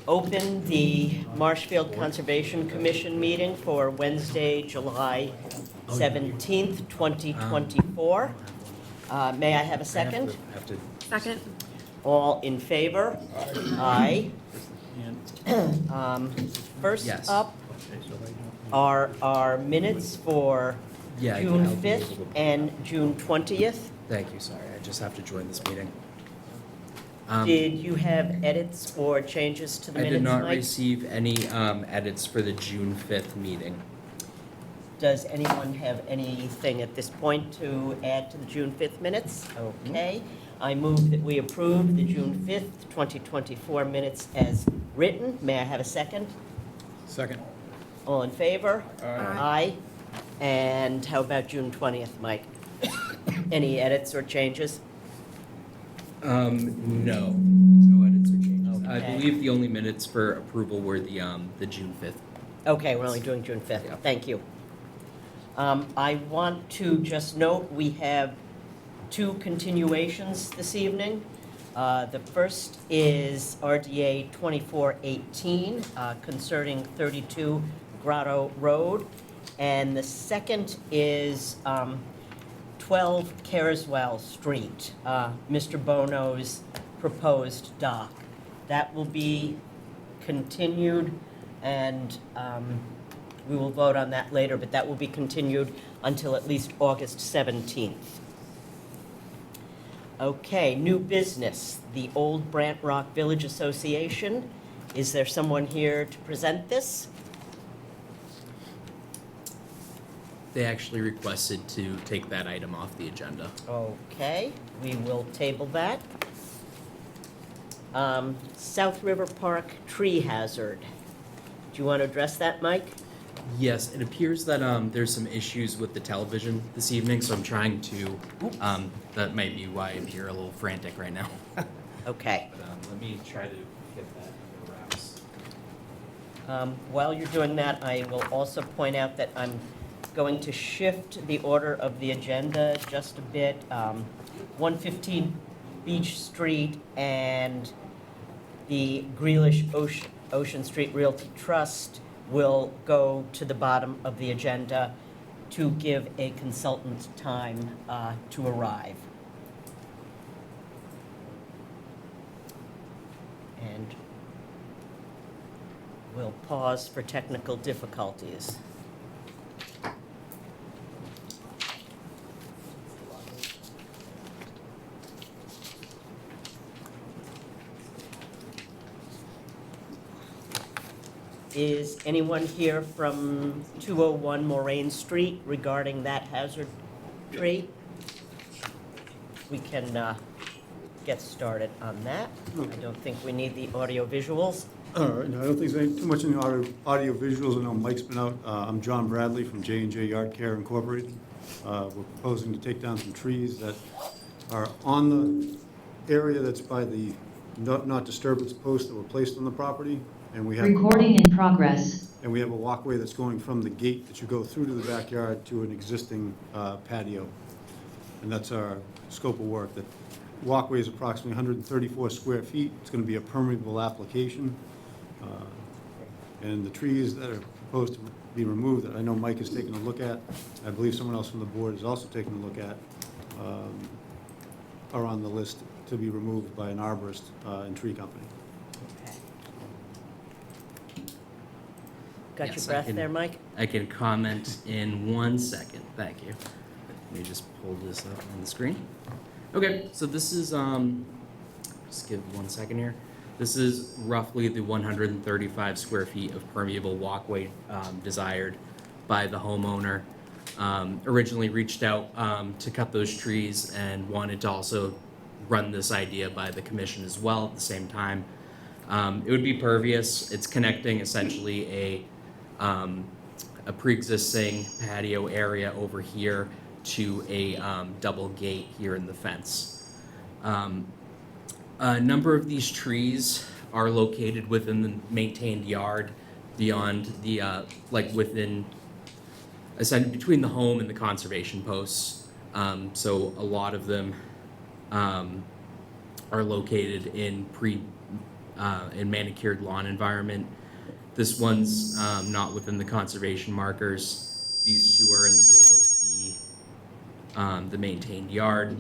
open the Marshfield Conservation Commission meeting for Wednesday, July 17th, 2024. May I have a second? Second. All in favor? Aye. First Yes. up are our minutes for Yeah, June I'll be 5th able to- and June 20th. Thank you, sorry, I just have to join this meeting. Did you have edits or changes to the I minutes, did not Mike? receive any edits for the June 5th meeting. Does anyone have anything at this point to add to the June 5th minutes? Okay. I move that we approve the June 5th, 2024 minutes as written. May I have a second? Second. All in favor? Aye. And how about June 20th, Mike? Any edits or changes? No edits or changes. I Okay. believe the only minutes for approval were the June 5th. Okay, we're only doing June 5th. Yeah. Thank you. I want to just note, we have two continuations this evening. The first is RDA 2418 concerning 32 Grotto Road. And the second is 12 Careswell Street, Mr. Bono's proposed dock. That will be continued, and we will vote on that later, but that will be continued until at least August 17th. Okay, new business, the Old Brant Rock Village Association. Is there someone here to present this? They actually requested to take that item off the agenda. Okay, we will table that. South River Park tree hazard. Do you want to address that, Mike? Yes, it appears that there's some issues with the television this evening, so I'm trying to, that might be why I'm here a little frantic right now. Okay. But let me try to get that under wraps. While you're doing that, I will also point out that I'm going to shift the order of the agenda just a bit. 115 Beach Street and the Grealish Ocean Street Realty Trust will go to the bottom of the agenda to give a consultant time to arrive. And we'll pause for technical difficulties. Is anyone here from 201 Moraine Street regarding that hazard tree? We can get started on that. I don't think we need the audio visuals. All right, no, I don't think there's too much in the audio visuals. I know Mike's been out. I'm John Bradley from J&J Yard Care Incorporated. We're proposing to take down some trees that are on the area that's by the not disturbance posts that were placed on the property. And we have Recording in progress. And we have a walkway that's going from the gate that you go through to the backyard to an existing patio. And that's our scope of work. The walkway is approximately 134 square feet. It's going to be a permeable application. And the trees that are proposed to be removed, that I know Mike has taken a look at, I believe someone else from the board is also taking a look at, are on the list to be removed by an arborist and tree company. Got Yes, your I breath can- there, Mike? I can comment in 1 second. Thank you. Let me just pull this up on the screen. Okay, so this is just give 1 second here. This is roughly the 135 square feet of permeable walkway desired by the homeowner. Originally reached out to cut those trees and wanted to also run this idea by the commission as well at the same time. It would be pervious. It's connecting essentially a pre-existing patio area over here to a double gate here in the fence. A number of these trees are located within the maintained yard beyond the, within, essentially between the home and the conservation posts. So a lot of them are located in and manicured lawn environment. This one's not within the conservation markers. These two are in the middle of the maintained yard.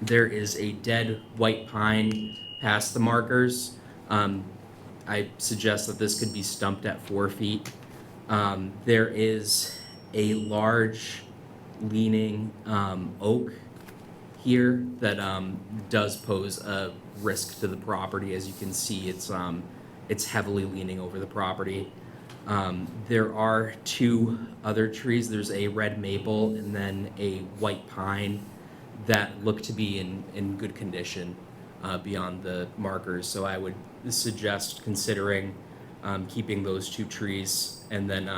There is a dead white pine past the markers. I suggest that this could be stumped at 4 feet. There is a large leaning oak here that does pose a risk to the property. As you can see, it's heavily leaning over the property. There are 2 other trees. There's a red maple and then a white pine that look to be in good condition beyond the markers. So I would suggest considering keeping those 2 trees and then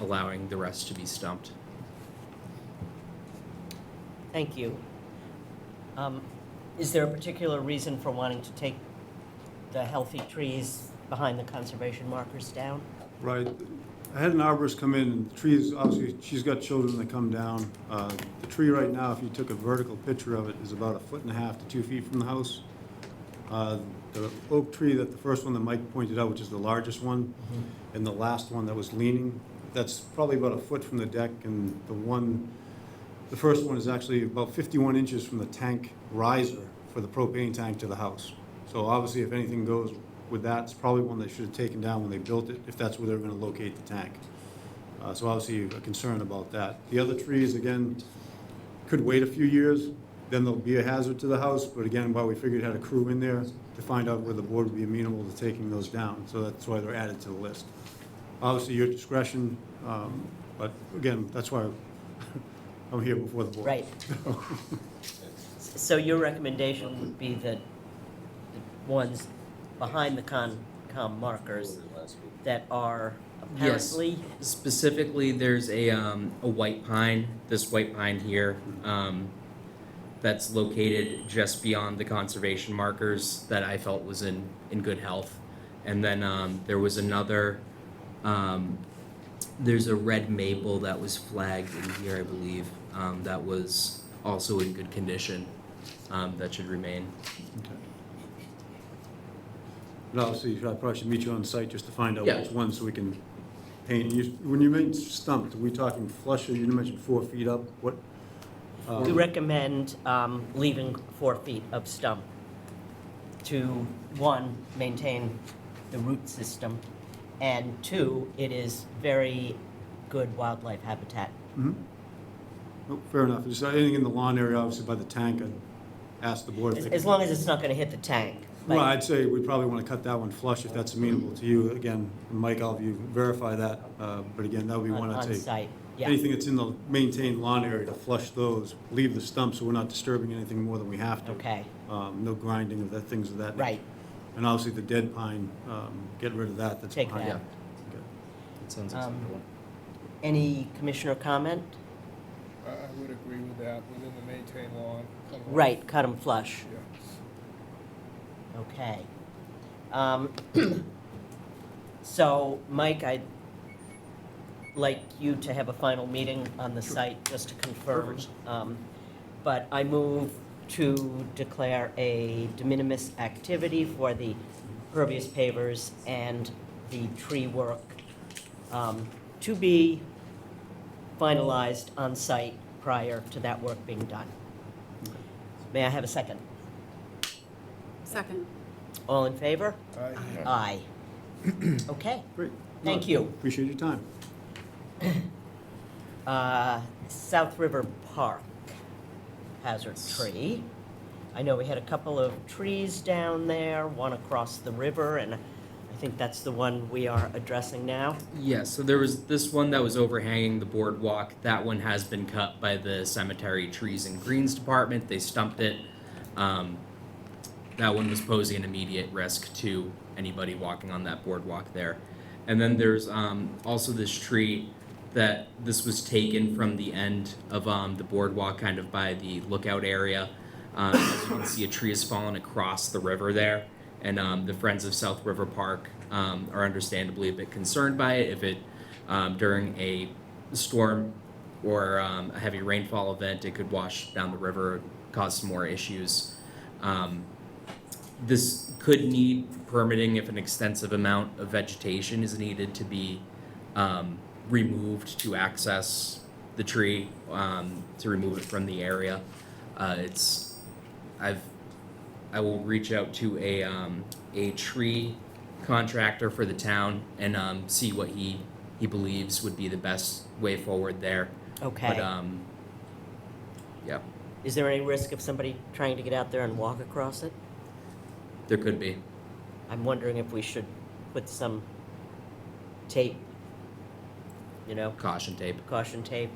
allowing the rest to be stumped. Thank you. Is there a particular reason for wanting to take the healthy trees behind the conservation markers down? Right. I had an arborist come in, and the trees, obviously, she's got children that come down. The tree right now, if you took a vertical picture of it, is about 1.5 to 2 feet from the house. The oak tree, that the first one that Mike pointed out, which is the largest one, and the last one that was leaning, that's probably about 1 foot from the deck, and the first one is actually about 51 inches from the tank riser for the propane tank to the house. So obviously, if anything goes with that, it's probably one they should have taken down when they built it, if that's where they were gonna locate the tank. So obviously, a concern about that. The other trees, again, could wait a few years, then they'll be a hazard to the house, but again, while we figured had a crew in there to find out where the board would be amenable to taking those down, so that's why they're added to the list. Obviously, your discretion, but again, that's why I'm here before the board. Right. So your recommendation would be that the ones behind the com markers that are apparently? Yes, specifically, there's a white pine, this white pine here, that's located just beyond the conservation markers that I felt was in good health. And then there was another, there's a red maple that was flagged in here, I believe, that was also in good condition, that should remain. Okay. But obviously, I probably should meet you on site just to find out Yeah. which one, so we can paint. When you mean stumped, are we talking flush, or you mentioned 4 feet up? What? We recommend leaving 4 feet of stump to, 1, maintain the root system, and 2, it is very good wildlife habitat. Mhm. Oh, fair enough. Is there anything in the lawn area, obviously by the tank, I'd ask the board if they As long as it's not going to hit the tank. But- Well, I'd say we'd probably want to cut that one flush if that's amenable to you. Again, Mike, I'll have you verify that, but again, that would be one I'd On say. site, yeah. Anything that's in the maintained lawn area, to flush those, leave the stumps so we're not disturbing anything more than we have to. Okay, No grinding of that, things of that nature. right. And obviously the dead pine, get rid of that, that's Take behind. that. Okay. That sounds Um, acceptable. Any commissioner comment? I would agree with that, within the maintained lawn. cut 'em off. Right, cut them flush. Yeah. Okay. So, Mike, I'd like you to have a final meeting on the site, just to confirm. But I move to declare a de minimis activity for the pervious pavers and the tree work to be finalized on site prior to that work being done. May I have a second? Second. All in favor? Aye. Aye. Okay, Great. Thank No, you. Appreciate your time. South River Park hazard tree. I know we had a couple of trees down there, one across the river, and I think that's the one we are addressing now. Yeah, so there was this one that was overhanging the boardwalk. That one has been cut by the cemetery trees and greens department. They stumped it. That one was posing an immediate risk to anybody walking on that boardwalk there. And then there's also this tree that this was taken from the end of the boardwalk, kind of by the lookout area. As you can see, a tree has fallen across the river there. And the Friends of South River Park are understandably a bit concerned by it. If it, during a storm or a heavy rainfall event, it could wash down the river, cause some more issues. this could need permitting if an extensive amount of vegetation is needed to be removed to access the tree, to remove it from the area. I will reach out to a tree contractor for the town and see what he believes would be the best way forward there. Okay. But yeah, Is there any risk of somebody trying to get out there and walk across it? there could be. I'm wondering if we should put some tape, Caution tape. caution tape.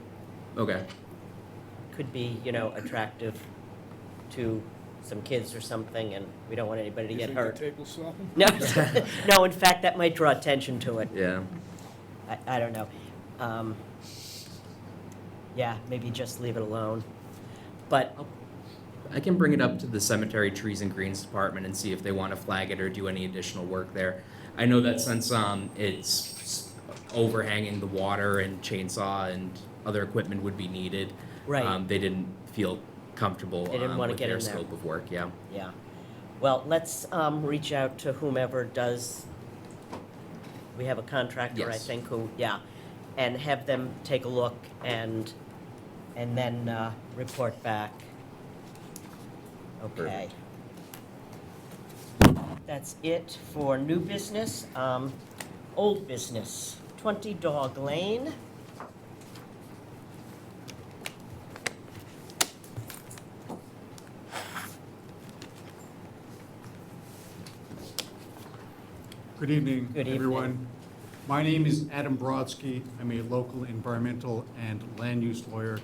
Okay. Could be, attractive to some kids or something, and we don't want anybody to You get think hurt. the tape will stop them? No, no, in fact, that might draw attention to it. Yeah. I don't know. Yeah, maybe just leave it alone. But, I can bring it up to the cemetery trees and greens department and see if they want to flag it or do any additional work there. I know that since it's overhanging the water and chainsaw and other equipment would be needed. right, They didn't feel comfortable They didn't wanna with get their in there. scope of work. Yeah. yeah. Well, let's reach out to whomever does, we have a contractor, I Yes. think, and have them take a look and then report back. Okay. That's it for new business. Old business, 20 Dog Lane. Good evening, Good evening. everyone. My name is Adam Brodsky. I'm a local environmental and land use lawyer.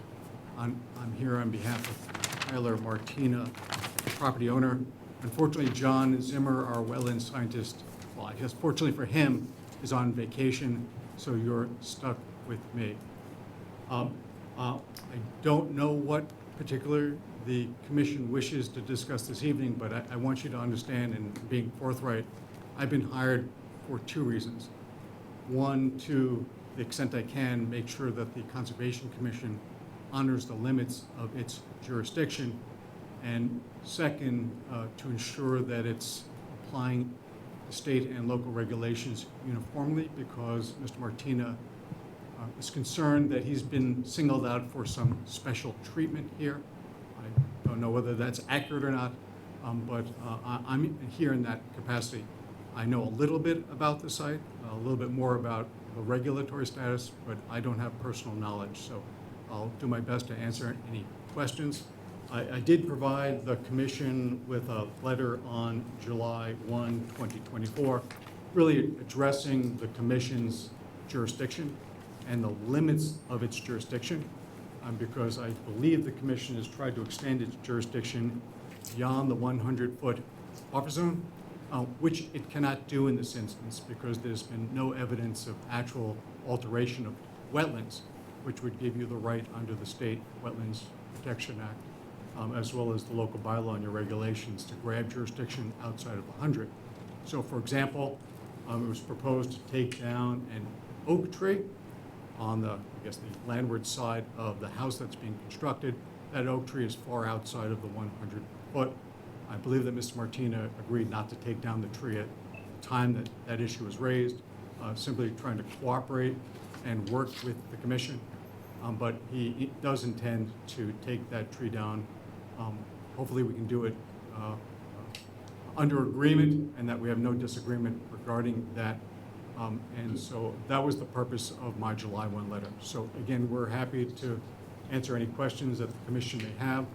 I'm here on behalf of Tyler Martina, property owner. Unfortunately, John Zimmer, our wetland scientist, well, I guess fortunately for him, is on vacation, so you're stuck with me. I don't know what particular the commission wishes to discuss this evening, but I want you to understand, and being forthright, I've been hired for two reasons. One, to the extent I can, make sure that the Conservation Commission honors the limits of its jurisdiction. And second, to ensure that it's applying the state and local regulations uniformly, because Mr. Martina is concerned that he's been singled out for some special treatment here. I don't know whether that's accurate or not, but I'm here in that capacity. I know a little bit about the site, a little bit more about the regulatory status, but I don't have personal knowledge, so I'll do my best to answer any questions. I did provide the commission with a letter on July 1, 2024, really addressing the commission's jurisdiction and the limits of its jurisdiction, because I believe the commission has tried to extend its jurisdiction beyond the 100-foot buffer zone, which it cannot do in this instance because there's been no evidence of actual alteration of wetlands, which would give you the right under the State Wetlands Protection Act, as well as the local bylaw and your regulations to grab jurisdiction outside of 100. So for example, it was proposed to take down an oak tree on the, I guess, the landward side of the house that's being constructed. That oak tree is far outside of the 100 foot. I believe that Mr. Martina agreed not to take down the tree at the time that that issue was raised, simply trying to cooperate and work with the commission. But he does intend to take that tree down. Hopefully we can do it under agreement and that we have no disagreement regarding that. And so that was the purpose of my July 1 letter. So again, we're happy to answer any questions that the commission may have.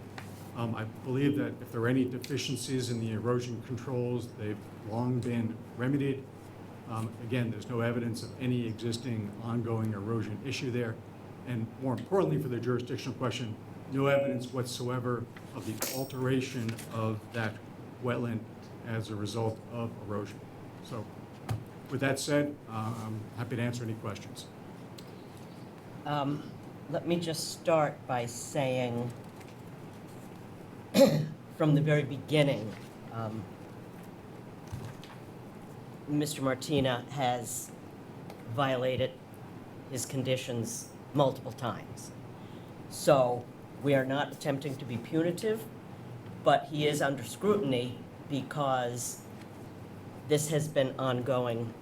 I believe that if there are any deficiencies in the erosion controls, they've long been remedied. Again, there's no evidence of any existing ongoing erosion issue there. And more importantly for the jurisdictional question, no evidence whatsoever of the alteration of that wetland as a result of erosion. So with that said, I'm happy to answer any questions. Let me just start by saying, from the very beginning, Mr. Martina has violated his conditions multiple times. So we are not attempting to be punitive, but he is under scrutiny because this has been ongoing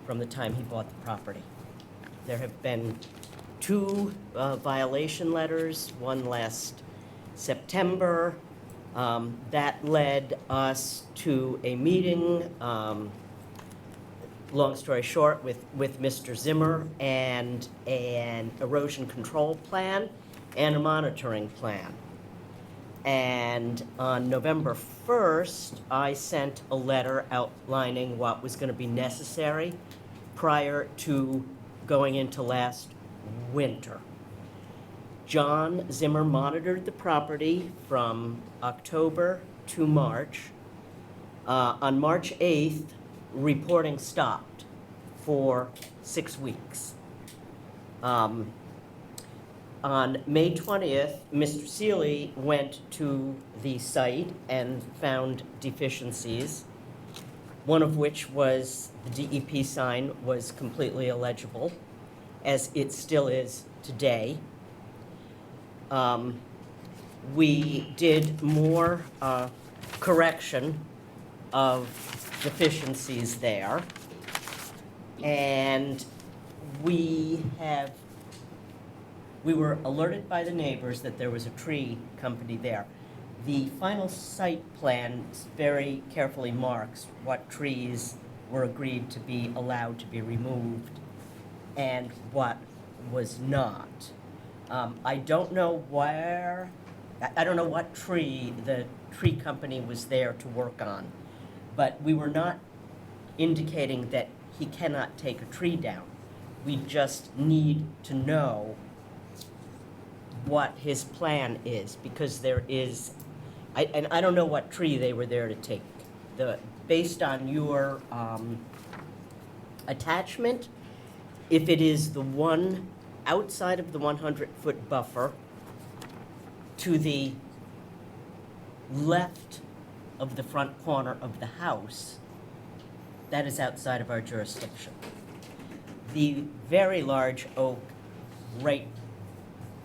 from the time he bought the property. There have been two violation letters, one last September. That led us to a meeting, long story short, with Mr. Zimmer and an erosion control plan and a monitoring plan. And on November 1st, I sent a letter outlining what was going to be necessary prior to going into last winter. John Zimmer monitored the property from October to March. On March 8th, reporting stopped for 6 weeks. On May 20th, Mr. Seeley went to the site and found deficiencies, one of which was the DEP sign was completely illegible, as it still is today. We did more correction of deficiencies there, and we were alerted by the neighbors that there was a tree company there. The final site plan very carefully marks what trees were agreed to be allowed to be removed and what was not. I don't know I don't know what tree the tree company was there to work on, but we were not indicating that he cannot take a tree down. We just need to know what his plan is, because there is, and I don't know what tree they were there to take. Based on your attachment, if it is the one outside of the 100-foot buffer to the left of the front corner of the house, that is outside of our jurisdiction. The very large oak right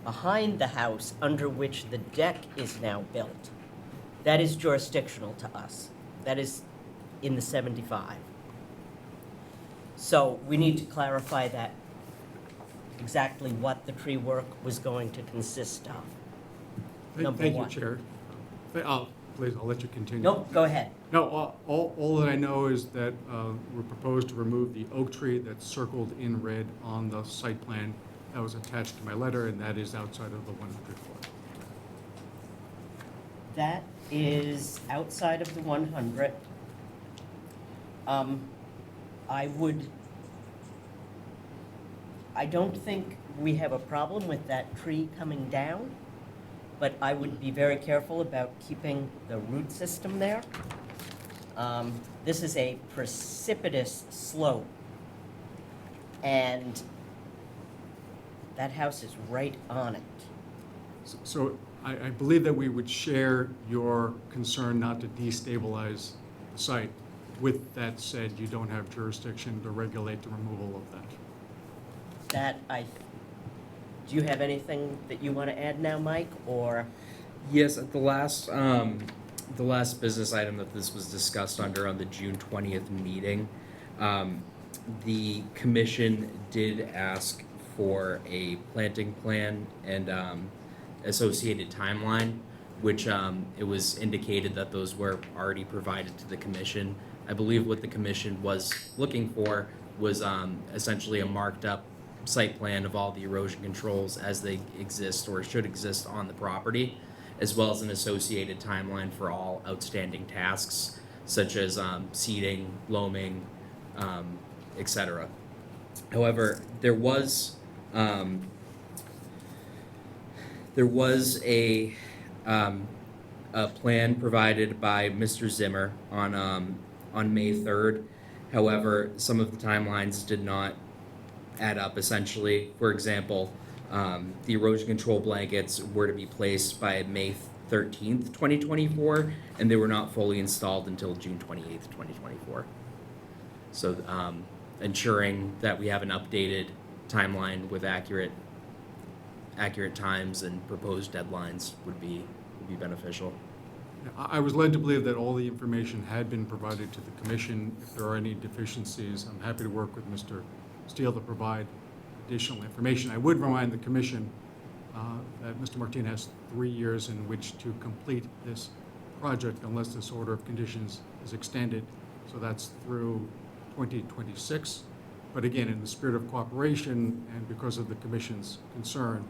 behind the house, under which the deck is now built, that is jurisdictional to us. That is in the 75. So we need to clarify that, exactly what the tree work was going to consist of. Number Thank you, one. Chair. Please, I'll let you continue. Nope, go ahead. No, all that I know is that we're proposed to remove the oak tree that's circled in red on the site plan that was attached to my letter, and that is outside of the 100-foot. That is outside of the 100. I don't think we have a problem with that tree coming down, but I would be very careful about keeping the root system there. This is a precipitous slope, and that house is right on it. So I believe that we would share your concern not to destabilize the site. With that said, you don't have jurisdiction to regulate the removal of that. Do you have anything that you want to add now, Mike, or? Yes, at the last business item that this was discussed under on the June 20th meeting, the commission did ask for a planting plan and associated timeline, which it was indicated that those were already provided to the commission. I believe what the commission was looking for was essentially a marked up site plan of all the erosion controls as they exist or should exist on the property, as well as an associated timeline for all outstanding tasks such as seeding, loaming, etc. However, there was a plan provided by Mr. Zimmer on May 3rd. However, some of the timelines did not add up. Essentially, for example, the erosion control blankets were to be placed by May 13th, 2024, and they were not fully installed until June 28th, 2024. So ensuring that we have an updated timeline with accurate times and proposed deadlines would be beneficial. I was led to believe that all the information had been provided to the commission. If there are any deficiencies, I'm happy to work with Mr. Steele to provide additional information. I would remind the commission that Mr. Martin has 3 years in which to complete this project unless this order of conditions is extended. So that's through 2026. But again, in the spirit of cooperation and because of the commission's concern,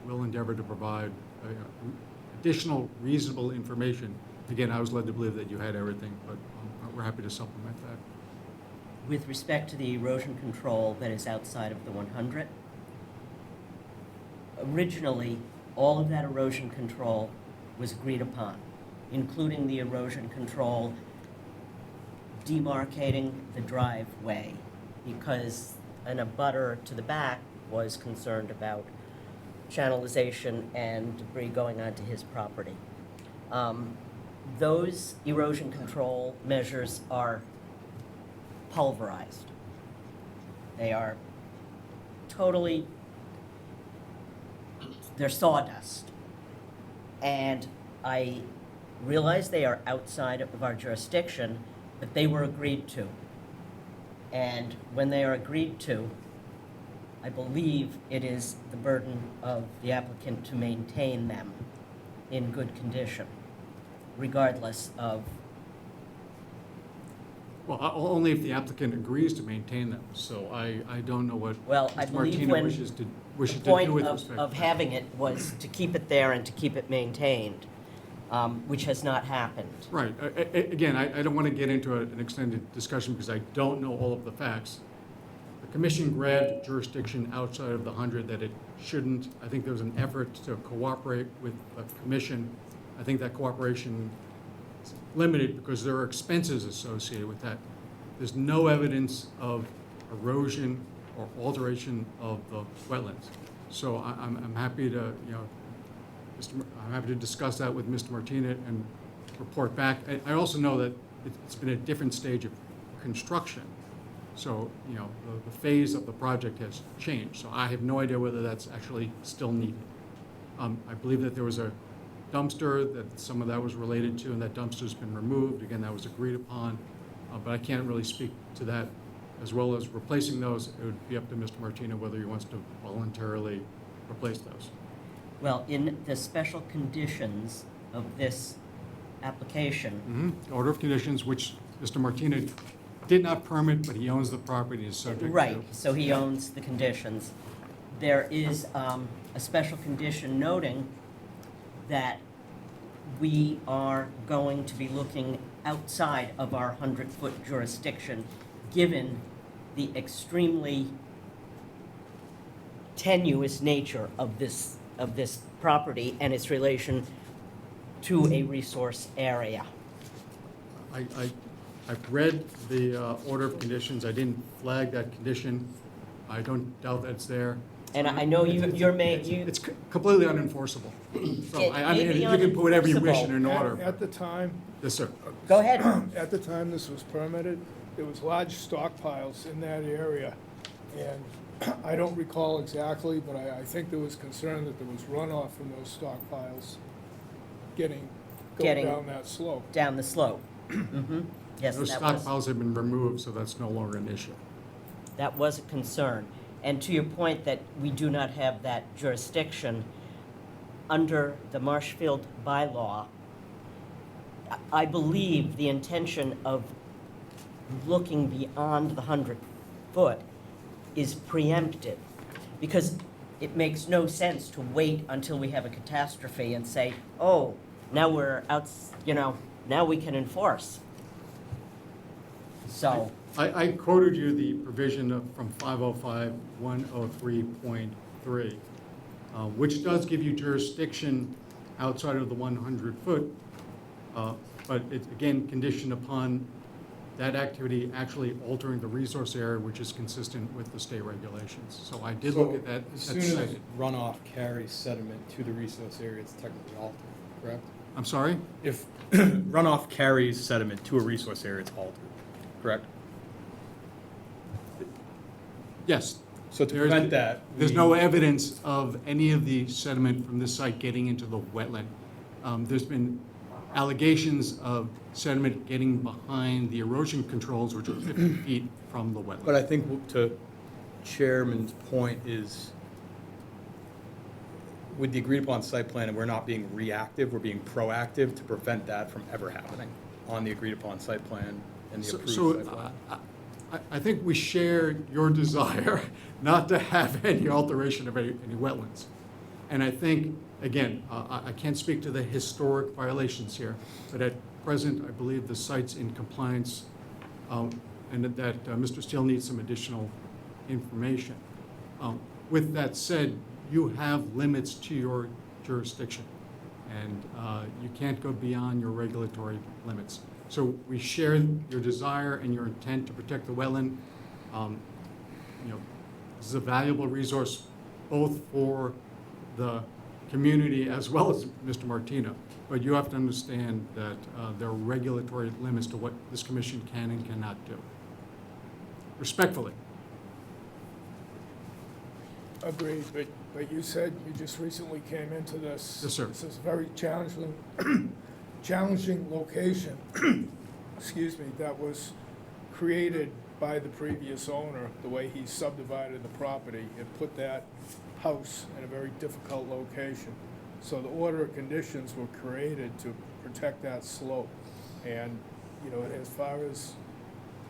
we'll endeavor to provide additional reasonable information. Again, I was led to believe that you had everything, but we're happy to supplement that. With respect to the erosion control that is outside of the 100, originally, all of that erosion control was agreed upon, including the erosion control demarcating the driveway, because an abutter to the back was concerned about channelization and debris going onto his property. Those erosion control measures are pulverized. They are totally, they're sawdust. And I realize they are outside of our jurisdiction, but they were agreed to. And when they are agreed to, I believe it is the burden of the applicant to maintain them in good condition, regardless of, Well, only if the applicant agrees to maintain them. So I don't know what well, I Mr. believe Martina when wishes to the do point with respect of to having it was to keep it there and to keep it maintained, which has not happened. Right. Again, I don't want to get into an extended discussion because I don't know all of the facts. The commission grabbed jurisdiction outside of the 100 that it shouldn't. I think there was an effort to cooperate with the commission. I think that cooperation is limited because there are expenses associated with that. There's no evidence of erosion or alteration of the wetlands. So I'm happy to, I'm happy to discuss that with Mr. Martina and report back. I also know that it's been a different stage of construction. So, the phase of the project has changed. So I have no idea whether that's actually still needed. I believe that there was a dumpster that some of that was related to, and that dumpster's been removed. Again, that was agreed upon, but I can't really speak to that. As well as replacing those, it would be up to Mr. Martina whether he wants to voluntarily replace those. Well, in the special conditions of this application, Order of conditions, which Mr. Martina did not permit, but he owns the property, is subject to. right, so he owns the conditions. There is a special condition noting that we are going to be looking outside of our 100-foot jurisdiction, given the extremely tenuous nature of this property and its relation to a resource area. I've read the order of conditions. I didn't flag that condition. I don't doubt that it's there. And I know you're It's completely unenforceable. So, It I mean, may be you can put whatever you wish in an At order. at the time, Yes, sir. Go ahead. at the time this was permitted, there was large stockpiles in that area. And I don't recall exactly, but I think there was concern that there was runoff from those stockpiles going Getting- down that slope. Down the slope. Mhm. Yes, Those that was, stockpiles have been removed, so that's no longer an issue. that was a concern. And to your point that we do not have that jurisdiction, under the Marshfield bylaw, I believe the intention of looking beyond the 100-foot is preemptive, because it makes no sense to wait until we have a catastrophe and say, oh, now we're out, now we can enforce. So, I quoted you the provision from 505-103.3, which does give you jurisdiction outside of the 100-foot, but it's, again, conditioned upon that activity actually altering the resource area, which is consistent with the state regulations. So I did look at that. As That's soon as cited. runoff carries sediment to the resource area, it's technically altered, correct? I'm sorry? If runoff carries sediment to a resource area, it's altered, correct? Yes. So to There's- prevent that, There's no evidence of any of the sediment from this site getting into the wetland. There's been allegations of sediment getting behind the erosion controls, which are 50 feet from the wetland. But I think to Chairman's point is, with the agreed upon site plan, and we're not being reactive, we're being proactive to prevent that from ever happening on the agreed upon site plan and the approved site plan. I think we share your desire not to have any alteration of any wetlands. And I think, again, I can't speak to the historic violations here, but at present, I believe the site's in compliance, and that Mr. Steele needs some additional information. With that said, you have limits to your jurisdiction, and you can't go beyond your regulatory limits. So we share your desire and your intent to protect the wetland. This is a valuable resource both for the community as well as Mr. Martina. But you have to understand that there are regulatory limits to what this commission can and cannot do. Respectfully. Agreed, but you said you just recently came into this. Yes, sir. This is a very challenging location, excuse me, that was created by the previous owner, the way he subdivided the property and put that house in a very difficult location. So the order of conditions were created to protect that slope. And, as far as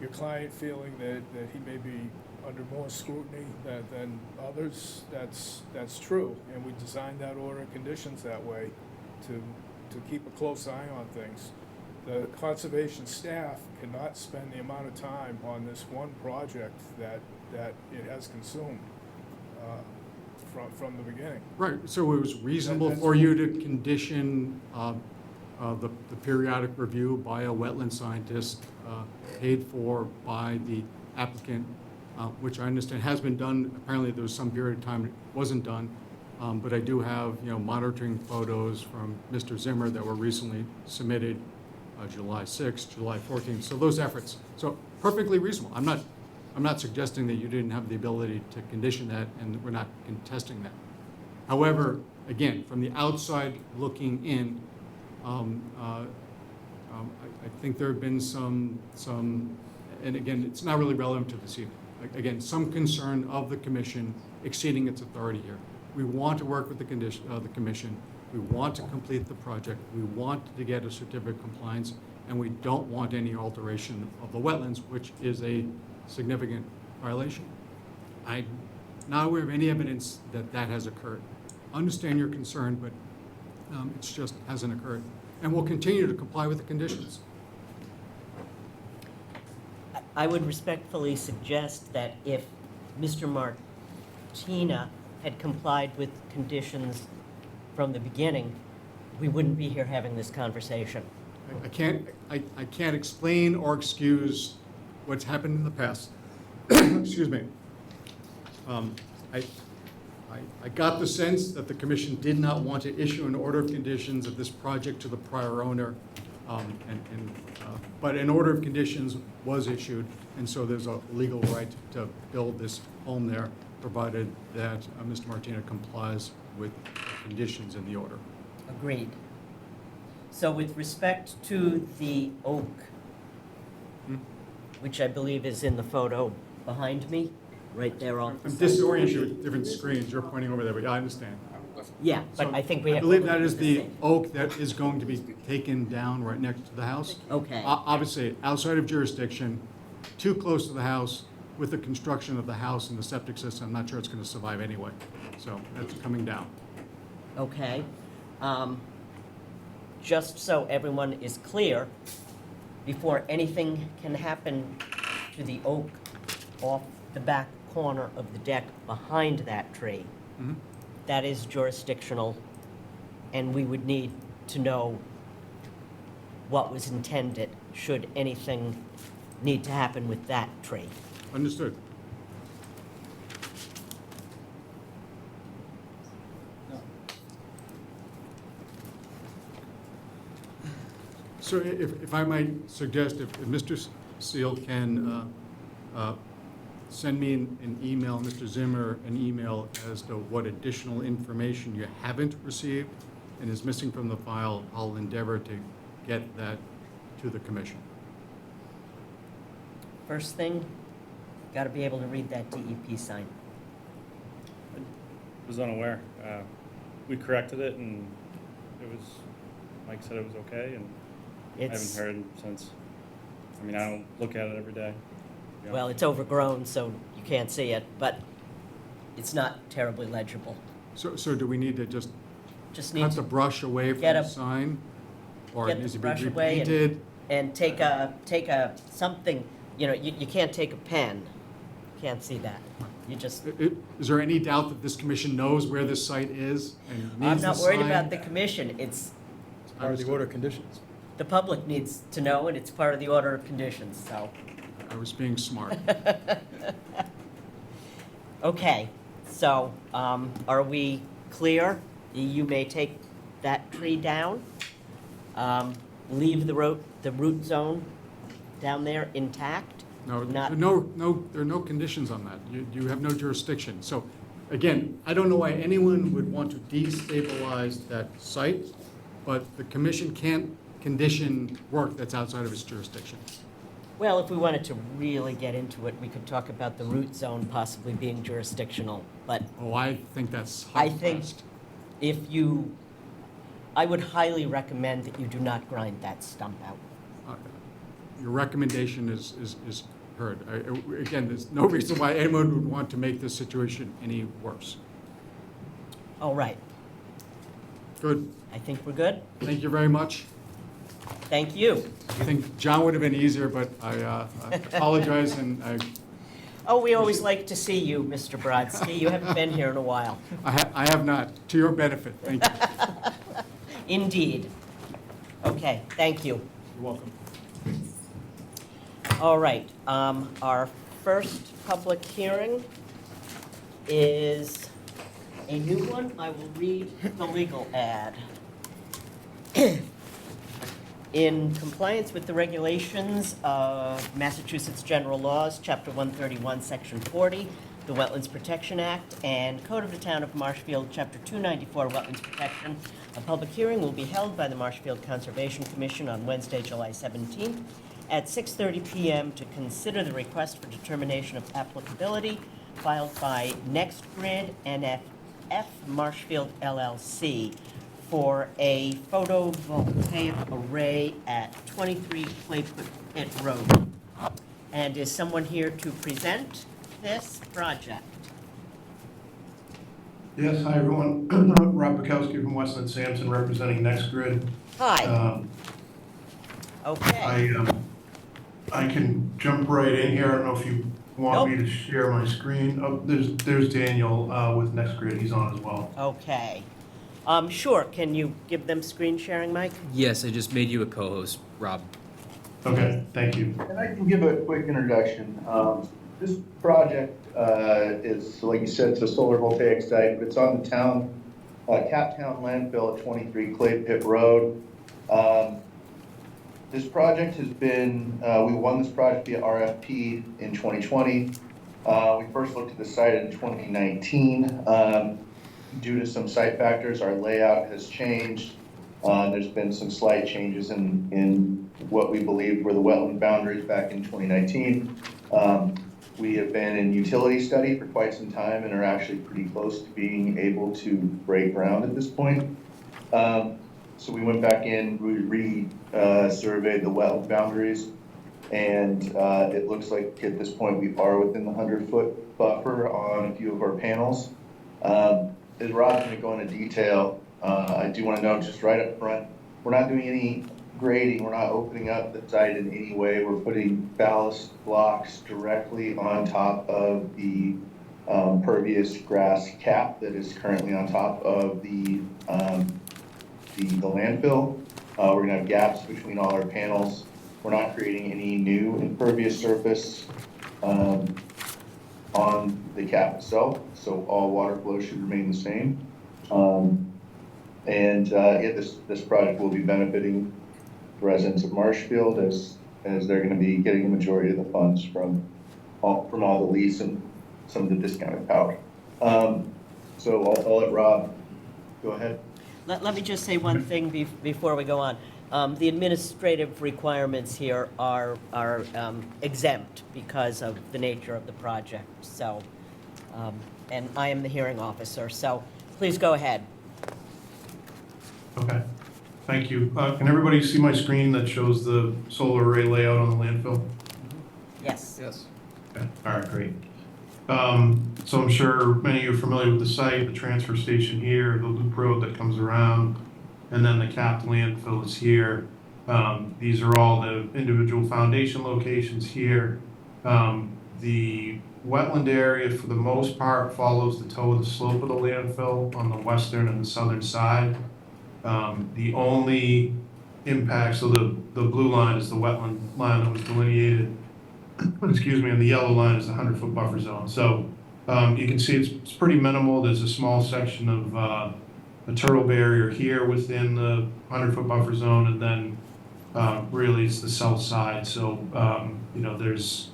your client feeling that he may be under more scrutiny than others, that's true. And we designed that order of conditions that way to keep a close eye on things. The conservation staff cannot spend the amount of time on this one project that it has consumed from the begining. Right, so it was reasonable for you to condition the periodic review by a wetland scientist paid for by the applicant, which I understand has been done. Apparently there was some period of time it wasn't done, but I do have monitoring photos from Mr. Zimmer that were recently submitted July 6th, July 14th. So those efforts, so perfectly reasonable. I'm not suggesting that you didn't have the ability to condition that, and we're not contesting that. However, again, from the outside looking in, I think there have been some, and again, it's not really relevant to this evening. Again, some concern of the commission exceeding its authority here. We want to work with the commission. We want to complete the project. We want to get a certificate of compliance, and we don't want any alteration of the wetlands, which is a significant violation. I'm not aware of any evidence that that has occurred. Understand your concern, but it just hasn't occurred. And we'll continue to comply with the conditions. I would respectfully suggest that if Mr. Martina had complied with conditions from the beginning, we wouldn't be here having this conversation. I can't explain or excuse what's happened in the past. Excuse me. I got the sense that the commission did not want to issue an order of conditions of this project to the prior owner, but an order of conditions was issued, and so there's a legal right to build this home there, provided that Mr. Martina complies with conditions in the order. Agreed. So with respect to the oak, which I believe is in the photo behind me, right there on. I'm disoriented with different screens. You're pointing over there, but yeah, I understand. Yeah, but So I think we have. I believe that is the oak that is going to be taken down right next to the house. Okay. Obviously, outside of jurisdiction, too close to the house. With the construction of the house and the septic system, I'm not sure it's going to survive anyway. So that's coming down. Okay. Just so everyone is clear, before anything can happen to the oak off the back corner of the deck behind that tree, Mhm. that is jurisdictional, and we would need to know what was intended should anything need to happen with that tree. Understood. So if I might suggest, if Mr. Steele can send me an email, Mr. Zimmer, an email as to what additional information you haven't received and is missing from the file, I'll endeavor to get that to the commission? First thing, got to be able to read that DEP sign. Was unaware. We corrected it and it was, Mike said it was okay, and I haven't It's, heard since. I mean, I don't look at it every day. Yeah. well, it's overgrown, so you can't see it, but it's not terribly legible. So do we need to just Just cut needs the brush away from Get the a- sign? Or get it needs the to be brush away and- repainted? and take a something, you can't take a pen. Can't see that. You just, Is there any doubt that this commission knows where this site is and I'm needs the not worried sign? about the commission. It's, It's part of the order of conditions. the public needs to know, and it's part of the order of conditions, so. I was being smart. Okay, so, are we clear? You may take that tree down. Leave the root zone down there intact. No, Not- there are no conditions on that. You have no jurisdiction. So, again, I don't know why anyone would want to destabilize that site, but the commission can't condition work that's outside of its jurisdiction. Well, if we wanted to really get into it, we could talk about the root zone possibly being jurisdictional, but Oh, I think that's I hard think pressed. I would highly recommend that you do not grind that stump out. Your recommendation is heard. Again, there's no reason why anyone would want to make this situation any worse. All right, Good. I think we're good. Thank you very much. Thank you. I think John would have been easier, but I apologize and Oh, we always like to see you, Mr. Brodsky. You haven't been here in a while. I have not, to your benefit. Thank you. Indeed. Okay, thank you. You're welcome. All right, our first public hearing is a new one. I will read the legal ad. In compliance with the regulations of Massachusetts General Laws, Chapter 131, Section 40, the Wetlands Protection Act, and Code of the Town of Marshfield, Chapter 294, Wetlands Protection, a public hearing will be held by the Marshfield Conservation Commission on Wednesday, July 17th at 6:30 PM to consider the request for determination of applicability filed by NextGrid NFF Marshfield LLC for a photovoltaic array at 23 Claypit Pit Road. And is someone here to present this project? Yes, hi everyone. Rob Bukowski from Westland Sampson representing NextGrid. Hi, okay. I can jump right in here. I don't know if you want me Nope. to share my screen. Oh, there's Daniel with NextGrid. He's on as well. Okay. Sure, can you give them screen sharing, Mike? Yes, I just made you a co-host, Rob. Okay, thank you. And I can give a quick introduction. This project is, like you said, it's a solar voltaic site. It's on the town, Cap Town landfill at 23 Clay Pit Road. This project has been, we won this project via RFP in 2020. We first looked at the site in 2019. Due to some site factors, our layout has changed. There's been some slight changes in what we believe were the wetland boundaries back in 2019. We have been in utility study for quite some time and are actually pretty close to being able to break ground at this point. So we went back in, surveyed the wetland boundaries, and it looks like at this point we are within the 100-foot buffer on a few of our panels. As Rob's going to go into detail, I do want to note just right up front, we're not doing any grading, we're not opening up the site in any way. We're putting ballast blocks directly on top of the pervious grass cap that is currently on top of the landfill. We're going to have gaps between all our panels. We're not creating any new impervious surface on the cap itself, so all water flow should remain the same. This project will be benefiting the residents of Marshfield as they're going to be getting the majority of the funds from all the lease and some of the discounted power. So I'll let Rob go ahead. Let me just say one thing before we go on. The administrative requirements here are exempt because of the nature of the project, so, and I am the hearing officer, so please go ahead. Okay, thank you. Can everybody see my screen that shows the solar array layout on the landfill? Yes. Yes. Okay, all right, great. So I'm sure many of you are familiar with the site, the transfer station here, the loop road that comes around, and then the capped landfill is here. These are all the individual foundation locations here. The wetland area, for the most part, follows the toe of the slope of the landfill on the western and the southern side. The only impact, so the blue line is the wetland line that was delineated, excuse me, and the yellow line is the 100-foot buffer zone. So you can see it's pretty minimal. There's a small section of a turtle barrier here within the 100-foot buffer zone, and then really it's the south side. So, you know, there's,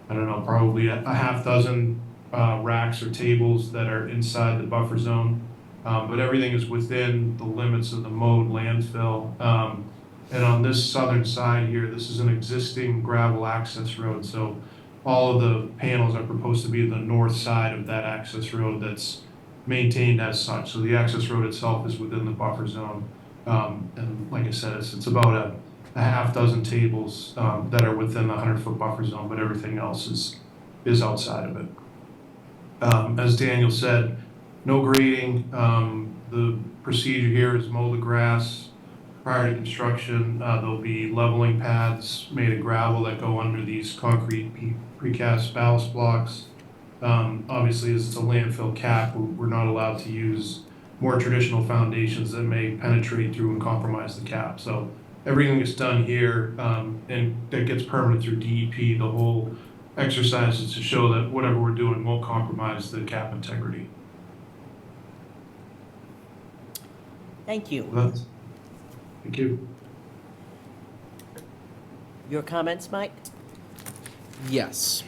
I don't know, probably a half dozen racks or tables that are inside the buffer zone. But everything is within the limits of the mowed landfill. And on this southern side here, this is an existing gravel access road. So all of the panels are proposed to be the north side of that access road that's maintained as such. So the access road itself is within the buffer zone. And like I said, it's about a half dozen tables that are within the 100-foot buffer zone, but everything else is outside of it. As Daniel said, no grading. The procedure here is mow the grass. Prior to construction, there'll be leveling pads made of gravel that go under these concrete precast ballast blocks. Obviously, as it's a landfill cap, we're not allowed to use more traditional foundations that may penetrate through and compromise the cap. So everything is done here, and that gets permitted through DEP. The whole exercise is to show that whatever we're doing won't compromise the cap integrity. Thank you. Thank you. Your comments, Mike? Yes.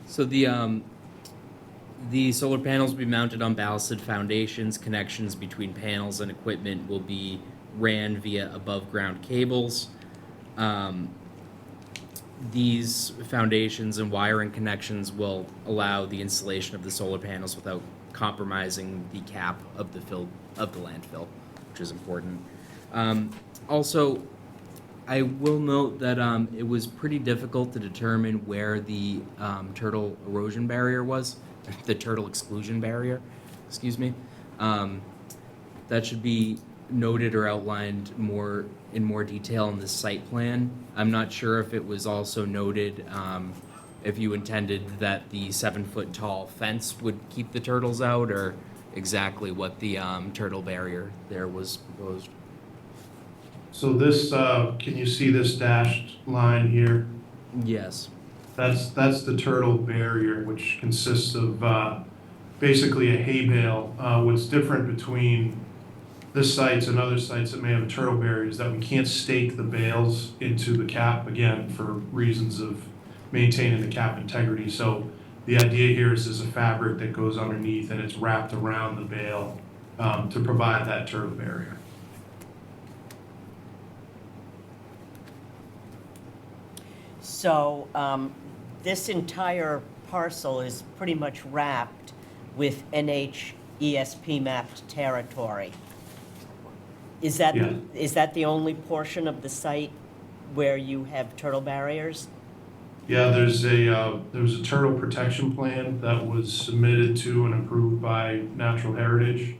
So the solar panels will be mounted on ballasted foundations. Connections between panels and equipment will be ran via above ground cables. These foundations and wiring connections will allow the installation of the solar panels without compromising the cap of the landfill, which is important. Also, I will note that it was pretty difficult to determine where the turtle erosion barrier was, the turtle exclusion barrier, excuse me. That should be noted or outlined in more detail in the site plan. I'm not sure if it was also noted if you intended that the 7-foot tall fence would keep the turtles out, or exactly what the turtle barrier there was proposed. So this, can you see this dashed line here? Yes. That's the turtle barrier, which consists of basically a hay bale. What's different between this sites and other sites that may have a turtle barrier is that we can't stake the bales into the cap, again, for reasons of maintaining the cap integrity. So the idea here is there's a fabric that goes underneath and it's wrapped around the bale to provide that turtle barrier. So this entire parcel is pretty much wrapped with NHESP mapped territory. Is that, Yeah. is that the only portion of the site where you have turtle barriers? Yeah, there was a turtle protection plan that was submitted to and approved by Natural Heritage.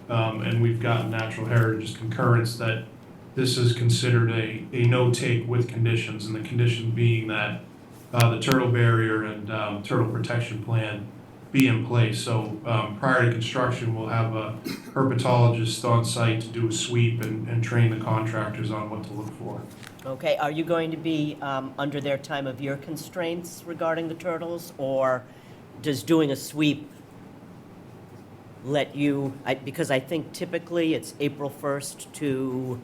And we've gotten Natural Heritage's concurrence that this is considered a no-take with conditions, and the condition being that the turtle barrier and turtle protection plan be in place. So prior to construction, we'll have a herpetologist on site to do a sweep and train the contractors on what to look for. Okay, are you going to be under their time of year constraints regarding the turtles, or does doing a sweep let you, because I think typically it's April 1st to,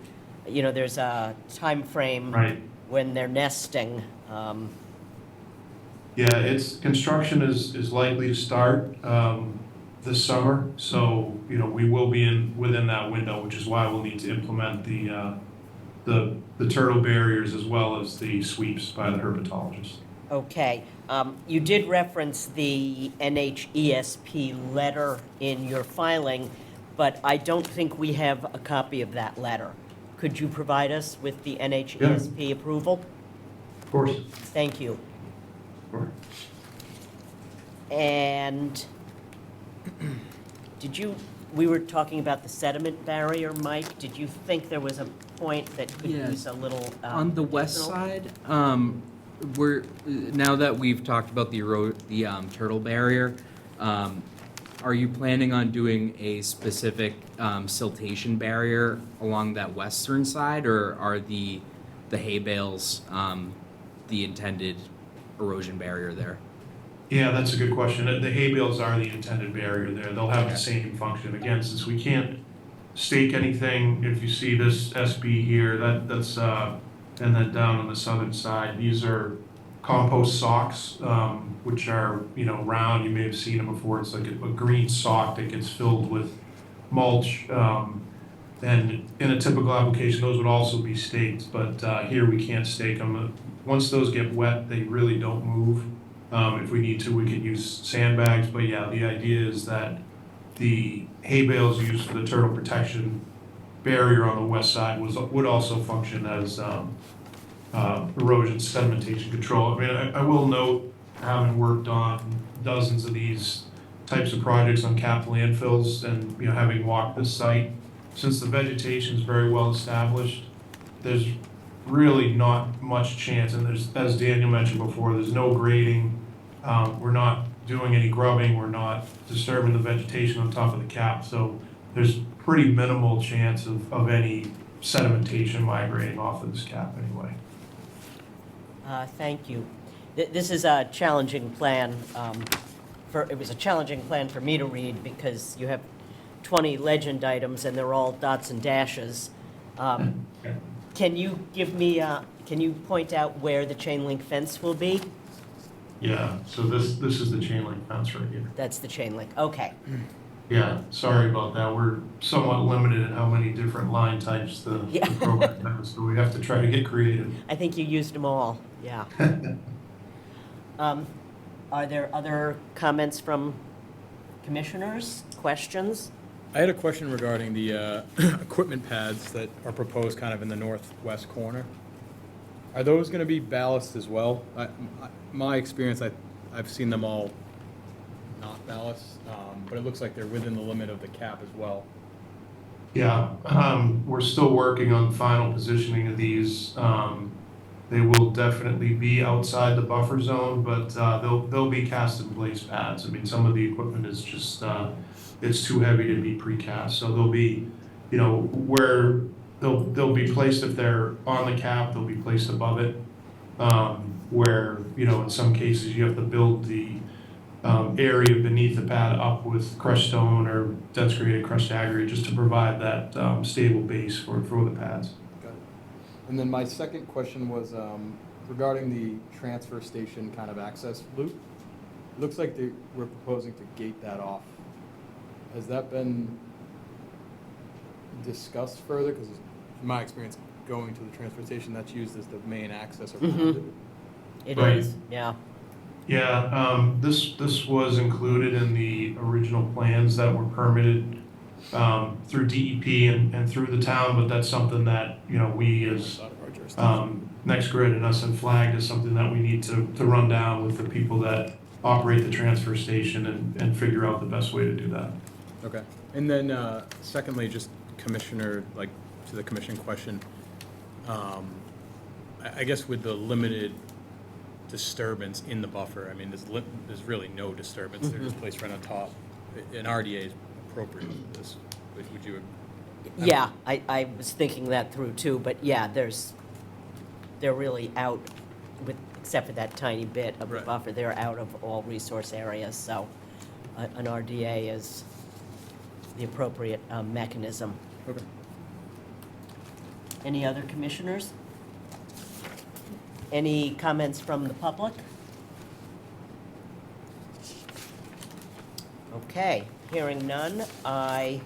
you know, there's a time frame Right. when they're nesting. Yeah, construction is likely to start this summer. So, we will be within that window, which is why we'll need to implement the turtle barriers as well as the sweeps by the herpetologist. Okay. You did reference the NHESP letter in your filing, but I don't think we have a copy of that letter. Could you provide us with the NHESP approval? Of course. Thank you. Sure. And we were talking about the sediment barrier, Mike. Did you think there was a point that could Yes. use a little? On the west additional? side, now that we've talked about the turtle barrier, are you planning on doing a specific siltation barrier along that western side, or are the hay bales the intended erosion barrier there? Yeah, that's a good question. The hay bales are the intended barrier there. They'll have the same function. Again, since we can't stake anything, if you see this SB here, that's and then down on the southern side, these are compost socks, which are, round. You may have seen them before. It's like a green sock that gets filled with mulch. And in a typical application, those would also be staked, but here we can't stake them. Once those get wet, they really don't move. If we need to, we could use sandbags, but yeah, the idea is that the hay bales used for the turtle protection barrier on the west side would also function as erosion sedimentation control. I mean, I will note, having worked on dozens of these types of projects on capped landfills and, having walked this site, since the vegetation is very well established, there's really not much chance, and as Daniel mentioned before, there's no grading. We're not doing any grubbing, we're not disturbing the vegetation on top of the cap, so there's pretty minimal chance of any sedimentation migrating off of this cap anyway. Thank you. This is a challenging plan. It was a challenging plan for me to read because you have 20 legend items and they're all dots and dashes. Can you can you point out where the chain link fence will be? Yeah, so this is the chain link fence right here. That's the chain link, okay. Yeah, sorry about that. We're somewhat limited in how many different line types the program has, so we have to try to get creative. I think you used them all, yeah. Are there other comments from commissioners, questions? I had a question regarding the equipment pads that are proposed kind of in the northwest corner. Are those going to be ballast as well? My experience, I've seen them all not ballast, but it looks like they're within the limit of the cap as well. Yeah, we're still working on the final positioning of these. They will definitely be outside the buffer zone, but they'll be cast in place pads. I mean, some of the equipment is just it's too heavy to be precast, so they'll be, where they'll be placed if they're on the cap, they'll be placed above it. Where in some cases you have to build the area beneath the pad up with crushed stone or dense graded crushed aggregate just to provide that stable base for the pads. Got it. And then my second question was regarding the transfer station kind of access loop. It looks like we're proposing to gate that off. Has that been discussed further? Because in my experience, going to the transfer station, that's used as the main access around it. It Right. is, yeah. Yeah, this was included in the original plans that were permitted through DEP and through the town, but that's something that, we as Next Grid and us have flagged as something that we need to run down with the people that operate the transfer station and figure out the best way to do that. Okay. And then secondly, just Commissioner, to the commission question, I guess with the limited disturbance in the buffer, I mean, there's really no disturbance. They're just placed right on top. An RDA is appropriate for this. Would you? Yeah, I was thinking that through too, but yeah, they're really out except for that tiny bit of the Right. buffer, they're out of all resource areas, so an RDA is the appropriate mechanism. Okay. Any other commissioners? Any comments from the public? Okay, Hearing none, I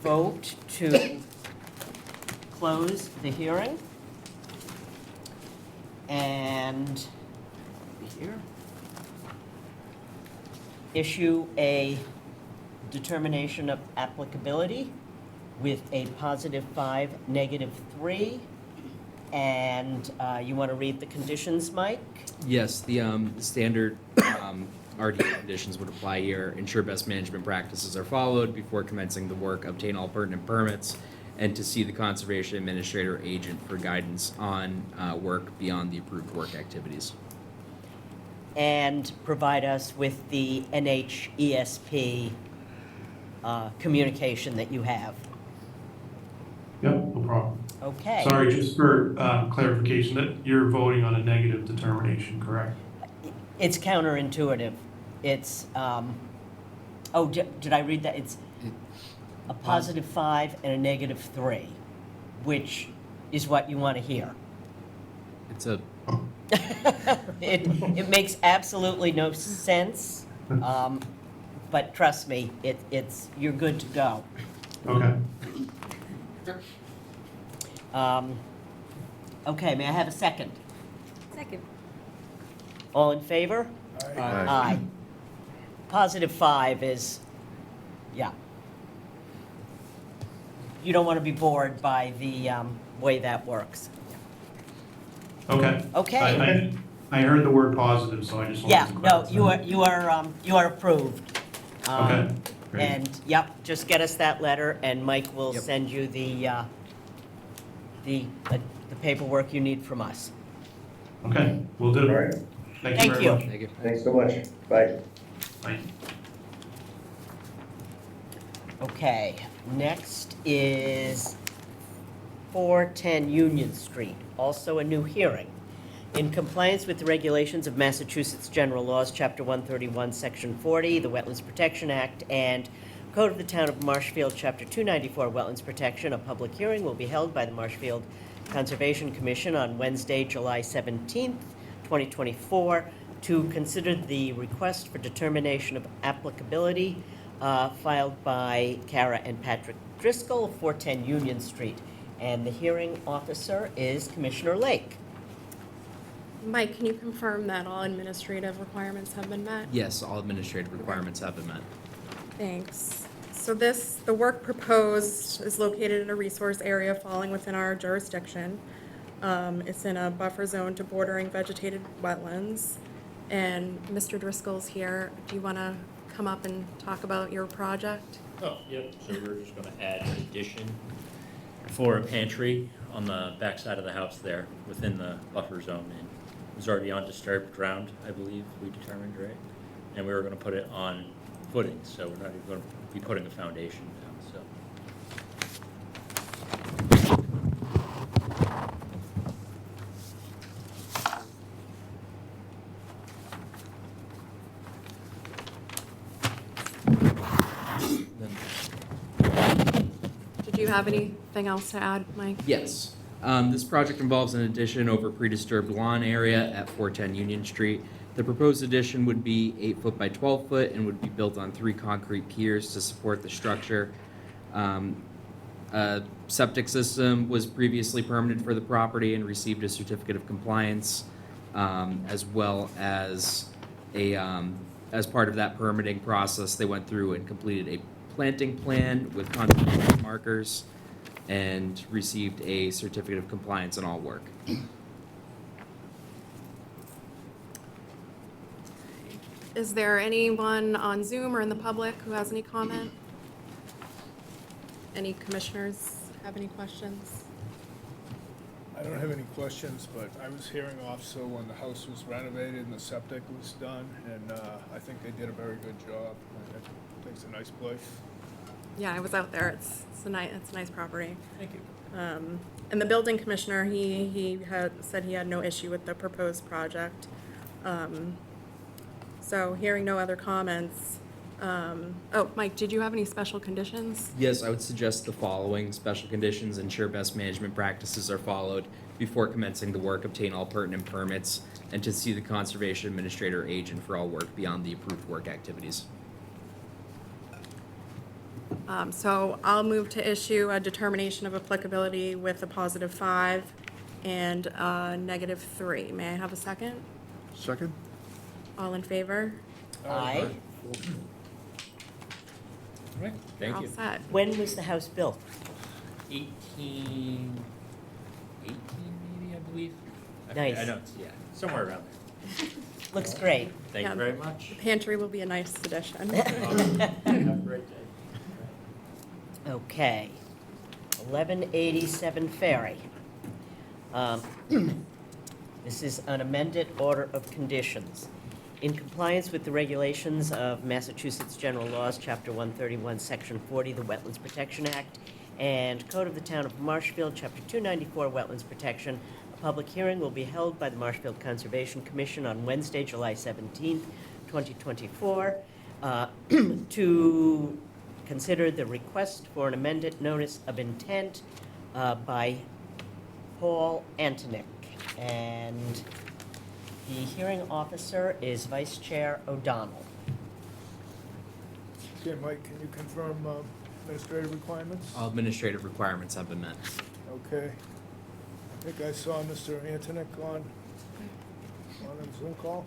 vote to close the hearing. And here, issue a determination of applicability with a +5, -3. And you want to read the conditions, Mike? Yes, the standard RDA conditions would apply here. Ensure best management practices are followed before commencing the work. Obtain all pertinent permits, and to see the conservation administrator or agent for guidance on work beyond the approved work activities. And provide us with the NHESP communication that you have. Yep, no problem. Okay. Sorry, just for clarification, that you're voting on a negative determination, correct? It's counterintuitive. It's, did I read that? It's a +5 and a -3, which is what you want to hear. It's a It makes absolutely no sense, but trust me, you're good to go. Okay. Okay, may I have a second? Second. All in favor? Aye. +5 is, yeah. You don't want to be bored by the way that works. Okay. Okay. I heard the word positive, so I just wanted Yeah, to no, clarify. you are approved. Okay, great. And, yep, just get us that letter, and Mike will Yep. send you the paperwork you need from us. Okay, will do. All right. Thank Thank very you. much. Thank you. Thanks so much. Bye. Bye. Okay, next is 410 Union Street, also a new hearing. In compliance with the regulations of Massachusetts General Laws, Chapter 131, Section 40, the Wetlands Protection Act, and Code of the Town of Marshfield, Chapter 294, Wetlands Protection, a public hearing will be held by the Marshfield Conservation Commission on Wednesday, July 17th, 2024, to consider the request for determination of applicability filed by Kara and Patrick Driscoll of 410 Union Street. And the hearing officer is Commissioner Lake. Mike, can you confirm that all administrative requirements have been met? Yes, all administrative requirements have been met. Thanks. So the work proposed is located in a resource area falling within our jurisdiction. It's in a buffer zone to bordering vegetated wetlands. And Mr. Driscoll's here. Do you want to come up and talk about your project? Oh, yep, so we're just gonna add an addition for a pantry on the backside of the house there, within the buffer zone, and it was already on disturbed ground, I believe, we determined, right? And we were gonna put it on footings, so we're not even gonna be putting a foundation down, so. Did you have anything else to add, Mike? Yes. This project involves an addition over pre-disturbed lawn area at 410 Union Street. The proposed addition would be 8 foot by 12 foot and would be built on 3 concrete piers to support the structure. A septic system was previously permitted for the property and received a certificate of compliance, as well as as part of that permitting process, they went through and completed a planting plan with conservation markers and received a certificate of compliance on all work. Is there anyone on Zoom or in the public who has any comment? Any commissioners have any questions? I don't have any questions, but I was hearing also when the house was renovated and the septic was done, and I think they did a very good job. I think it's a nice place. Yeah, I was out there. It's a nice property. Thank you. And the building commissioner, he had said he had no issue with the proposed project. So hearing no other comments, oh, Mike, did you have any special conditions? Yes, I would suggest the following special conditions: ensure best management practices are followed before commencing the work, obtain all pertinent permits, and to see the conservation administrator or agent for all work beyond the approved work activities. So I'll move to issue a determination of applicability with a +5 and a -3. May I have a second? Second? All in favor? Aye. All right, thank All you. set. When was the house built? 1818 maybe, I believe. I Nice. I know, it's, yeah, somewhere around there. Looks great. Thank Yeah. you very much. The pantry will be a nice addition. Have a great day. Okay. 1187 Ferry. This is an amended order of conditions. In compliance with the regulations of Massachusetts General Laws, Chapter 131, Section 40, the Wetlands Protection Act, and Code of the Town of Marshfield, Chapter 294, Wetlands Protection, a public hearing will be held by the Marshfield Conservation Commission on Wednesday, July 17th, 2024, to consider the request for an amended notice of intent by Paul Antonick. And the hearing officer is Vice Chair O'Donnell. Okay, Mike, can you confirm administrative requirements? All administrative requirements have been met. Okay. I think I saw Mr. Antonick on a Zoom call.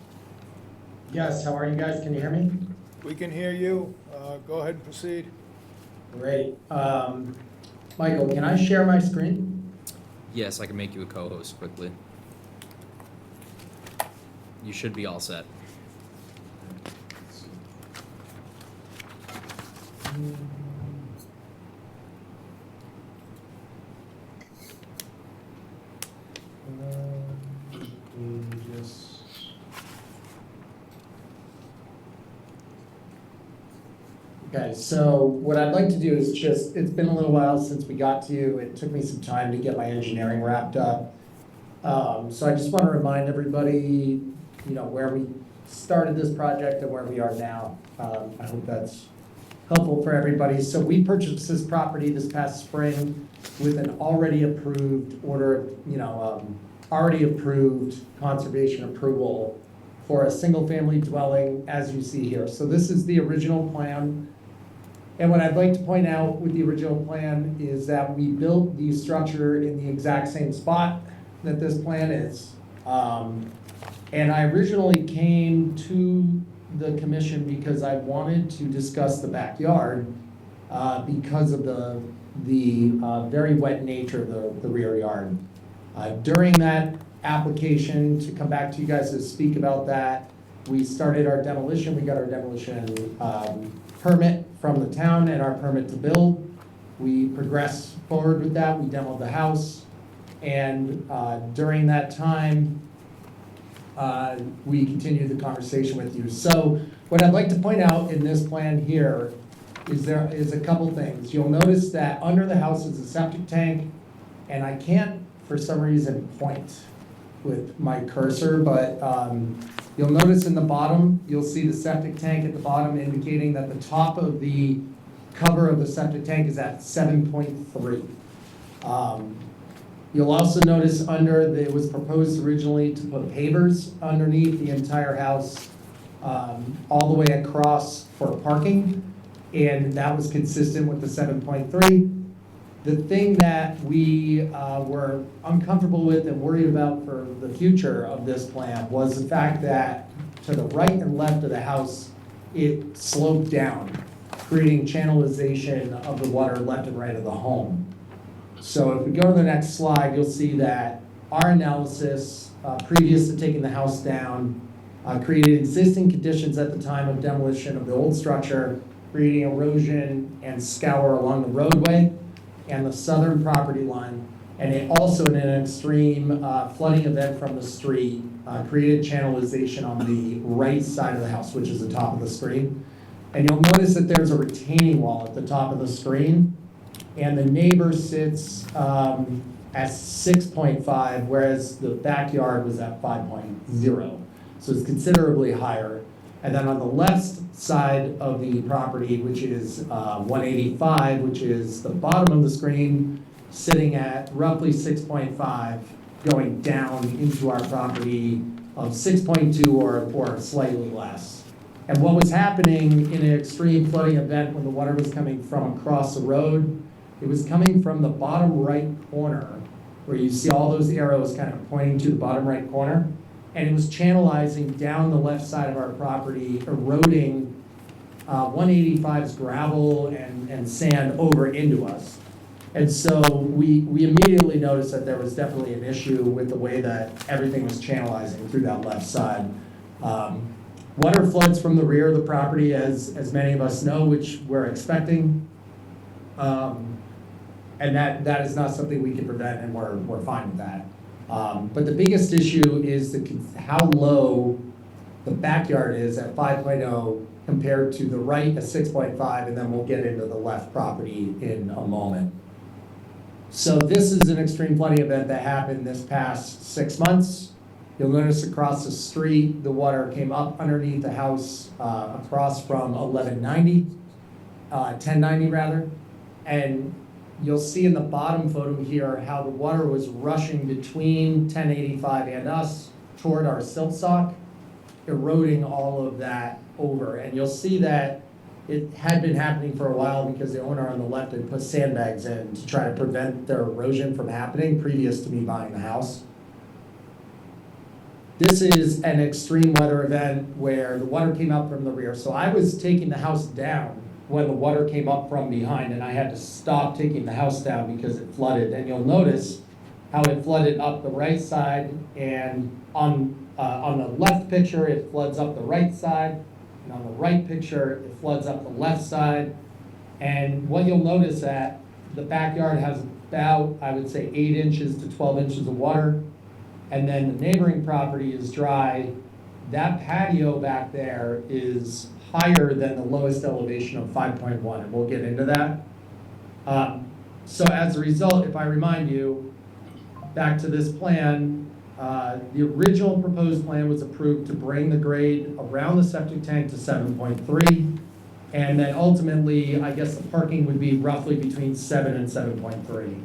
Yes, how are you guys? Can you hear me? We can hear you. Go ahead and proceed. Great. Michael, can I share my screen? Yes, I can make you a co-host quickly. You should be all set. Okay, so what I'd like to do is just, it's been a little while since we got to you. It took me some time to get my engineering wrapped up. So I just want to remind everybody, where we started this project and where we are now. I hope that's helpful for everybody. So we purchased this property this past spring with an already approved order, already approved conservation approval for a single-family dwelling, as you see here. So this is the original plan. And what I'd like to point out with the original plan is that we built the structure in the exact same spot that this plan is. And I originally came to the commission because I wanted to discuss the backyard because of the very wet nature of the rear yard. During that application, to come back to you guys to speak about that, we started our demolition. We got our demolition permit from the town and our permit to build. We progressed forward with that. We demoed the house. And during that time, we continued the conversation with you. So what I'd like to point out in this plan here is there is a couple things. You'll notice that under the house is a septic tank, and I can't, for some reason, point with my cursor, but you'll notice in the bottom, you'll see the septic tank at the bottom indicating that the top of the cover of the septic tank is at 7.3. You'll also notice it was proposed originally to put pavers underneath the entire house, all the way across for parking, and that was consistent with the 7.3. The thing that we were uncomfortable with and worried about for the future of this plan was the fact that to the right and left of the house, it sloped down, creating channelization of the water left and right of the home. So if we go to the next slide, you'll see that our analysis, previous to taking the house down, created existing conditions at the time of demolition of the old structure, creating erosion and scour along the roadway and the southern property line. And it also, in an extreme flooding event from the street, created channelization on the right side of the house, which is the top of the screen. And you'll notice that there's a retaining wall at the top of the screen, and the neighbor sits at 6.5, whereas the backyard was at 5.0. So it's considerably higher. And then on the left side of the property, which is 185, which is the bottom of the screen, sitting at roughly 6.5, going down into our property of 6.2 or slightly less. And what was happening in an extreme flooding event when the water was coming from across the road, it was coming from the bottom right corner, where you see all those arrows kind of pointing to the bottom right corner. And it was channelizing down the left side of our property, eroding 185's gravel and sand over into us. And so we immediately noticed that there was definitely an issue with the way that everything was channelizing through that left side. Water floods from the rear of the property, as many of us know, which we're expecting. And that is not something we can prevent, and we're fine with that. But the biggest issue is how low the backyard is at 5.0 compared to the right at 6.5, and then we'll get into the left property in a moment. So this is an extreme flooding event that happened this past 6 months. You'll notice across the street, the water came up underneath the house across from 1090 rather. And you'll see in the bottom photo here how the water was rushing between 1085 and us toward our silt sock, eroding all of that over. And you'll see that it had been happening for a while because the owner on the left had put sandbags in to try to prevent their erosion from happening previous to me buying the house. This is an extreme weather event where the water came up from the rear. So I was taking the house down when the water came up from behind, and I had to stop taking the house down because it flooded. And you'll notice how it flooded up the right side, and on the left picture, it floods up the right side, and on the right picture, it floods up the left side. And what you'll notice that the backyard has about, I would say, 8 inches to 12 inches of water, and then the neighboring property is dry. That patio back there is higher than the lowest elevation of 5.1, and we'll get into that. So as a result, if I remind you, back to this plan, the original proposed plan was approved to bring the grade around the septic tank to 7.3, and then ultimately, I guess the parking would be roughly between 7 and 7.3.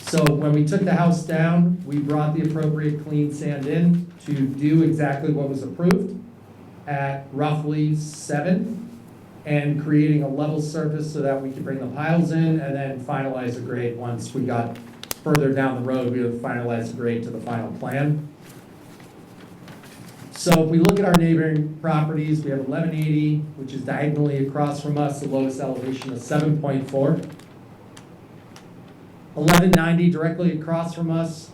So when we took the house down, we brought the appropriate clean sand in to do exactly what was approved at roughly 7, and creating a level surface so that we could bring the piles in and then finalize the grade. Once we got further down the road, we would finalize the grade to the final plan. So if we look at our neighboring properties, we have 1180, which is diagonally across from us, the lowest elevation of 7.4. 1190 directly across from us,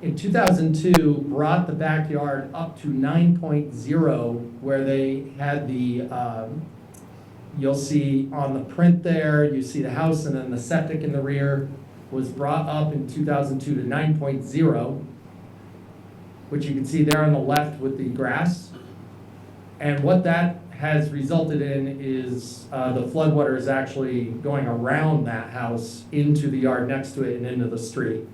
in 2002, brought the backyard up to 9.0, where they had the, you'll see on the print there, you see the house and then the septic in the rear was brought up in 2002 to 9.0, which you can see there on the left with the grass. And what that has resulted in is the floodwater is actually going around that house into the yard next to it and into the street,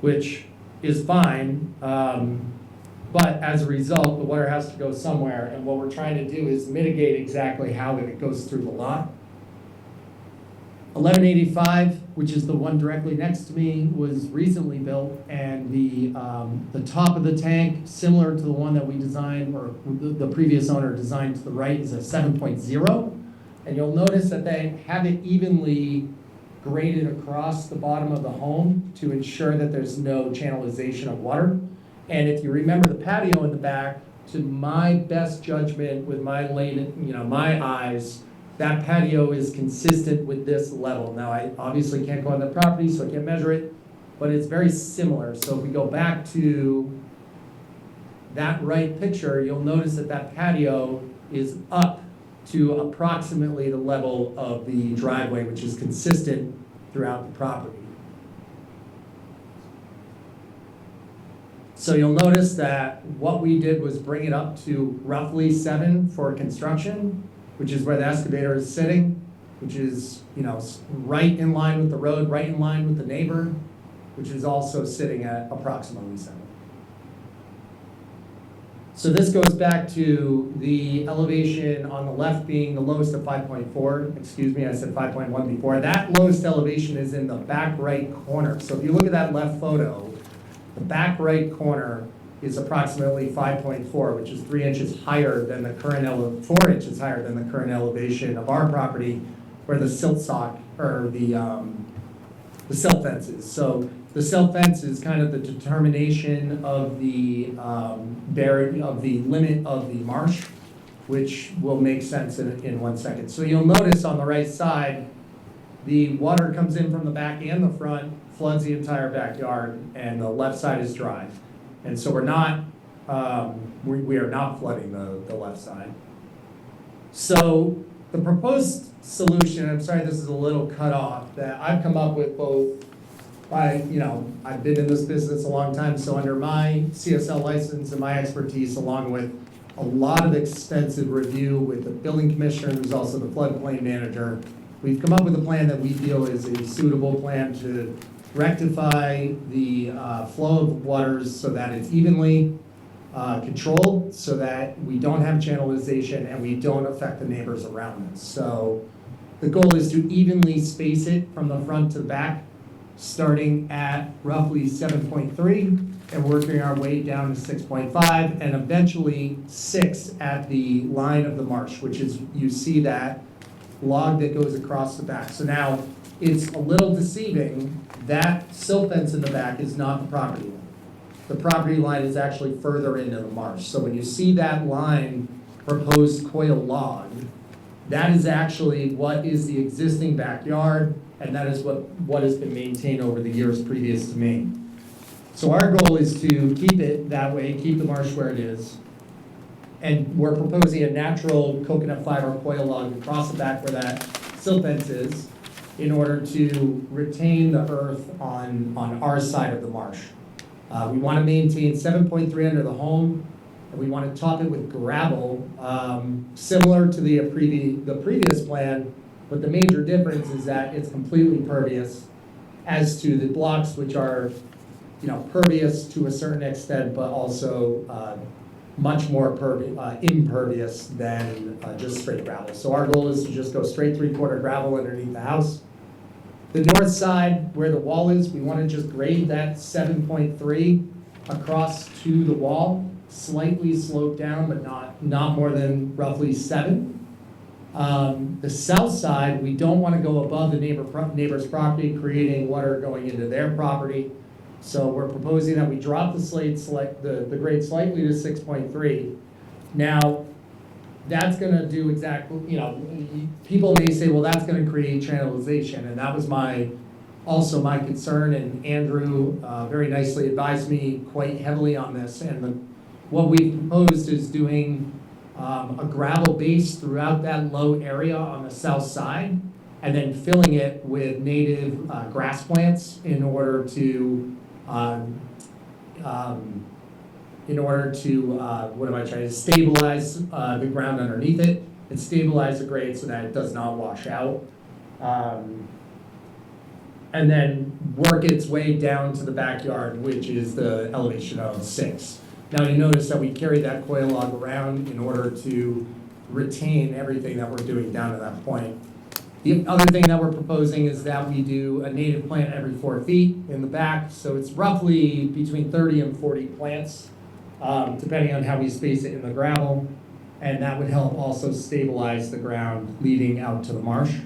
which is fine, but as a result, the water has to go somewhere, and what we're trying to do is mitigate exactly how it goes through the lot. 1185, which is the one directly next to me, was recently built, and the top of the tank, similar to the one that we designed, or the previous owner designed to the right, is a 7.0, and you'll notice that they have it evenly graded across the bottom of the home to ensure that there's no channelization of water. And if you remember the patio in the back, to my best judgment with my my eyes, that patio is consistent with this level. Now, I obviously can't go on the property, so I can't measure it, but it's very similar. So if we go back to that right picture, you'll notice that that patio is up to approximately the level of the driveway, which is consistent throughout the property. So you'll notice that what we did was bring it up to roughly 7 for construction, which is where the excavator is sitting, which is, right in line with the road, right in line with the neighbor, which is also sitting at approximately 7. So this goes back to the elevation on the left being the lowest of 5.4. Excuse me, I said 5.1 before. That lowest elevation is in the back right corner. So if you look at that left photo, the back right corner is approximately 5.4, which is 4 inches higher than the current elevation of our property, where the silt sock, or the silt fence is. So the silt fence is kind of the determination of the limit of the marsh, which will make sense in 1 second. So you'll notice on the right side, the water comes in from the back and the front, floods the entire backyard, and the left side is dry. And so we're not, we are not flooding the left side. So the proposed solution, I'm sorry this is a little cut off, that I've come up with both, I've been in this business a long time, so under my CSL license and my expertise, along with a lot of extensive review with the building commissioner, who's also the floodplain manager, we've come up with a plan that we feel is a suitable plan to rectify the flow of waters so that it's evenly controlled, so that we don't have channelization and we don't affect the neighbors around us. So the goal is to evenly space it from the front to the back, starting at roughly 7.3 and working our way down to 6.5 and eventually 6 at the line of the marsh, which is, you see that log that goes across the back. So now it's a little deceiving. That silt fence in the back is not the property line. The property line is actually further into the marsh. So when you see that line, proposed coil log, that is actually what is the existing backyard, and that is what has been maintained over the years previous to me. So our goal is to keep it that way, keep the marsh where it is. And we're proposing a natural coconut fiber coil log across the back where that silt fence is, in order to retain the earth on our side of the marsh. We want to maintain 7.3 under the home, and we want to top it with gravel, similar to the previous plan, but the major difference is that it's completely pervious as to the blocks, which are, pervious to a certain extent, but also much more impervious than just straight gravel. So our goal is to just go straight 3/4 gravel underneath the house. The north side, where the wall is, we want to just grade that 7.3 across to the wall, slightly sloped down, but not more than roughly 7. The south side, we don't want to go above the neighbor's property, creating water going into their property. So we're proposing that we drop the grade slightly to 6.3. Now, that's going to do exactly, people may say, well, that's going to create channelization, and that was also my concern, and Andrew very nicely advised me quite heavily on this. And what we proposed is doing a gravel base throughout that low area on the south side, and then filling it with native grass plants in order to stabilize the ground underneath it and stabilize the grade so that it does not wash out. And then work its way down to the backyard, which is the elevation of 6. Now you notice that we carry that coil log around in order to retain everything that we're doing down to that point. The other thing that we're proposing is that we do a native plant every 4 feet in the back. So it's roughly between 30 and 40 plants, depending on how we space it in the gravel. And that would help also stabilize the ground leading out to the marsh.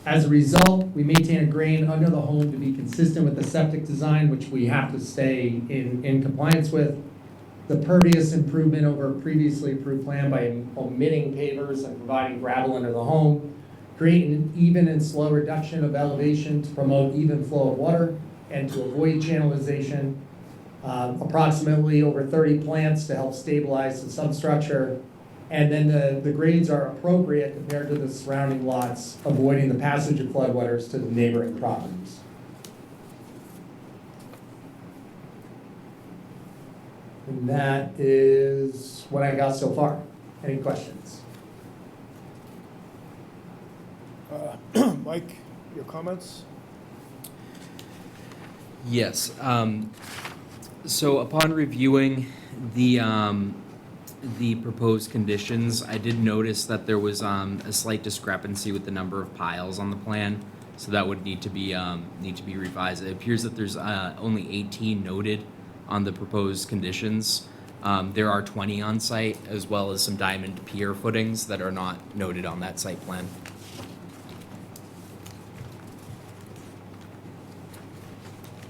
As a result, we maintain a grade under the home to be consistent with the septic design, which we have to stay in compliance with. The pervious improvement over a previously approved plan by omitting pavers and providing gravel under the home, create an even and slow reduction of elevation to promote even flow of water and to avoid channelization. Approximately over 30 plants to help stabilize the substructure. And then the grades are appropriate compared to the surrounding lots, avoiding the passage of floodwaters to the neighboring properties. And that is what I got so far. Any questions? Mike, your comments? Yes. So upon reviewing the proposed conditions, I did notice that there was a slight discrepancy with the number of piles on the plan, so that would need to be revised. It appears that there's only 18 noted on the proposed conditions. There are 20 on site, as well as some diamond pier footings that are not noted on that site plan.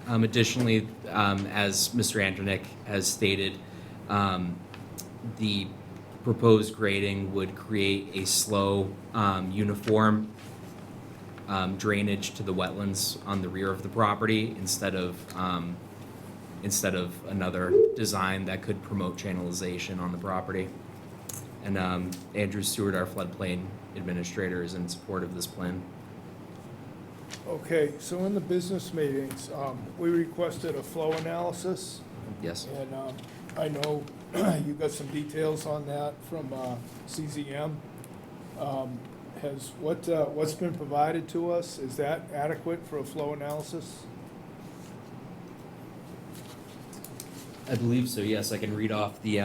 Additionally, as Mr. Andronic has stated, the proposed grading would create a slow, uniform drainage to the wetlands on the rear of the property instead of another design that could promote channelization on the property. And Andrew Stewart, our floodplain administrator, is in support of this plan. Okay, so in the business meetings, we requested a flow analysis, Yes. and I know you got some details on that from CZM. What's been provided to us, is that adequate for a flow analysis? I believe so, yes. I can read off the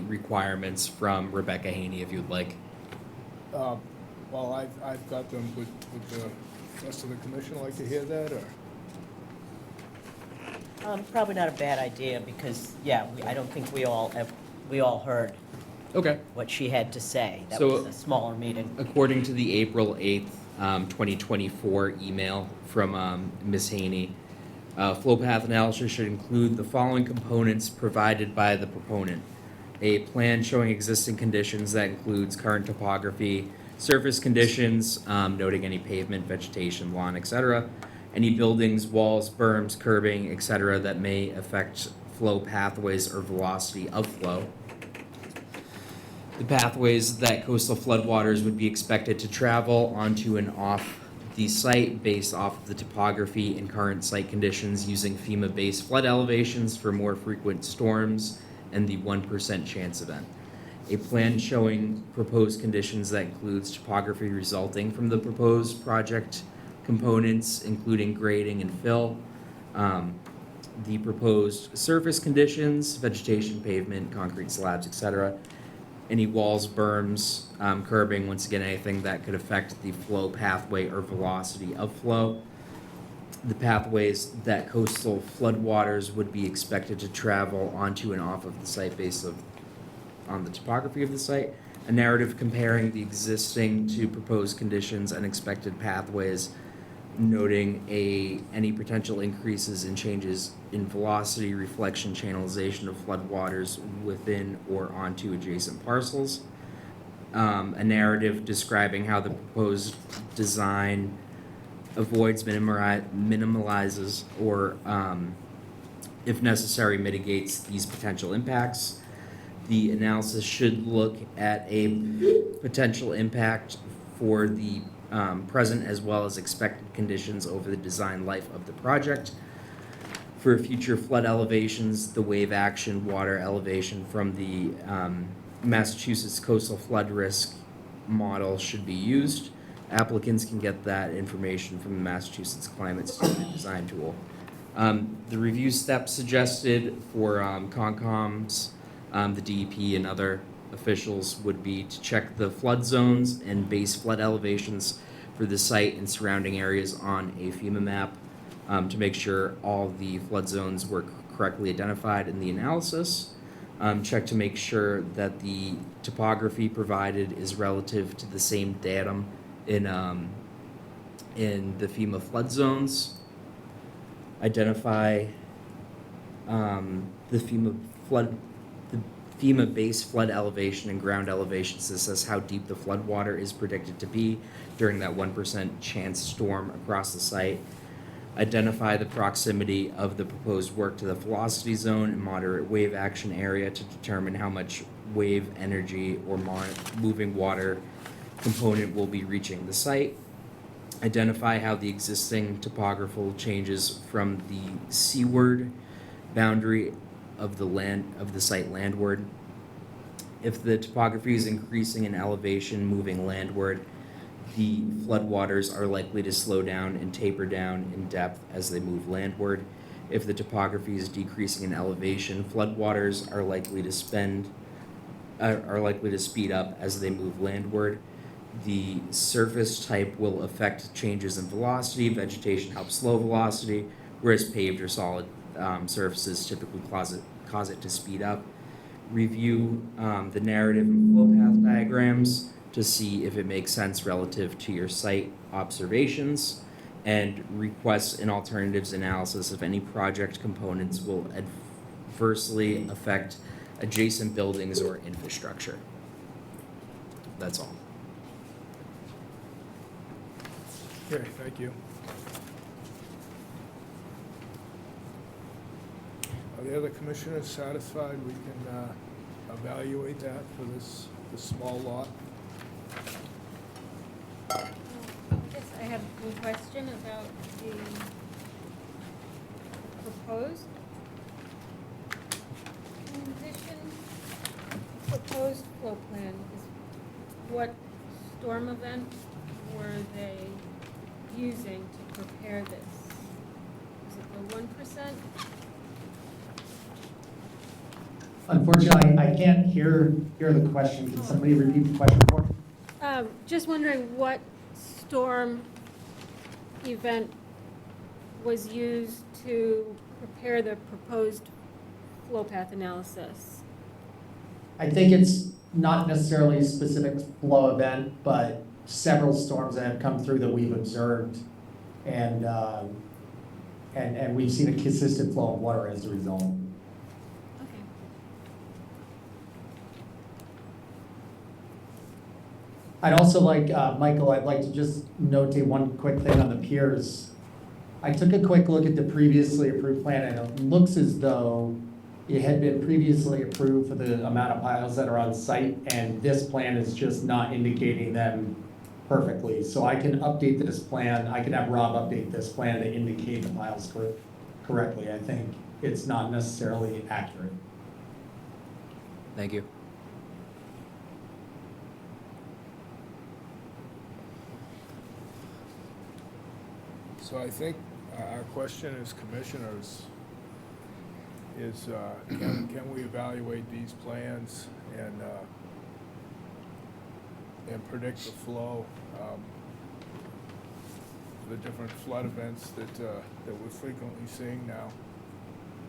requirements from Rebecca Haney if you'd like. Well, I've got them, would the rest of the commission like to hear that, or? Probably not a bad idea, because, yeah, I don't think we all heard Okay. what she had to say. That So- was a smaller meeting. According to the April 8th, 2024 email from Ms. Haney, flow path analysis should include the following components provided by the proponent. A plan showing existing conditions that includes current topography, surface conditions, noting any pavement, vegetation, lawn, etc., any buildings, walls, berms, curbing, etc., that may affect flow pathways or velocity of flow. The pathways that coastal floodwaters would be expected to travel onto and off the site based off of the topography and current site conditions using FEMA-based flood elevations for more frequent storms and the 1% chance event. A plan showing proposed conditions that includes topography resulting from the proposed project components, including grading and fill, the proposed surface conditions, vegetation, pavement, concrete slabs, etc., any walls, berms, curbing, once again, anything that could affect the flow pathway or velocity of flow. The pathways that coastal floodwaters would be expected to travel onto and off of the site based on the topography of the site. A narrative comparing the existing to proposed conditions and expected pathways, noting any potential increases in changes in velocity, reflection, channelization of floodwaters within or onto adjacent parcels. A narrative describing how the proposed design avoids, minimalizes, or, if necessary, mitigates these potential impacts. The analysis should look at a potential impact for the present as well as expected conditions over the design life of the project. For future flood elevations, the wave action water elevation from the Massachusetts coastal flood risk model should be used. Applicants can get that information from the Massachusetts Climate Standard Design Tool. The review steps suggested for Concom's, the DEP and other officials would be to check the flood zones and base flood elevations for the site and surrounding areas on a FEMA map, to make sure all the flood zones were correctly identified in the analysis. Check to make sure that the topography provided is relative to the same datum in the FEMA flood zones. Identify the FEMA base flood elevation and ground elevations. This says how deep the flood water is predicted to be during that 1% chance storm across the site. Identify the proximity of the proposed work to the velocity zone and moderate wave action area to determine how much wave energy or moving water component will be reaching the site. Identify how the existing topographical changes from the seaward boundary of the site landward. If the topography is increasing in elevation moving landward, the floodwaters are likely to slow down and taper down in depth as they move landward. If the topography is decreasing in elevation, floodwaters are likely to speed up as they move landward. The surface type will affect changes in velocity. Vegetation helps slow velocity, whereas paved or solid surfaces typically cause it to speed up. Review the narrative and flow path diagrams to see if it makes sense relative to your site observations, and request an alternatives analysis if any project components will adversely affect adjacent buildings or infrastructure. That's all. Okay, thank you. Are the other commissioners satisfied we can evaluate that for this small lot? Yes, I have one question about the proposed condition. Proposed flow plan is, what storm event were they using to prepare this? Is it the 1%? Unfortunately, I can't hear the question. Can somebody repeat the question for me? Just wondering what storm event was used to prepare the proposed flow path analysis? I think it's not necessarily a specific flow event, but several storms that have come through that we've observed, and we've seen a consistent flow of water as a result. Okay. I'd also like, Michael, I'd like to just notate one quick thing on the piers. I took a quick look at the previously approved plan, and it looks as though it had been previously approved for the amount of piles that are on site, and this plan is just not indicating them perfectly. So I can update this plan, I can have Rob update this plan to indicate the piles correctly. I think it's not necessarily accurate. Thank you. So I think our question as commissioners is, can we evaluate these plans and predict the flow, the different flood events that we're frequently seeing now?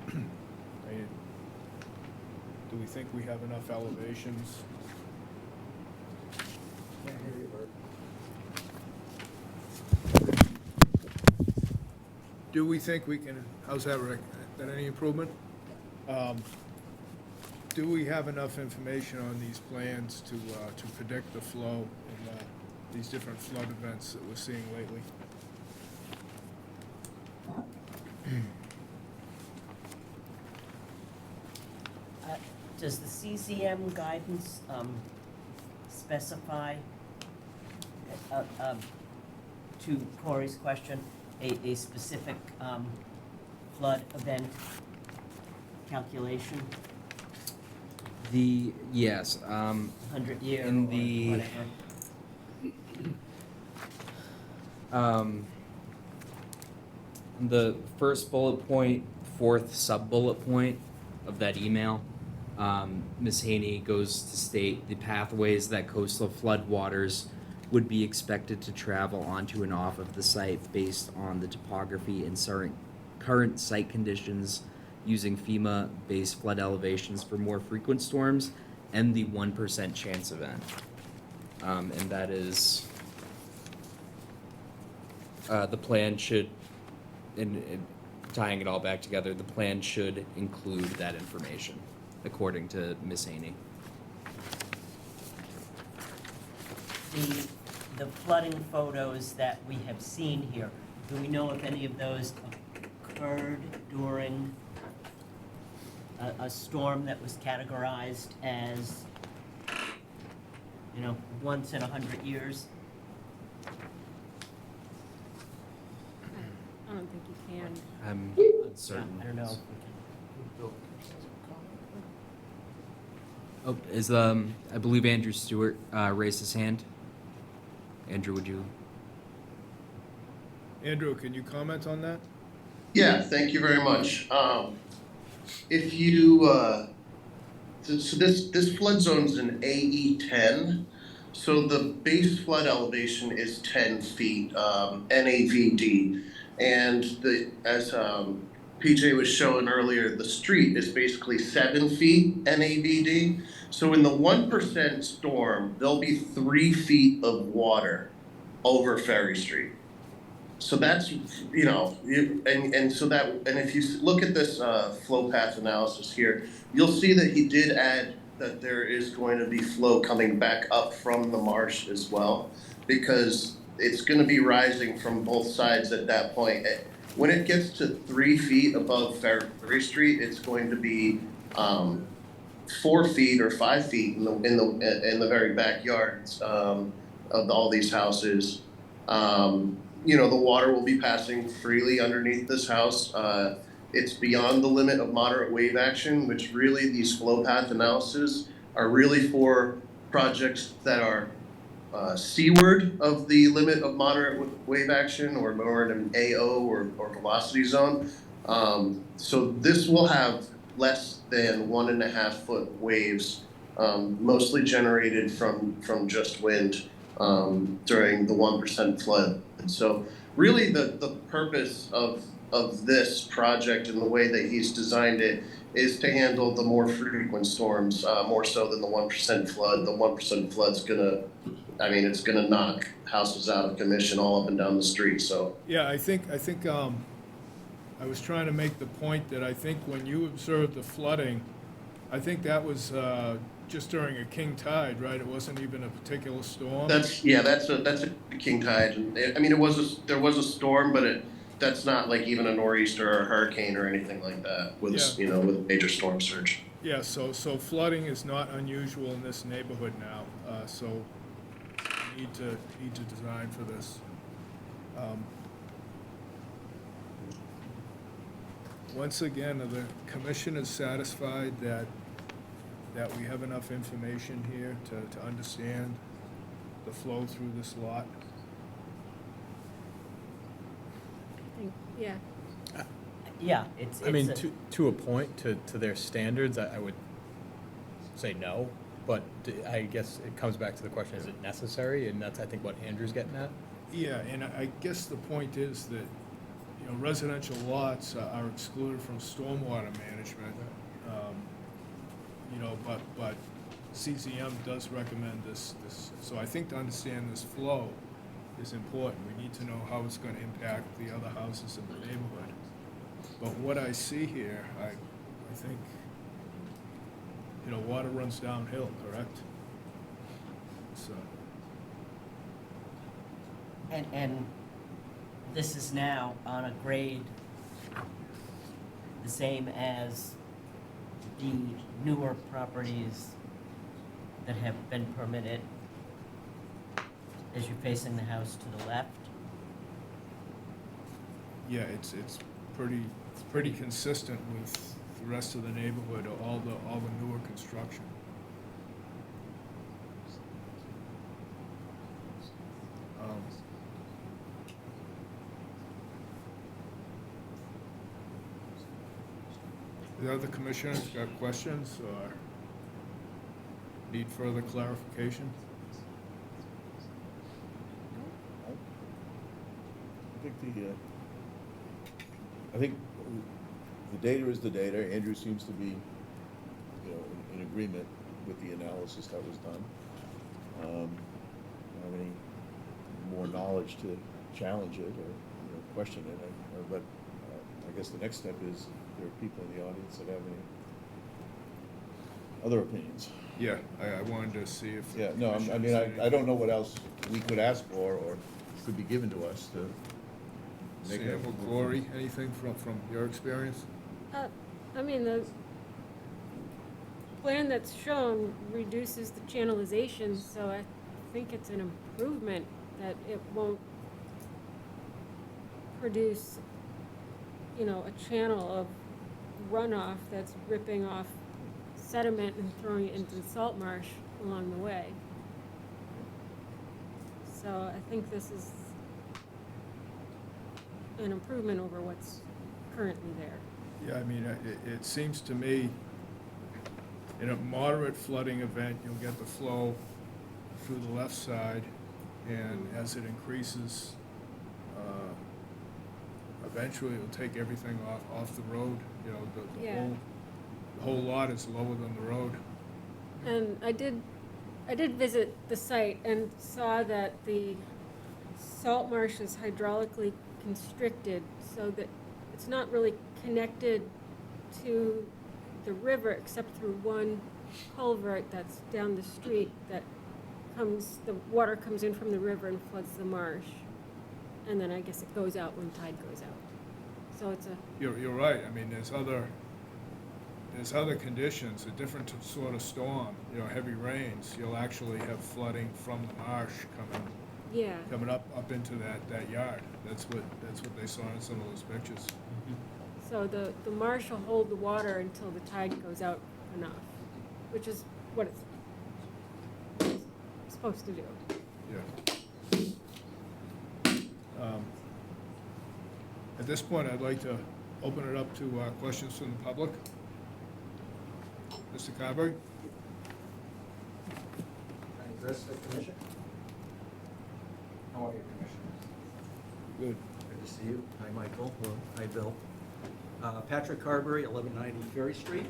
I mean, do we think we have enough elevations? Can't hear you, Bert. Do we think we can, how's that, Rick? That any improvement? Do we have enough information on these plans to predict the flow in these different flood events that we're seeing lately? Does the CCM guidance specify, to Corey's question, a specific flood event calculation? Yes, 100 year in or the whatever? the first bullet point, fourth sub-bullet point of that email, Ms. Haney goes to state the pathways that coastal floodwaters would be expected to travel onto and off of the site based on the topography and current site conditions, using FEMA-based flood elevations for more frequent storms and the 1% chance event. And that is, the plan should, in tying it all back together, the plan should include that information, according to Ms. Haney. The flooding photos that we have seen here, do we know if any of those occurred during a storm that was categorized as, once in 100 years? I don't think you can. I'm uncertain. I don't know. Oh, I believe Andrew Stewart raised his hand. Andrew, would you? Andrew, can you comment on that? Yeah, thank you very much. If you, so this flood zone is an AE10, so the base flood elevation is 10 feet, NAVD. And as PJ was showing earlier, the street is basically 7 feet NAVD. So in the 1% storm, there'll be 3 feet of water over Ferry Street. So that's, and so that, and if you look at this flow path analysis here, you'll see that he did add that there is going to be flow coming back up from the marsh as well, because it's going to be rising from both sides at that point. When it gets to 3 feet above Ferry Street, it's going to be 4 feet or 5 feet in the very backyards of all these houses. The water will be passing freely underneath this house. It's beyond the limit of moderate wave action, which really these flow path analysis are really for projects that are seaward of the limit of moderate wave action, or more in an AO or velocity zone. So this will have less than 1.5 foot waves, mostly generated from just wind during the 1% flood. And so really the purpose of this project and the way that he's designed it is to handle the more frequent storms, more so than the 1% flood. The 1% flood's it's gonna knock houses out of commission all up and down the street, so. Yeah, I think, I was trying to make the point that I think when you observed the flooding, I think that was, just during a king tide, right? It wasn't even a particular storm? That's a king tide. And there was a storm, but that's not like even a nor'easter or a hurricane or anything like that with, with major storm surge. Yeah, so flooding is not unusual in this neighborhood now, so we need to design for this. Once again, the commission is satisfied that we have enough information here to understand the flow through this lot? Yeah. Yeah, it's to a point, to their standards, I would say no, but I guess it comes back to the question, is it necessary? And that's, I think, what Andrew's getting at. Yeah, and I guess the point is that, residential lots are excluded from stormwater management. But CCM does recommend this, so I think to understand this flow is important. We need to know how it's gonna impact the other houses in the neighborhood. But what I see here, I think, water runs downhill, correct? So. And this is now on a grade the same as the newer properties that have been permitted as you're facing the house to the left. Yeah, it's pretty consistent with the rest of the neighborhood, all the newer construction. The other commissioners got questions or need further clarification? I think the data is the data. Andrew seems to be, in agreement with the analysis that was done. I don't have any more knowledge to challenge it or question it. But I guess the next step is there are people in the audience that have any other opinions. Yeah, I wanted to see if. Yeah, no, I don't know what else we could ask for or could be given to us to make a. Sam or Corey, anything from your experience? The plan that's shown reduces the channelization, so I think it's an improvement that it won't produce, a channel of runoff that's ripping off sediment and throwing it into the salt marsh along the way. So I think this is an improvement over what's currently there. Yeah, it seems to me, in a moderate flooding event, you'll get the flow through the left side, and as it increases, eventually it'll take everything off the road, you know, Yeah. the whole lot is lower than the road. And I did visit the site and saw that the salt marsh is hydraulically constricted so that it's not really connected to the river except through one culvert that's down the street that the water comes in from the river and floods the marsh. And then I guess it goes out when tide goes out. So it's a, You're right, I mean, there's other conditions, a different sort of storm, you know, heavy rains, you'll actually have flooding from the marsh yeah. coming up into that yard. That's what they saw in some of those pictures. So the marsh will hold the water until the tide goes out enough, which is what it's supposed to do. Yeah. At this point, I'd like to open it up to questions from the public. Mr. Carberry? Can I address the commission? How are you, Commissioners? Good. Good to see you. Hi, Michael. Hi, Bill. Patrick Carberry, 1190 Ferry Street,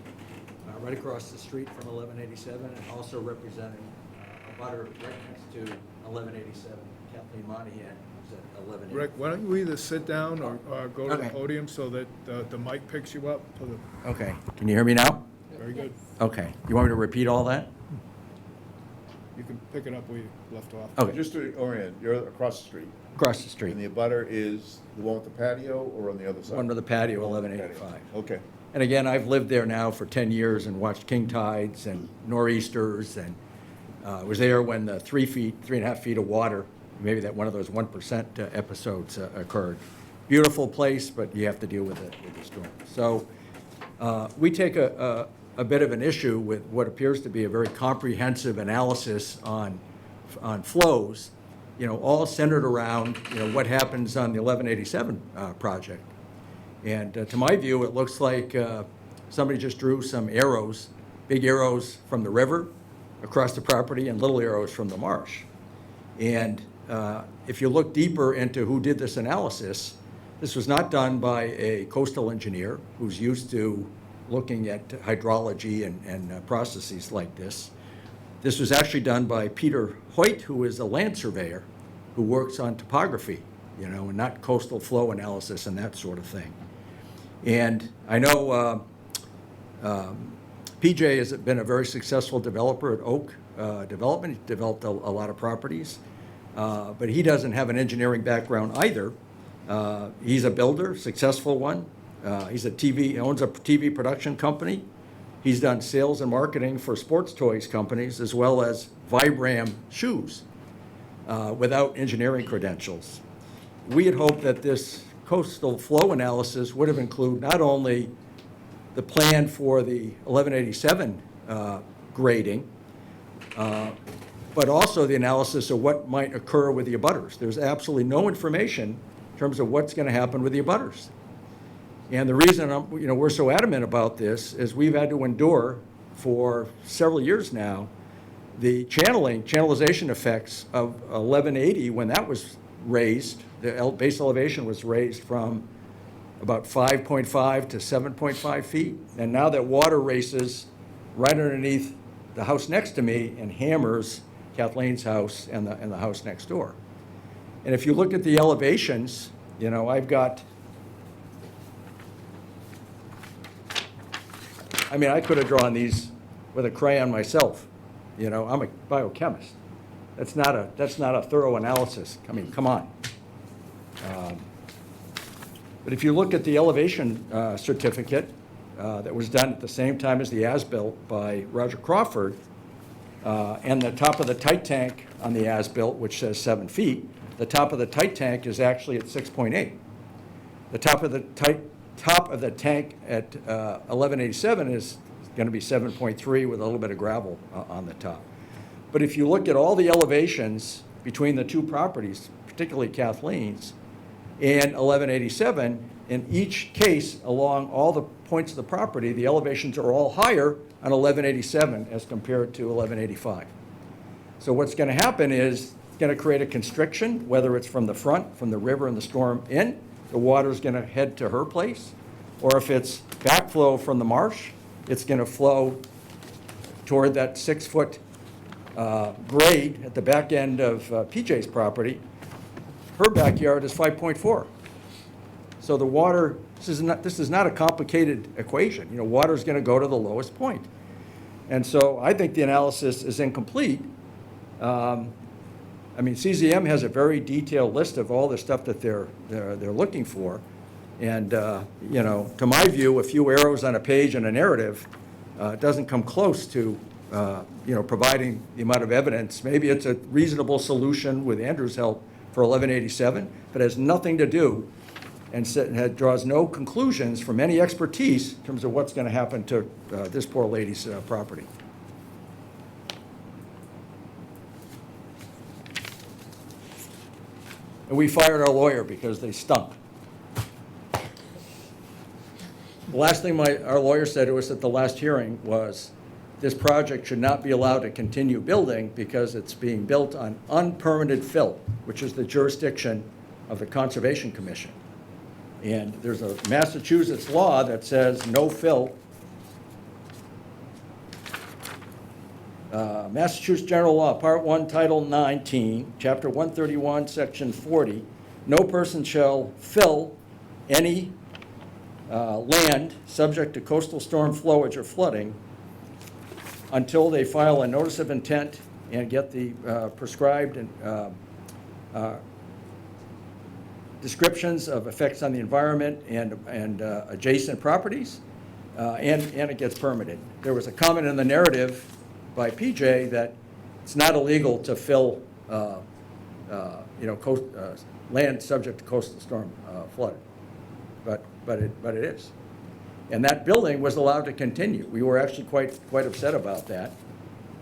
right across the street from 1187, and also representing a butter right next to 1187, Kathleen Monahan, who's at 1180. Rick, why don't you either sit down or go to the Okay. podium so that the mic picks you up for the, Okay. Can you hear me now? very good. Okay. You want me to repeat all that? You can pick it up where you left off. Okay. Just to orient, you're across the street, Across the street. and the abutter is the one with the patio or on the other side? One with the patio, 1185. Okay. And again, I've lived there now for 10 years and watched king tides and nor'easters, and was there when the 3.5 feet of water, maybe that one of those 1% episodes occurred. Beautiful place, but you have to deal with it with the storm. So we take a bit of an issue with what appears to be a very comprehensive analysis on flows, you know, all centered around, you know, what happens on the 1187 project. And to my view, it looks like somebody just drew some arrows, big arrows from the river across the property and little arrows from the marsh. And if you look deeper into who did this analysis, this was not done by a coastal engineer who's used to looking at hydrology and processes like this. This was actually done by Peter Hoyt, who is a land surveyor who works on topography, you know, and not coastal flow analysis and that sort of thing. And I know PJ has been a very successful developer at Oak Development. He's developed a lot of properties, but he doesn't have an engineering background either. He's a builder, successful one. He owns a TV production company. He's done sales and marketing for sports toys companies as well as Vibram shoes without engineering credentials. We had hoped that this coastal flow analysis would have included not only the plan for the 1187 grading, but also the analysis of what might occur with the abutters. There's absolutely no information in terms of what's going to happen with the abutters. And the reason we're so adamant about this is we've had to endure for several years now the channelization effects of 1180 when that was raised. The base elevation was raised from about 5.5 to 7.5 feet. And now that water races right underneath the house next to me and hammers Kathleen's house and the house next door. And if you look at the elevations, you know, I've got, I mean, I could have drawn these with a crayon myself. You know, I'm a biochemist. That's not a thorough analysis. I mean, come on. But if you look at the elevation certificate that was done at the same time as the as-built by Roger Crawford, and the top of the tight tank on the as-built, which says 7 feet, the top of the tight tank is actually at 6.8. The top of the tank at 1187 is going to be 7.3 with a little bit of gravel on the top. But if you look at all the elevations between the two properties, particularly Kathleen's and 1187, in each case along all the points of the property, the elevations are all higher on 1187 as compared to 1185. So what's going to happen is it's going to create a constriction, whether it's from the front, from the river and the storm in, the water's going to head to her place, or if it's backflow from the marsh, it's going to flow toward that 6-foot grade at the back end of PJ's property. Her backyard is 5.4. So the water, this is not a complicated equation. You know, water is going to go to the lowest point. And so I think the analysis is incomplete. I mean, CZM has a very detailed list of all the stuff that they're looking for. And, you know, to my view, a few arrows on a page and a narrative doesn't come close to, you know, providing the amount of evidence. Maybe it's a reasonable solution with Andrew's help for 1187, but has nothing to do and draws no conclusions from any expertise in terms of what's going to happen to this poor lady's property. And we fired our lawyer because they stunk. The last thing our lawyer said to us at the last hearing was, this project should not be allowed to continue building because it's being built on unpermitted fill, which is the jurisdiction of the Conservation Commission. And there's a Massachusetts law that says no fill. Massachusetts General Law, Part 1, Title 19, Chapter 131, Section 40, no person shall fill any land subject to coastal storm flowage or flooding until they file a notice of intent and get the prescribed descriptions of effects on the environment and adjacent properties, and it gets permitted. There was a comment in the narrative by PJ that it's not illegal to fill, you know, land subject to coastal storm flood, but it is. And that building was allowed to continue. We were actually quite upset about that,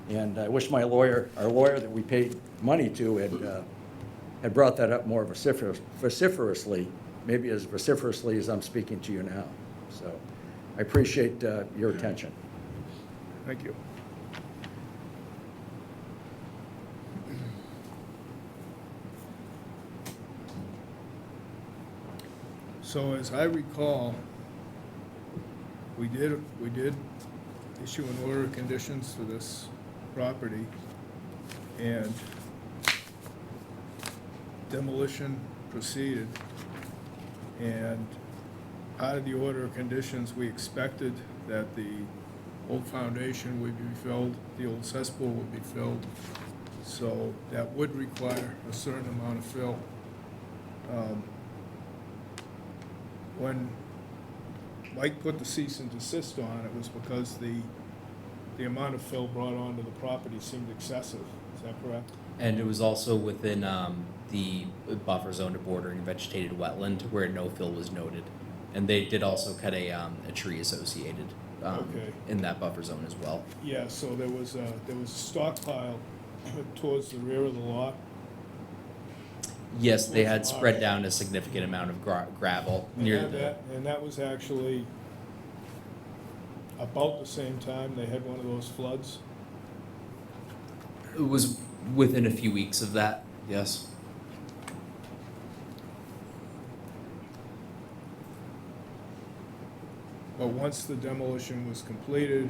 and I wish our lawyer that we paid money to had brought that up more vociferously, maybe as vociferously as I'm speaking to you now. So I appreciate your attention. Thank you. So as I recall, we did issue an order of conditions for this property, and demolition proceeded. And part of the order of conditions, we expected that the old foundation would be filled, the old cesspool would be filled, so that would require a certain amount of fill. When Mike put the cease and desist on, it was because the amount of fill brought onto the property seemed excessive. Is that correct? And it was also within the buffer zone to bordering vegetated wetland where no fill was noted. And they did also cut a tree associated Okay. in that buffer zone as well. Yeah, so there was a stockpile towards the rear of the lot. Yes, they had spread down a significant amount of gravel near the. And that was actually about the same time they had one of those floods. It was within a few weeks of that, yes. But once the demolition was completed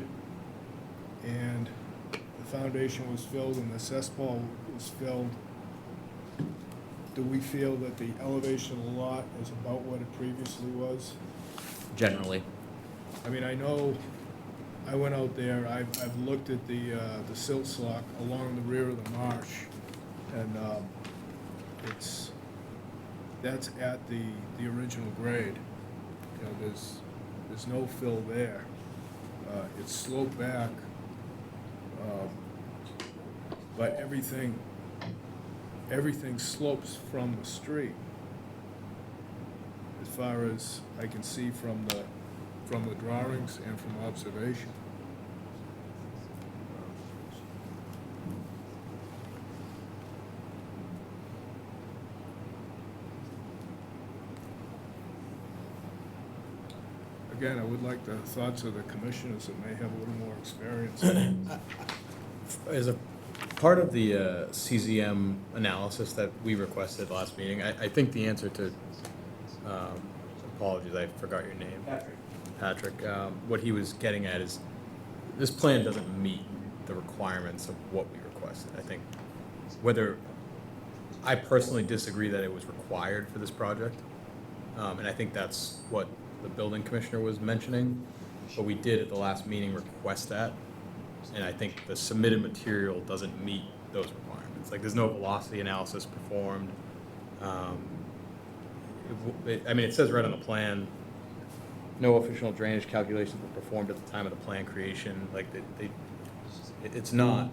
and the foundation was filled and the cesspool was filled, do we feel that the elevation of the lot is about what it previously was? Generally. I mean, I know, I went out there, I've looked at the silt slock along the rear of the marsh, and that's at the original grade. You know, there's no fill there. It's sloped back, but everything slopes from the street, as far as I can see from the drawings and from observation. Again, I would like the thoughts of the commissioners that may have a little more experience. As a part of the CZM analysis that we requested last meeting, I think the answer to apologies, I forgot your name. Patrick, what he was getting at is, this plan doesn't meet the requirements of what we requested. I think I personally disagree that it was required for this project. And I think that's what the building commissioner was mentioning, but we did at the last meeting request that. And I think the submitted material doesn't meet those requirements. Like, there's no velocity analysis performed. It says right on the plan, no official drainage calculations were performed at the time of the plan creation. Like, it's not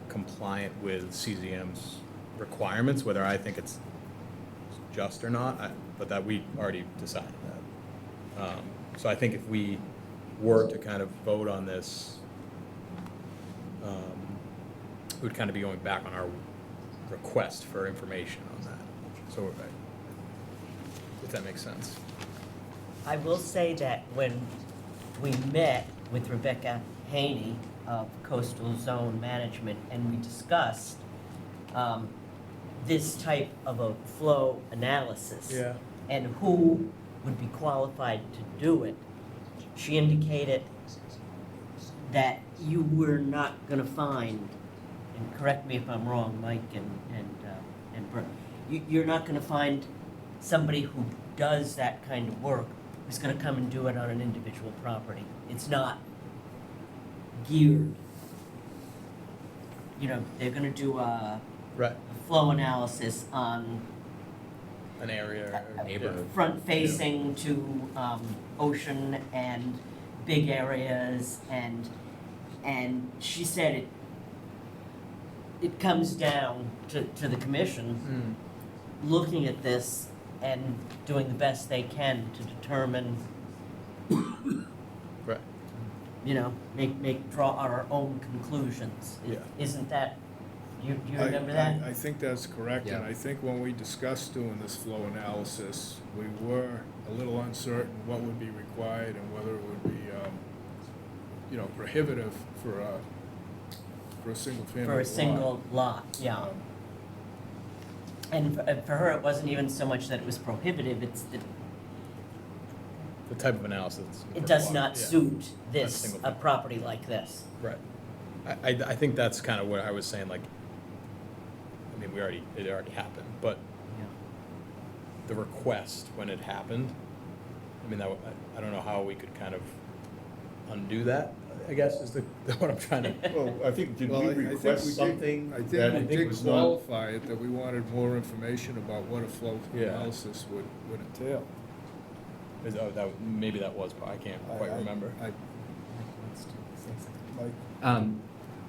compliant with CZM's requirements, whether I think it's just or not, but that we already decided that. So I think if we were to kind of vote on this, we would kind of be going back on our request for information on that. So, if that makes sense. I will say that when we met with Rebecca Haney of Coastal Zone Management and we discussed this type of a flow analysis and who would be qualified to do it, she indicated that you were not going to find, and correct me if I'm wrong, Mike and Brett, you're not going to find somebody who does that kind of work who's going to come and do it on an individual property. It's not geared. You know, they're going to do a flow analysis on An area or neighborhood. front facing to ocean and big areas, and she said it comes down to the commission looking at this and doing the best they can to determine, Right. you know, draw our own conclusions. Yeah. Isn't that, you remember that? I think that's correct, and Yeah. I think when we discussed doing this flow analysis, we were a little uncertain what would be required and whether it would be, prohibitive for a single family lot. For a single lot, yeah. And for her, it wasn't even so much that it was prohibitive, it's that The type of analysis. it does not Yeah. suit A this, single a property like this. Right. I think that's kind of what I was saying, like, I mean, it already happened, but the request when it happened, I mean, I don't know how we could kind of undo that, I guess, is what I'm trying to. Well, I think, did Well, we I think request we did- something I that think we did was not? qualify it, that we wanted more information about what a flow Yeah. analysis would entail. Maybe that was, but I can't quite remember. Mike?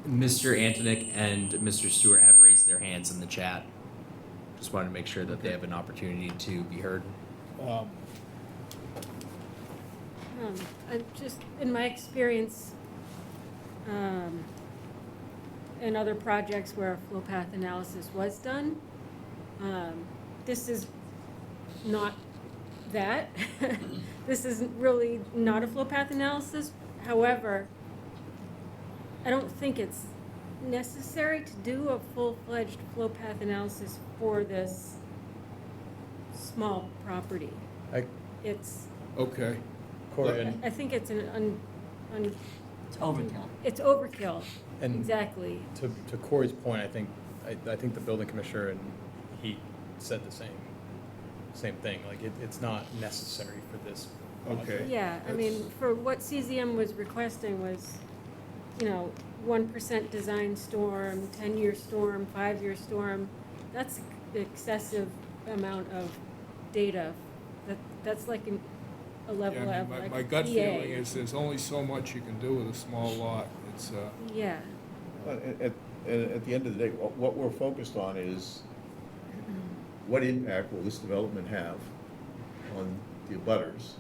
Mr. Antonick and Mr. Stewart have raised their hands in the chat. Just wanted to make sure that they have an opportunity to be heard. Just in my experience, in other projects where a flow path analysis was done, this is not that. This isn't really not a flow path analysis. However, I don't think it's necessary to do a full-fledged flow path analysis for this small property. It's, Okay. Corey, and- I think it's It's overkill. it's overkill, And exactly. to Corey's point, I think the building commissioner and he said the same thing, like, it's not necessary for this project. Okay. Yeah, I mean, for what CZM was requesting was, 1% design storm, 10-year storm, 5-year storm. That's excessive amount of data. That's like a level Yeah, I of mean, like my gut EA. feeling is there's only so much you can do with a small lot. It's, Yeah, At the end of the day, what we're focused on is what impact will this development have on the abutters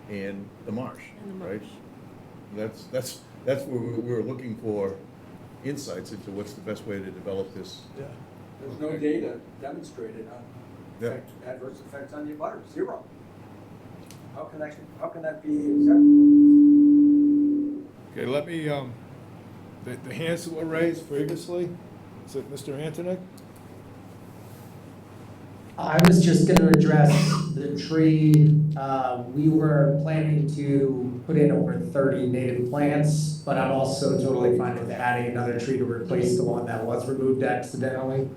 and the marsh, And the right? marsh. That's where we're looking for insights into what's the best way to develop this. Yeah. There's no data demonstrated on Yeah. adverse effects on the abutters, zero. How can that be acceptable? okay, let me, the hands that were raised previously, is it Mr. Antonick? I was just gonna address the tree. We were planning to put in over 30 native plants, but I'm also totally fine with adding another tree to replace the one that was removed accidentally.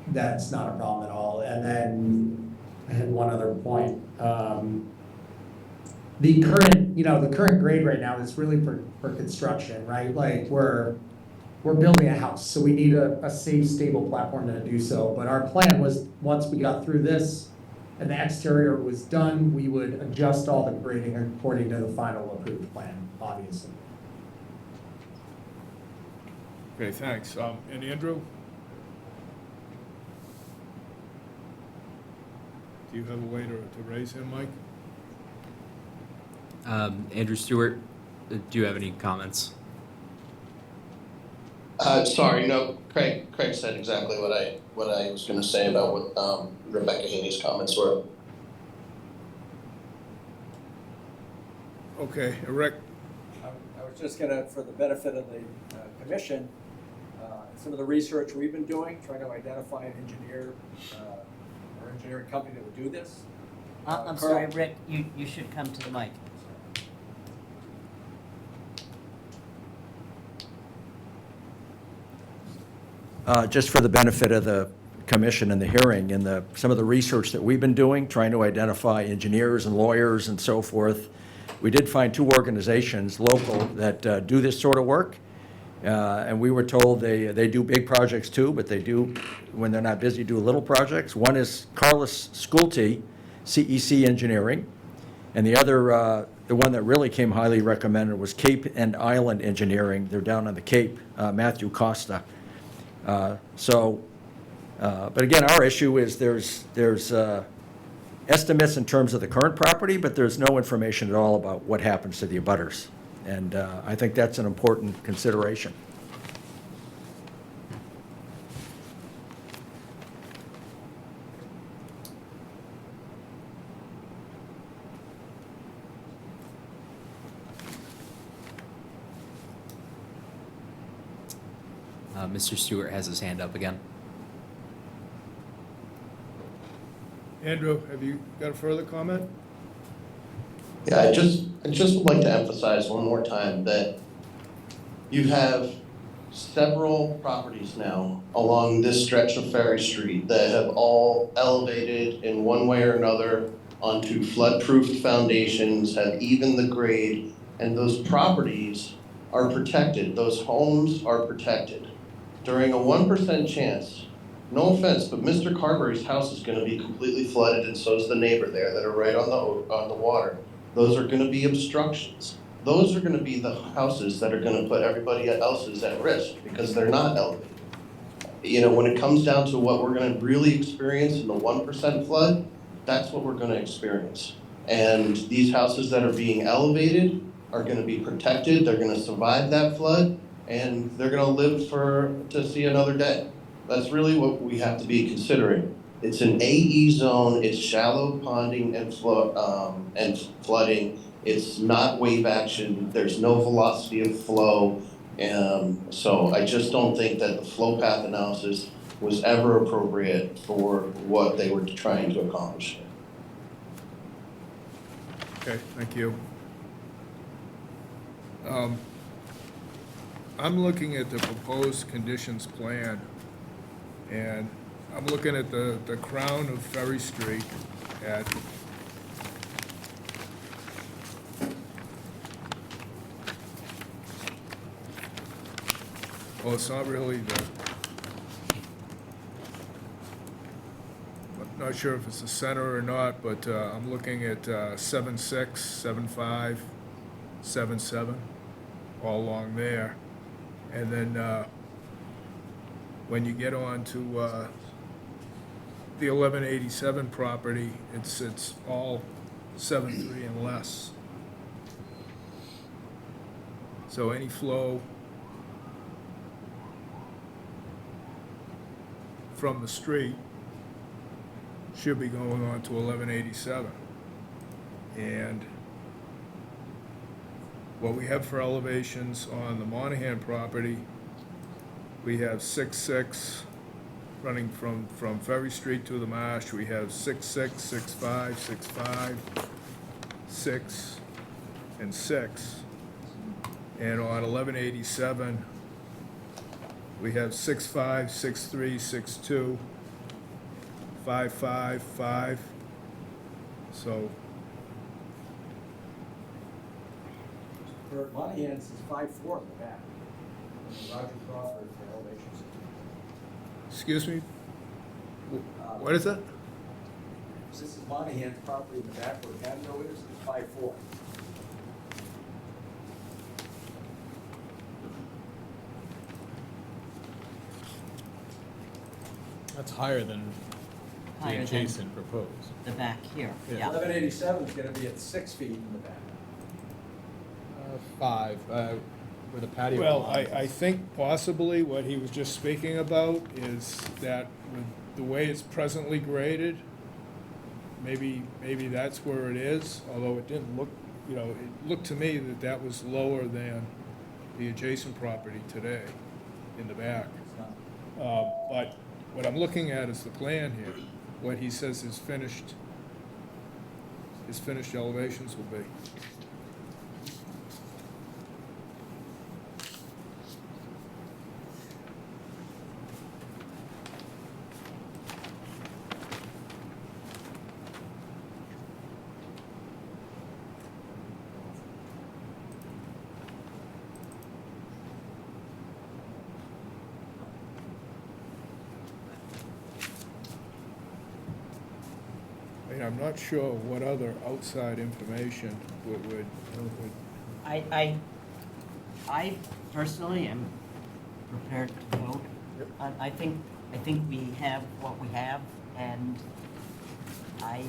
That's not a problem at all. And then I had one other point. The current grade right now is really for construction, right? Like we're building a house, so we need a safe, stable platform to do so. But our plan was, once we got through this and the exterior was done, we would adjust all the grading according to the final approved plan, obviously. Okay, thanks. And Andrew? Do you have a way to raise him, Mike? Andrew Stewart, do you have any comments? Sorry, no, Craig said exactly what I was gonna say about what, Rebecca Haney's comments were. Okay, Rick? I was just gonna, for the benefit of the commission, some of the research we've been doing, trying to identify an engineer or engineering company that would do this. I'm Carl- sorry, Rick, you should come to the mic. Just for the benefit of the commission and the hearing, and some of the research that we've been doing, trying to identify engineers and lawyers and so forth, we did find two organizations local that do this sort of work. And we were told they do big projects too, but they do, when they're not busy, do little projects. One is Carlos Schulte, CEC Engineering, and the other, the one that really came highly recommended was Cape and Island Engineering. They're down on the Cape, Matthew Costa. But again, our issue is there's estimates in terms of the current property, but there's no information at all about what happens to the abutters. And I think that's an important consideration. Mr. Stewart has his hand up again. Andrew, have you got a further comment? Yeah, I just would like to emphasize one more time that you have several properties now along this stretch of Ferry Street that have all elevated in one way or another onto flood-proof foundations, have evened the grade, and those properties are protected. Those homes are protected. During a 1% chance, no offense, but Mr. Carberry's house is gonna be completely flooded, and so is the neighbor there that are right on the water. Those are gonna be obstructions. Those are gonna be the houses that are gonna put everybody else's at risk because they're not elevated. You know, when it comes down to what we're gonna really experience in the 1% flood, that's what we're gonna experience. And these houses that are being elevated are gonna be protected, they're gonna survive that flood, and they're gonna live to see another day. That's really what we have to be considering. It's an AE zone, it's shallow ponding and flooding. It's not wave action, there's no velocity of flow. So I just don't think that the flow path analysis was ever appropriate for what they were trying to accomplish. Okay, thank you. I'm looking at the proposed conditions plan, and I'm looking at the crown of Ferry Street at well, it's not really I'm not sure if it's the center or not, but I'm looking at 7.6, 7.5, 7.7, all along there. And then when you get on to the 1187 property, it's all 7.3 and less. So any flow from the street should be going on to 1187. And what we have for elevations on the Monahan property, we have 6.6 running from Ferry Street to the marsh. We have 6, 6, 5, 6, 5, 6, and 6. And on 1187, we have 6, 5, 6, 3, 6, 2, 5, 5, 5. So, For Monahan's is 5'4" in the back. Roger Crawford for elevations. excuse me? What is that? This is Monahan's property in the back where the patio is 5'4". That's higher than the Higher than adjacent proposed. the back here, Yeah. yeah. 1187 is going to be at 6 feet in the back. 5, where the patio. Well, line I is. think possibly what he was just speaking about is that with the way it's presently graded, maybe that's where it is, although it didn't look, it looked to me that that was lower than the adjacent property today in the back. But what I'm looking at is the plan here, what he says his finished elevations will be. I'm not sure what other outside information would I personally am prepared to vote. I think we have what we have, and I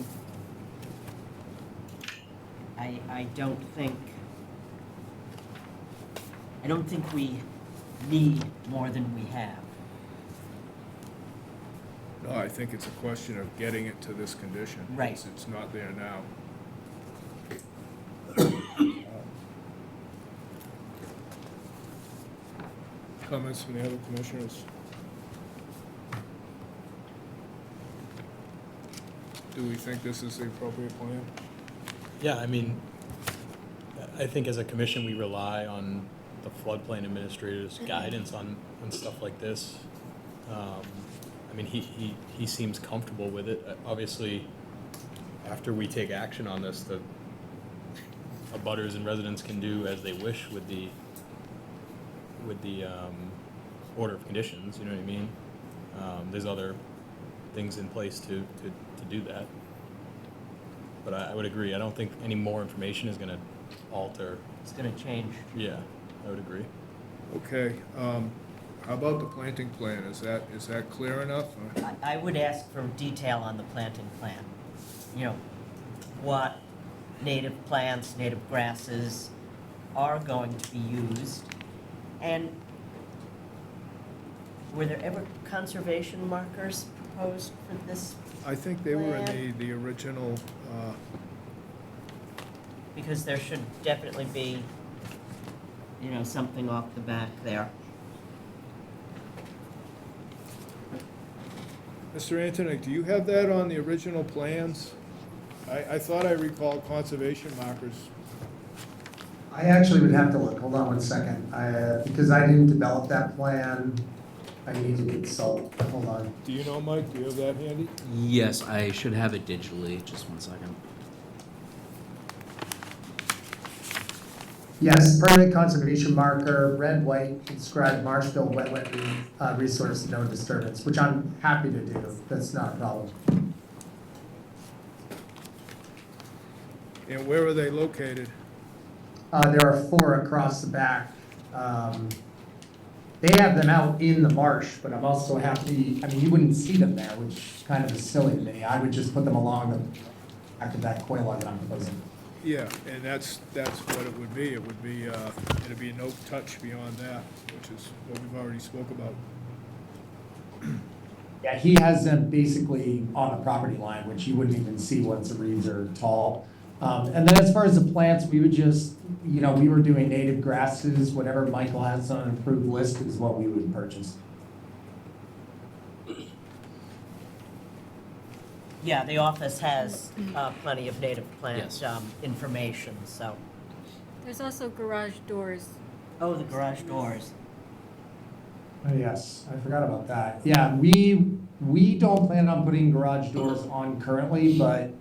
don't think we need more than we have. No, I think it's a question of getting it to this condition. Right. Because it's not there now. Comments from the other commissioners? Do we think this is the appropriate plan? Yeah, I mean, I think as a commission, we rely on the floodplain administrator's guidance on stuff like this. I mean, he seems comfortable with it. Orderly, after we take action on this, the abutters and residents can do as they wish with the order of conditions, you know what I mean? There's other things in place to do that. But I would agree, I don't think any more information is gonna alter. It's gonna change. Yeah, I would agree. Okay, how about the planting plan? Is that clear enough? I would ask for detail on the planting plan. What native plants, native grasses are going to be used. And were there ever conservation markers proposed for this? I think they were Plan. in the original, Because there should definitely be, something off the back there. Mr. Antonik, do you have that on the original plans? I thought I recalled conservation markers. I actually would have to look, hold on one second, because I didn't develop that plan, I need to consult, hold on. Do you know, Mike? Do you have that handy? Yes, I should have it digitally. Just 1 second. Yes, permanent conservation marker, red, white, inscribed Marshfield wetland resource, no disturbance, which I'm happy to do, that's not a problem. And where are they located? There are 4 across the back. They have them out in the marsh, but I'm also happy, you wouldn't see them there, which kind of is silly to me. I would just put them along the back of that coil log that I'm proposing. Yeah, and that's what it would be. It would be, it'd be no touch beyond that, which is what we've already spoke about. Yeah, he has them basically on the property line, which you wouldn't even see once the reeds are tall. And then as far as the plants, we would just, we were doing native grasses, whatever Michael has on an approved list is what we would purchase. Yeah, the office has plenty of native plant Yes. information, so. There's also garage doors. Oh, the garage doors. Oh, yes, I forgot about that. Yeah, we don't plan on putting garage doors on currently, but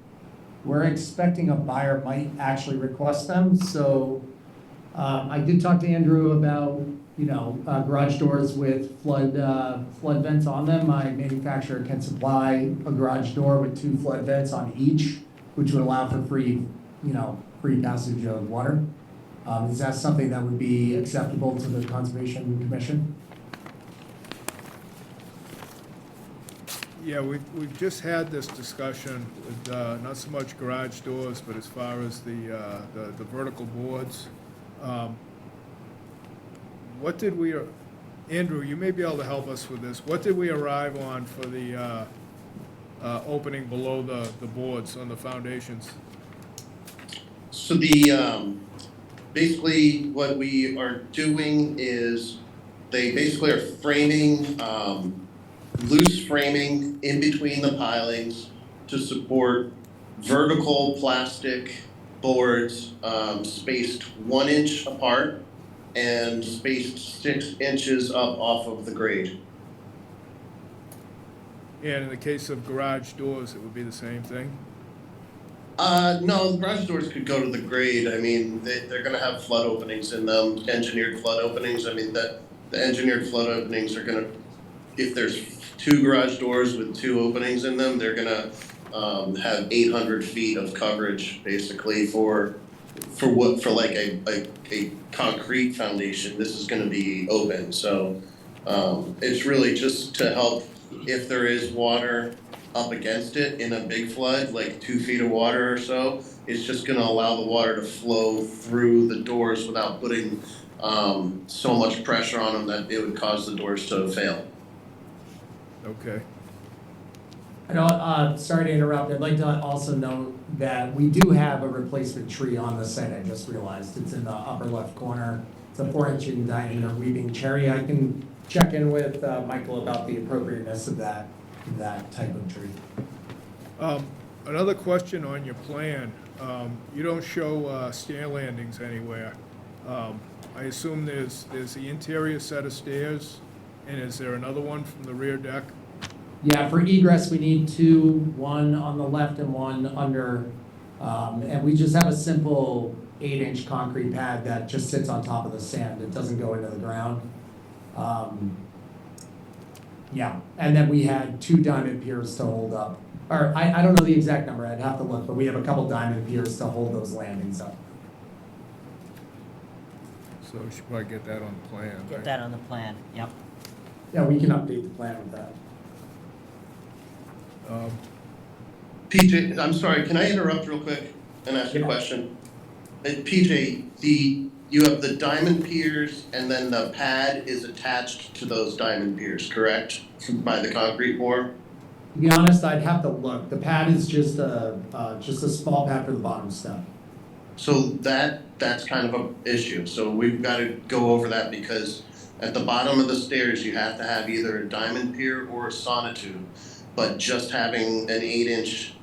we're expecting a buyer might actually request them, so I did talk to Andrew about, garage doors with flood vents on them. My manufacturer can supply a garage door with 2 flood vents on each, which would allow for free passage of water. Is that something that would be acceptable to the Conservation Commission? Yeah, we've just had this discussion with, not so much garage doors, but as far as the vertical boards. What did we, Andrew, you may be able to help us with this. What did we arrive on for the opening below the boards on the foundations? So basically what we are doing is they basically are framing, loose framing in between the pilings to support vertical plastic boards, spaced 1 inch apart and spaced 6 inches up off of the grade. And in the case of garage doors, it would be the same thing? No, the garage doors could go to the grade. I mean, they're gonna have flood openings in them, engineered flood openings. I mean, the engineered flood openings are gonna, if there's 2 garage doors with 2 openings in them, they're gonna have 800 feet of coverage basically for like a concrete foundation. This is gonna be open, so it's really just to help if there is water up against it in a big flood, like 2 feet of water or so. It's just gonna allow the water to flow through the doors without putting so much pressure on them that it would cause the doors to fail. Okay. I know, sorry to interrupt, I'd like to also note that we do have a replacement tree on the site, I just realized. It's in the upper left corner. It's a 4-inch in diameter weeping cherry. I can check in with Michael about the appropriateness of that type of tree. Another question on your plan. You don't show stair landings anywhere. I assume there's the interior set of stairs, and is there another one from the rear deck? Yeah, for egress, we need 2, one on the left and one under, and we just have a simple 8-inch concrete pad that just sits on top of the sand. It doesn't go into the ground. Yeah, and then we had 2 diamond piers to hold up. Or I don't know the exact number, I'd have to look, but we have a couple diamond piers to hold those landings up. So we should probably get that on the plan. Get right? that on the plan, yep. Yeah, we can update the plan with that. PJ, I'm sorry, can I interrupt real quick and ask a question? PJ, you have the diamond piers and then the pad is attached to those diamond piers, correct? By the concrete pour? To be honest, I'd have to look. The pad is just a small pad for the bottom step. So that's kind of an issue. So we've got to go over that because at the bottom of the stairs, you have to have either a diamond pier or a sonotube. But just having an 8-inch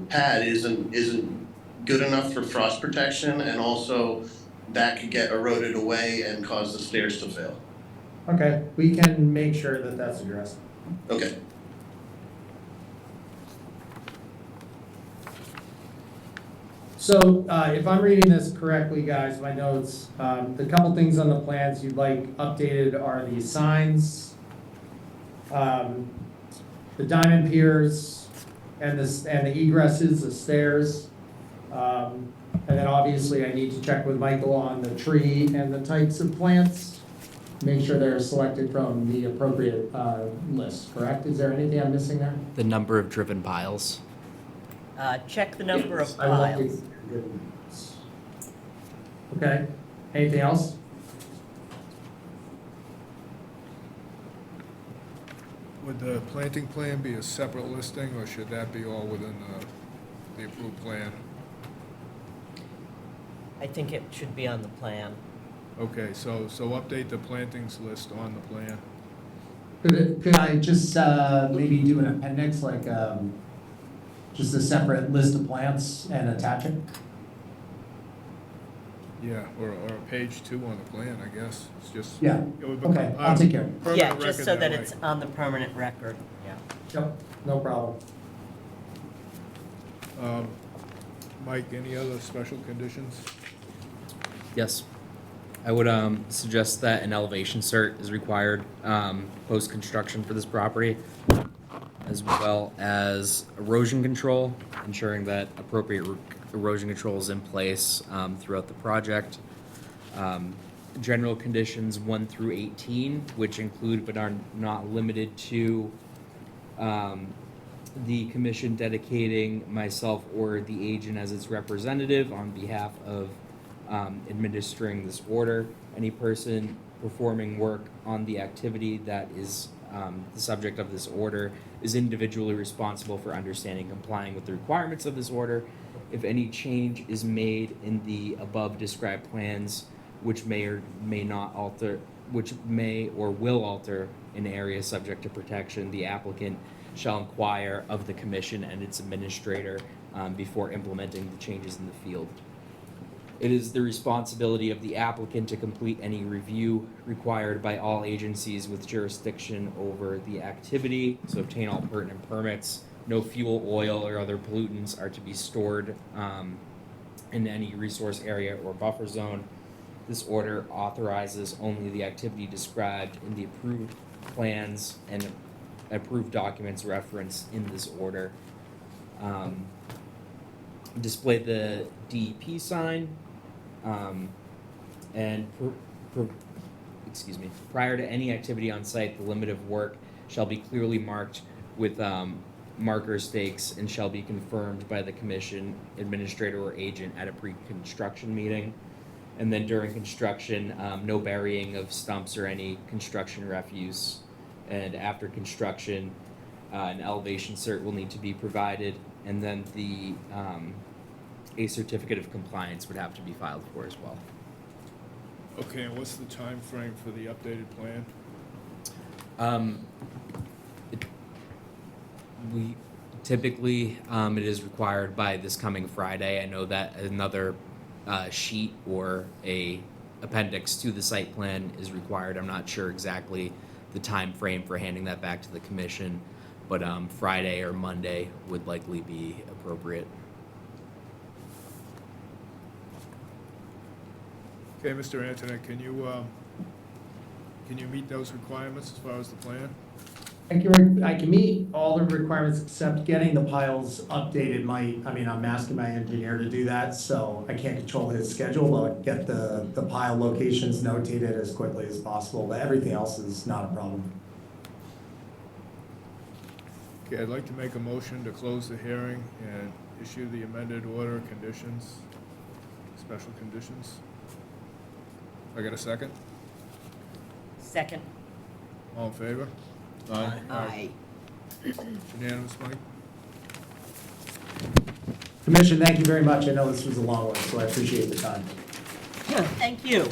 pad isn't good enough for frost protection, and also that could get eroded away and cause the stairs to fail. Okay, we can make sure that that's addressed. Okay. So if I'm reading this correctly, guys, my notes, the couple things on the plans you'd like updated are the signs, the diamond piers, and the egresses, the stairs. And then obviously I need to check with Michael on the tree and the types of plants, make sure they're selected from the appropriate list, correct? Is there anything I'm missing there? The number of driven piles. Check the number of I will update piles. Okay, anything else? Would the planting plan be a separate listing, or should that be all within the approved plan? I think it should be on the plan. Okay, so update the plantings list on the plan. Could I just maybe do an appendix, like just a separate list of plants and attach it? Yeah, or a page 2 on the plan, I guess. It's just. Yeah, it would become okay, part I'll of take care of it. permanent Yeah, just record so that way. it's on the permanent record, yeah. Yep, no problem. Mike, any other special conditions? Yes. I would suggest that an elevation cert is required post-construction for this property, as well as erosion control, ensuring that appropriate erosion control is in place throughout the project. General conditions 1 through 18, which include but are not limited to the commission dedicating myself or the agent as its representative on behalf of administering this order. Any person performing work on the activity that is the subject of this order is individually responsible for understanding and complying with the requirements of this order. If any change is made in the above described plans, which may or may not alter, which may or will alter an area subject to protection, the applicant shall inquire of the commission and its administrator before implementing the changes in the field. It is the responsibility of the applicant to complete any review required by all agencies with jurisdiction over the activity, so obtain all pertinent permits. No fuel, oil, or other pollutants are to be stored in any resource area or buffer zone. This order authorizes only the activity described in the approved plans and approved documents referenced in this order. Display the DEP sign, and prior to any activity on site, the limit of work shall be clearly marked with marker stakes and shall be confirmed by the commission administrator or agent at a pre-construction meeting. And then during construction, no burying of stumps or any construction refuse. And after construction, an elevation cert will need to be provided, and then a certificate of compliance would have to be filed for as well. Okay, and what's the time frame for the updated plan? We typically, it is required by this coming Friday. I know that another sheet or a appendix to the site plan is required. I'm not sure exactly the time frame for handing that back to the commission, but Friday or Monday would likely be appropriate. Okay, Mr. Antonek, can you meet those requirements as far as the plan? I can meet all the requirements except getting the piles updated I'm asking my engineer to do that, so I can't control his schedule, but I'll get the pile locations notated as quickly as possible, but everything else is not a problem. Okay, I'd like to make a motion to close the hearing and issue the amended order conditions, special conditions. I got a second? Second. All in favor? Aye. Unanimous, Mike? Commission, thank you very much. I know this was a long one, so I appreciate the time. Thank you.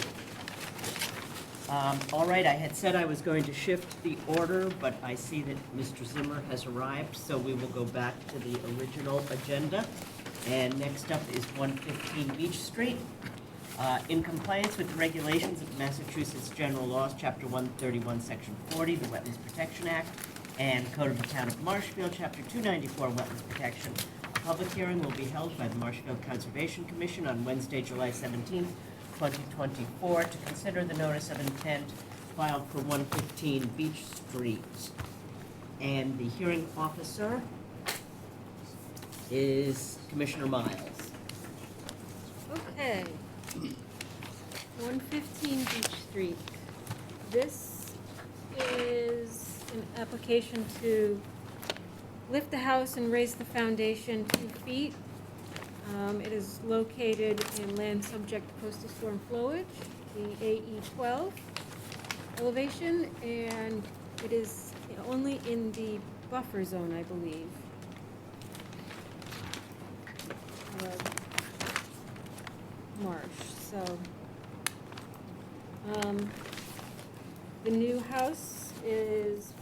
All right, I had said I was going to shift the order, but I see that Mr. Zimmer has arrived, so we will go back to the original agenda. And next up is 115 Beach Street. In compliance with the regulations of Massachusetts General Laws, Chapter 131, Section 40, the Wetlands Protection Act, and Code of the Town of Marshfield, Chapter 294, Wetlands Protection, a public hearing will be held by the Marshfield Conservation Commission on Wednesday, July 17th, 2024, to consider the notice of intent filed for 115 Beach Street. And the hearing officer is Commissioner Miles. Okay. 115 Beach Street. This is an application to lift the house and raise the foundation 2 feet. It is located in land subject to coastal storm flowage, the AE12 elevation, and it is only in the buffer zone, I believe. Marsh, so the new house is,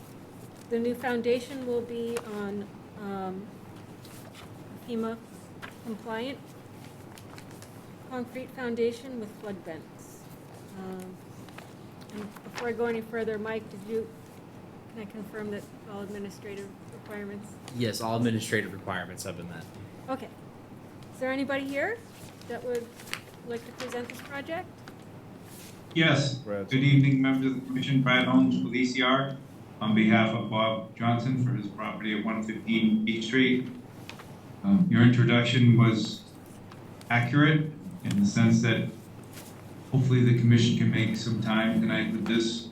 the new foundation will be on FEMA compliant concrete foundation with flood vents. And before I go any further, Mike, can I confirm that all administrative requirements? Yes, all administrative requirements have been met. Okay. Is there anybody here that would like to present this project? Yes. Good evening, members of the commission. Brad Holmes with ECR on behalf of Bob Johnson for his property at 115 Beach Street. Your introduction was accurate in the sense that hopefully the commission can make some time tonight with this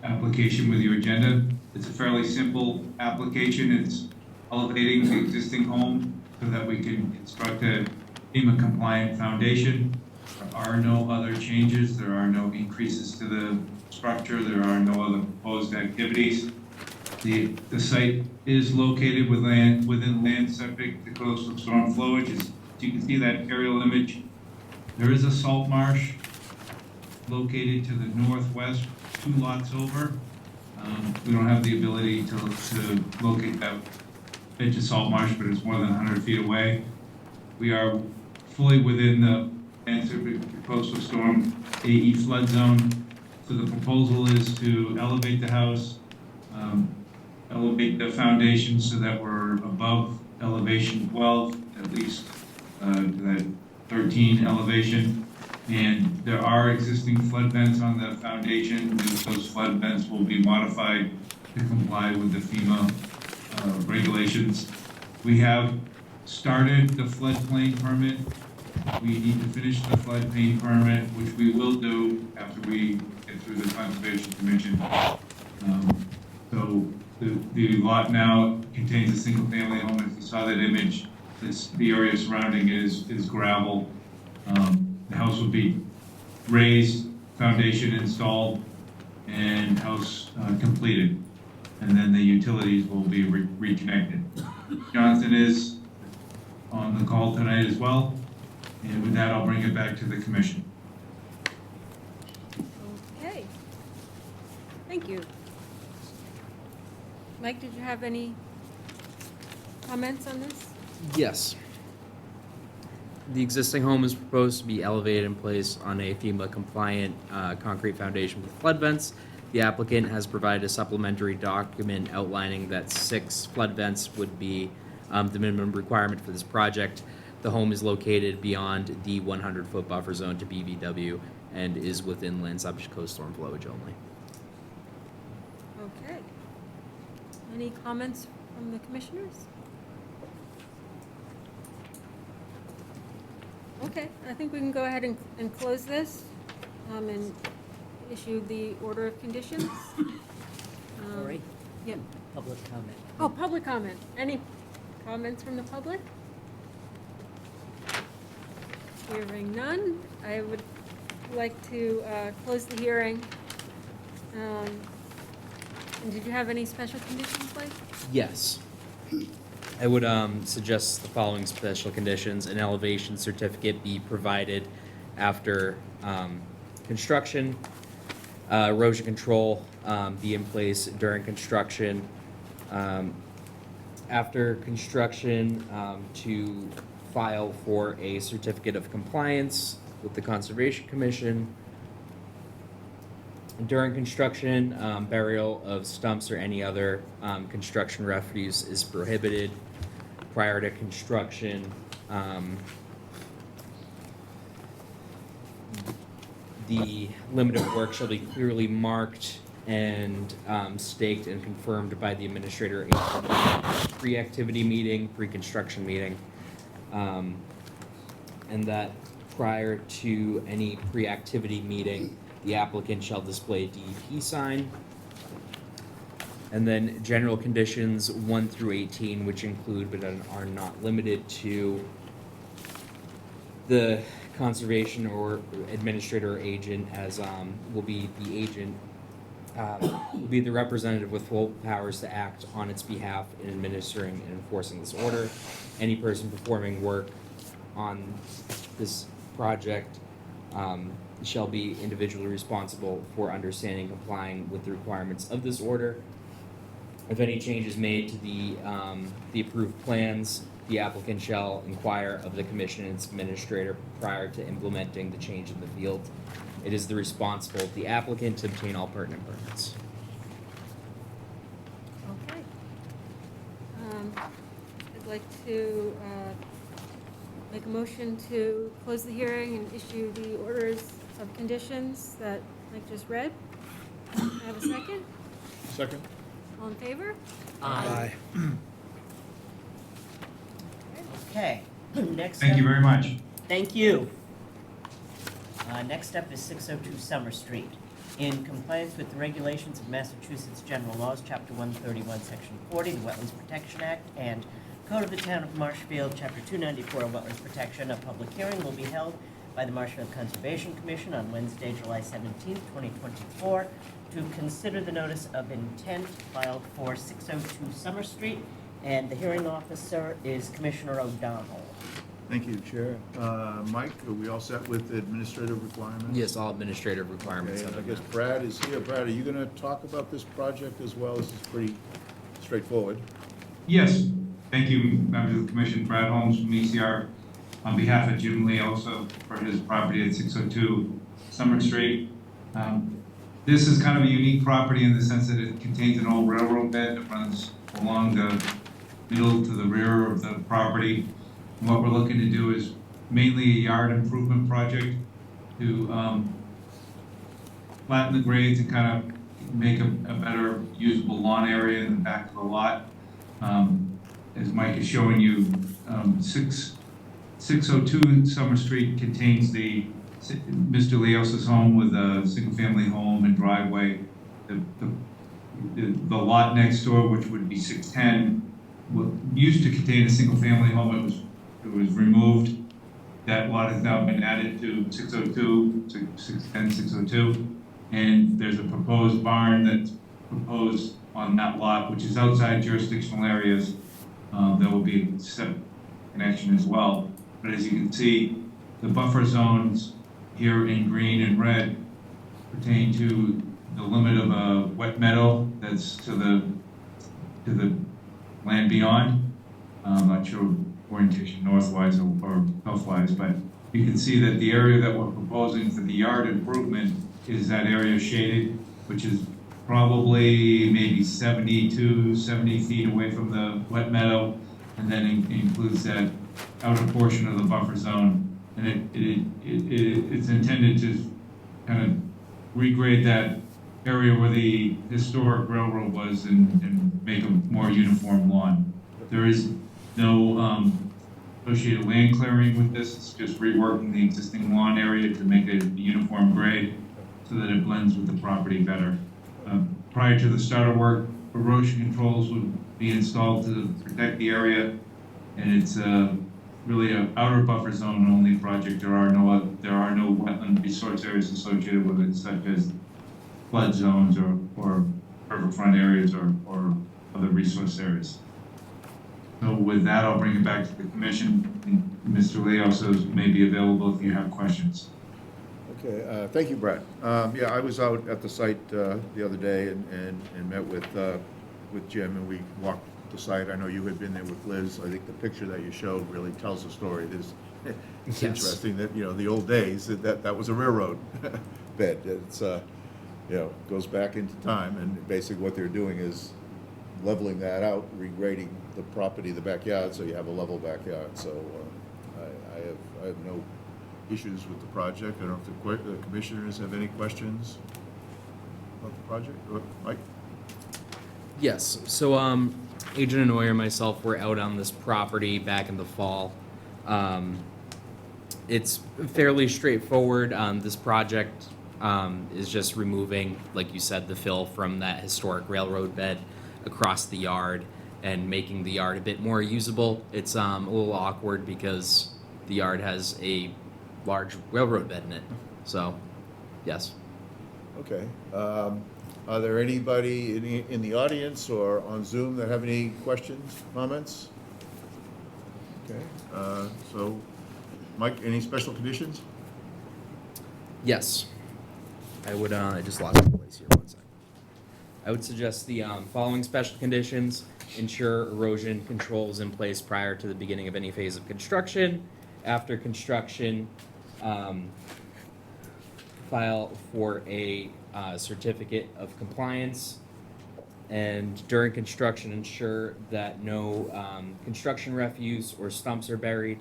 application with your agenda. It's a fairly simple application. It's elevating the existing home so that we can construct a FEMA compliant foundation. There are no other changes. There are no increases to the structure. There are no other proposed activities. The site is located within land subject to coastal storm flowage. As you can see that aerial image, there is a salt marsh located to the northwest, 2 lots over. We don't have the ability to locate that edge of salt marsh, but it's more than 100 feet away. We are fully within the land subject to coastal storm AE flood zone. So the proposal is to elevate the house, elevate the foundation so that we're above elevation 12, at least to that 13 elevation. And there are existing flood vents on the foundation. Those flood vents will be modified to comply with the FEMA regulations. We have started the floodplain permit. We need to finish the floodplain permit, which we will do after we get through the Conservation Commission. So the lot now contains a single-family home. If you saw that image, the area surrounding it is gravel. The house will be raised, foundation installed, and house completed. And then the utilities will be reconnected. Jonathan is on the call tonight as well. And with that, I'll bring it back to the commission. Okay. Thank you. Mike, did you have any comments on this? Yes. The existing home is proposed to be elevated in place on a FEMA compliant concrete foundation with flood vents. The applicant has provided a supplementary document outlining that 6 flood vents would be the minimum requirement for this project. The home is located beyond the 100-foot buffer zone to BVW and is within land subject to coastal storm flowage only. Okay. Any comments from the commissioners? Okay, I think we can go ahead and close this and issue the order of conditions. Lori? Yep. Public comment. Oh, public comment. Any comments from the public? Hearing none, I would like to close the hearing. And did you have any special conditions, Mike? Yes. I would suggest the following special conditions. An elevation certificate be provided after construction. Erosion control be in place during construction. After construction, to file for a certificate of compliance with the Conservation Commission. During construction, burial of stumps or any other construction refuse is prohibited. Prior to construction, the limit of work shall be clearly marked and staked and confirmed by the administrator at pre-activity meeting, pre-construction meeting. And that prior to any pre-activity meeting, the applicant shall display a DEP sign. And then general conditions 1 through 18, which include but are not limited to the conservation or administrator or agent as will be the agent, will be the representative with full powers to act on its behalf in administering and enforcing this order. Any person performing work on this project shall be individually responsible for understanding and complying with the requirements of this order. If any change is made to the approved plans, the applicant shall inquire of the commission and its administrator prior to implementing the change in the field. It is the responsible of the applicant to obtain all pertinent permits. Okay. I'd like to make a motion to close the hearing and issue the orders of conditions that Mike just read. I have a second? Second? All in favor? Aye. Okay, next up. Thank you very much. Thank you. Next up is 602 Summer Street. In compliance with the regulations of Massachusetts General Laws, Chapter 131, Section 40, the Wetlands Protection Act, and Code of the Town of Marshfield, Chapter 294, Wetlands Protection, a public hearing will be held by the Marshfield Conservation Commission on Wednesday, July 17, 2024, to consider the notice of intent filed for 602 Summer Street, and the hearing officer is Commissioner O'Donnell. Thank you, Chair. Mike, are we all set with the administrative requirements? Yes, all administrative requirements. Okay, have and I been guess met. Brad is here. Brad, are you going to talk about this project as well? This is pretty straightforward. Yes, thank you, members of the commission. Brad Holmes from ECR on behalf of Jim Lee, also for his property at 602 Summer Street. This is kind of a unique property in the sense that it contains an old railroad bed that runs along the middle to the rear of the property. And what we're looking to do is mainly a yard improvement project to flatten the grades and kind of make a better usable lawn area in the back of the lot. As Mike is showing you, 602 Summer Street contains Mr. Leos's home with a single-family home and driveway. The lot next door, which would be 610, used to contain a single-family home. It was removed. That lot has now been added to 602, 610, 602. And there's a proposed barn that's proposed on that lot, which is outside jurisdictional areas. There will be a step connection as well. But as you can see, the buffer zones here in green and red pertain to the limit of a wet meadow that's to the land beyond. I'm not sure orientation northwise or southwise, but you can see that the area that we're proposing for the yard improvement is that area shaded, which is probably maybe 70 feet away from the wet meadow, and then includes that outer portion of the buffer zone. And it's intended to kind of regrade that area where the historic railroad was and make a more uniform lawn. There is no associated land clearing with this. It's just reworking the existing lawn area to make a uniform grade so that it blends with the property better. Prior to the start of work, erosion controls would be installed to protect the area, and it's really an outer buffer zone only project. There are no wetland resource areas associated with it, such as flood zones or riverfront areas or other resource areas. So with that, I'll bring it back to the commission. And Mr. Lee also may be available if you have questions. Okay, thank you, Brad. Yeah, I was out at the site the other day and met with Jim, and we walked the site. I know you had been there with Liz. I think the picture that you showed really tells the story. It's interesting that, the old days, that was a railroad bed. It's, goes back into time, and basically what they're doing is leveling that out, regrading the property, the backyard, so you have a level backyard. So I have no issues with the project. I don't know if the commissioners have any questions about the project. Mike? Yes, so Agent Anoy and myself were out on this property back in the fall. It's fairly straightforward. This project is just removing, like you said, the fill from that historic railroad bed across the yard and making the yard a bit more usable. It's a little awkward because the yard has a large railroad bed in it. So, yes. Okay. Are there anybody in the audience or on Zoom that have any questions, comments? Okay. So, Mike, any special conditions? Yes. I would, I just lost my place here, 1 second. I would suggest the following special conditions: ensure erosion controls in place prior to the beginning of any phase of construction. After construction, file for a certificate of compliance. And during construction, ensure that no construction refuse or stumps are buried.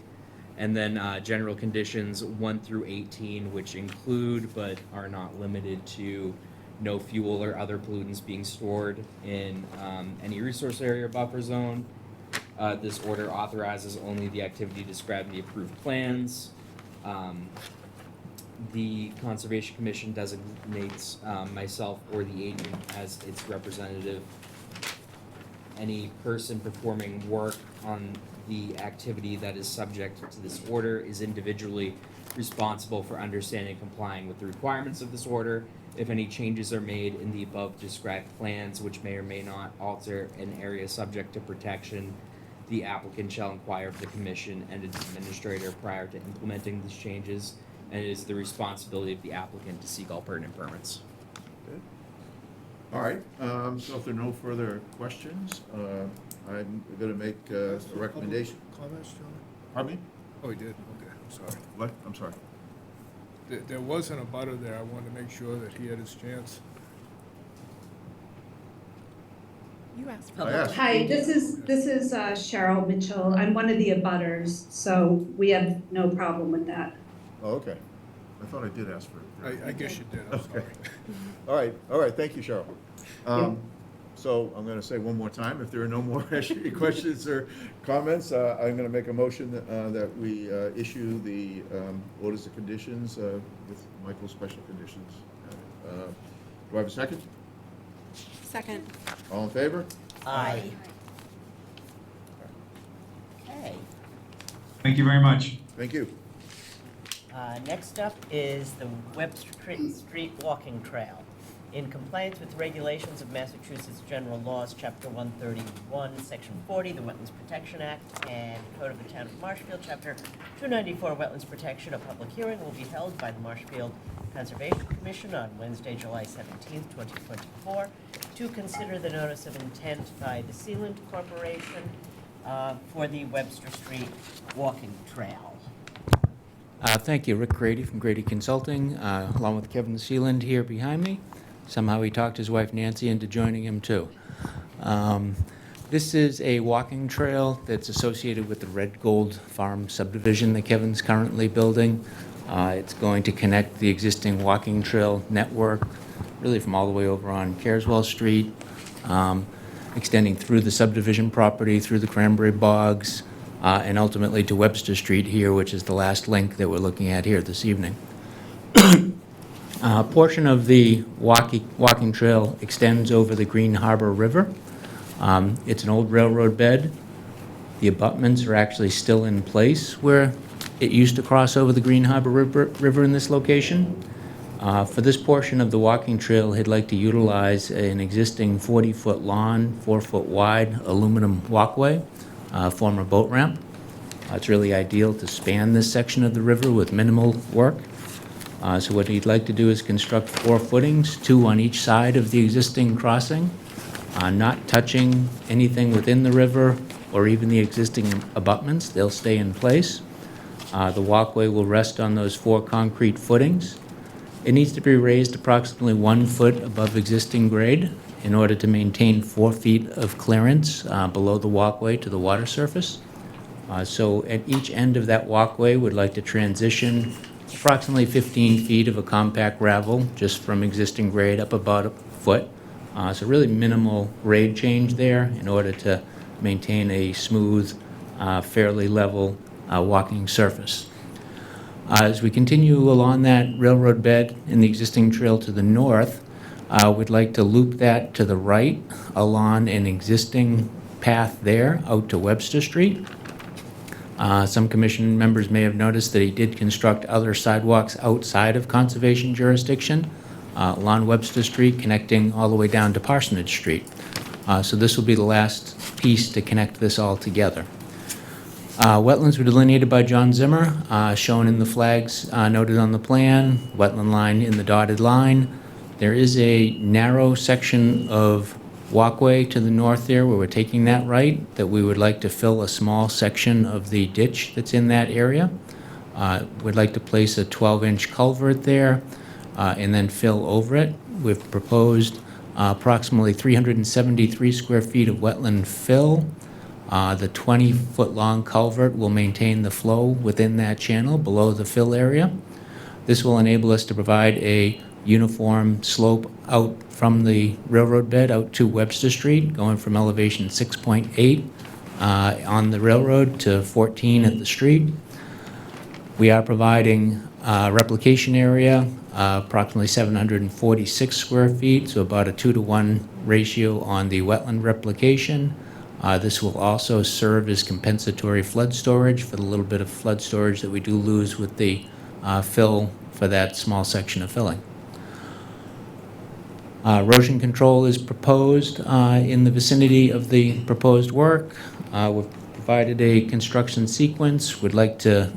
And then general conditions 1 through 18, which include but are not limited to no fuel or other pollutants being stored in any resource area or buffer zone. This order authorizes only the activity described in the approved plans. The Conservation Commission designates myself or the agent as its representative. Any person performing work on the activity that is subject to this order is individually responsible for understanding and complying with the requirements of this order. If any changes are made in the above described plans, which may or may not alter an area subject to protection, the applicant shall inquire of the commission and its administrator prior to implementing these changes, and it is the responsibility of the applicant to seek all pertinent permits. Good. All right, so if there are no further questions, I'm going to make a recommendation. Comments, John? Pardon me? Oh, he did, okay, I'm sorry. What? I'm sorry. There wasn't a butter there, I wanted to make sure that he had his chance. You asked. I asked. Hi, this is Cheryl Mitchell. I'm one of the abutters, so we have no problem with that. Oh, okay. I thought I did ask for it. I guess you did, I'm sorry. All right, thank you, Cheryl. So I'm going to say one more time, if there are no more questions or comments, I'm going to make a motion that we issue the orders of conditions with Michael's special conditions. Do I have a second? Second. All in favor? Aye. Okay. Thank you very much. Thank you. Next up is the Webster Street Walking Trail. In compliance with regulations of Massachusetts General Laws, Chapter 131, Section 40, the Wetlands Protection Act, and Code of the Town of Marshfield, Chapter 294, Wetlands Protection, a public hearing will be held by the Marshfield Conservation Commission on Wednesday, July 17th, 2024, to consider the notice of intent by the Sealand Corporation for the Webster Street Walking Trail. Thank you. Rick Grady from Grady Consulting, along with Kevin Sealand here behind me. Somehow he talked his wife Nancy into joining him too. This is a walking trail that's associated with the Red Gold Farm subdivision that Kevin's currently building. It's going to connect the existing walking trail network, really from all the way over on Careswell Street, extending through the subdivision property, through the cranberry bogs, and ultimately to Webster Street here, which is the last link that we're looking at here this evening. A portion of the walking trail extends over the Green Harbor River. It's an old railroad bed. The abutments are actually still in place where it used to cross over the Green Harbor River in this location. For this portion of the walking trail, he'd like to utilize an existing 40-foot long, 4-foot wide aluminum walkway, former boat ramp. It's really ideal to span this section of the river with minimal work. So what he'd like to do is construct 4 footings, 2 on each side of the existing crossing, not touching anything within the river or even the existing abutments. They'll stay in place. The walkway will rest on those 4 concrete footings. It needs to be raised approximately 1 foot above existing grade in order to maintain 4 feet of clearance below the walkway to the water surface. So at each end of that walkway, we'd like to transition approximately 15 feet of a compact gravel just from existing grade up about a foot. So really minimal grade change there in order to maintain a smooth, fairly level walking surface. As we continue along that railroad bed in the existing trail to the north, we'd like to loop that to the right along an existing path there out to Webster Street. Some commission members may have noticed that he did construct other sidewalks outside of conservation jurisdiction along Webster Street, connecting all the way down to Parsonage Street. So this will be the last piece to connect this all together. Wetlands were delineated by John Zimmer, shown in the flags noted on the plan, wetland line in the dotted line. There is a narrow section of walkway to the north there where we're taking that right, that we would like to fill a small section of the ditch that's in that area. We'd like to place a 12-inch culvert there and then fill over it. We've proposed approximately 373 square feet of wetland fill. The 20-foot-long culvert will maintain the flow within that channel below the fill area. This will enable us to provide a uniform slope out from the railroad bed out to Webster Street, going from elevation 6.8 on the railroad to 14 at the street. We are providing replication area, approximately 746 square feet, so about a 2-to-1 ratio on the wetland replication. This will also serve as compensatory flood storage for the little bit of flood storage that we do lose with the fill for that small section of filling. Erosion control is proposed in the vicinity of the proposed work. We've provided a construction sequence. We'd like to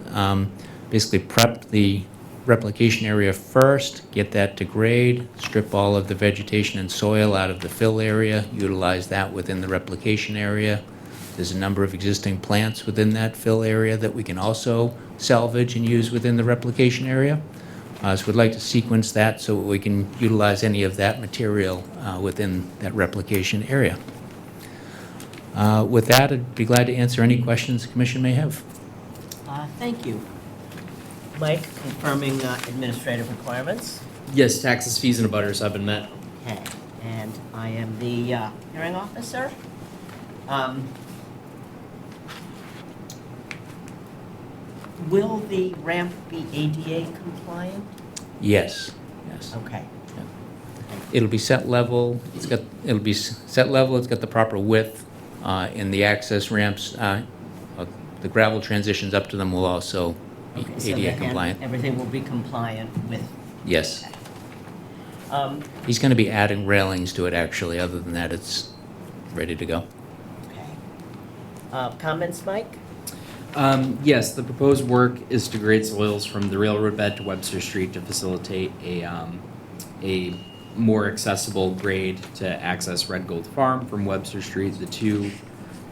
basically prep the replication area first, get that to grade, strip all of the vegetation and soil out of the fill area, utilize that within the replication area. There's a number of existing plants within that fill area that we can also salvage and use within the replication area. So we'd like to sequence that so we can utilize any of that material within that replication area. With that, I'd be glad to answer any questions the commission may have. Thank you. Mike, confirming administrative requirements. Yes, taxes, fees, and abutters have been met. Okay, and I am the hearing officer. Will the ramp be ADA compliant? Yes, yes. Okay. It'll be set level, it's got the proper width, and the access ramps, the gravel transitions up to them will also be Okay, so ADA again, compliant. everything will be compliant with. Yes. He's gonna be adding railings to it, actually. Other than that, it's ready to go. Comments, Mike? Yes, the proposed work is to grade soils from the railroad bed to Webster Street to facilitate a more accessible grade to access Red Gold Farm from Webster Street. The 2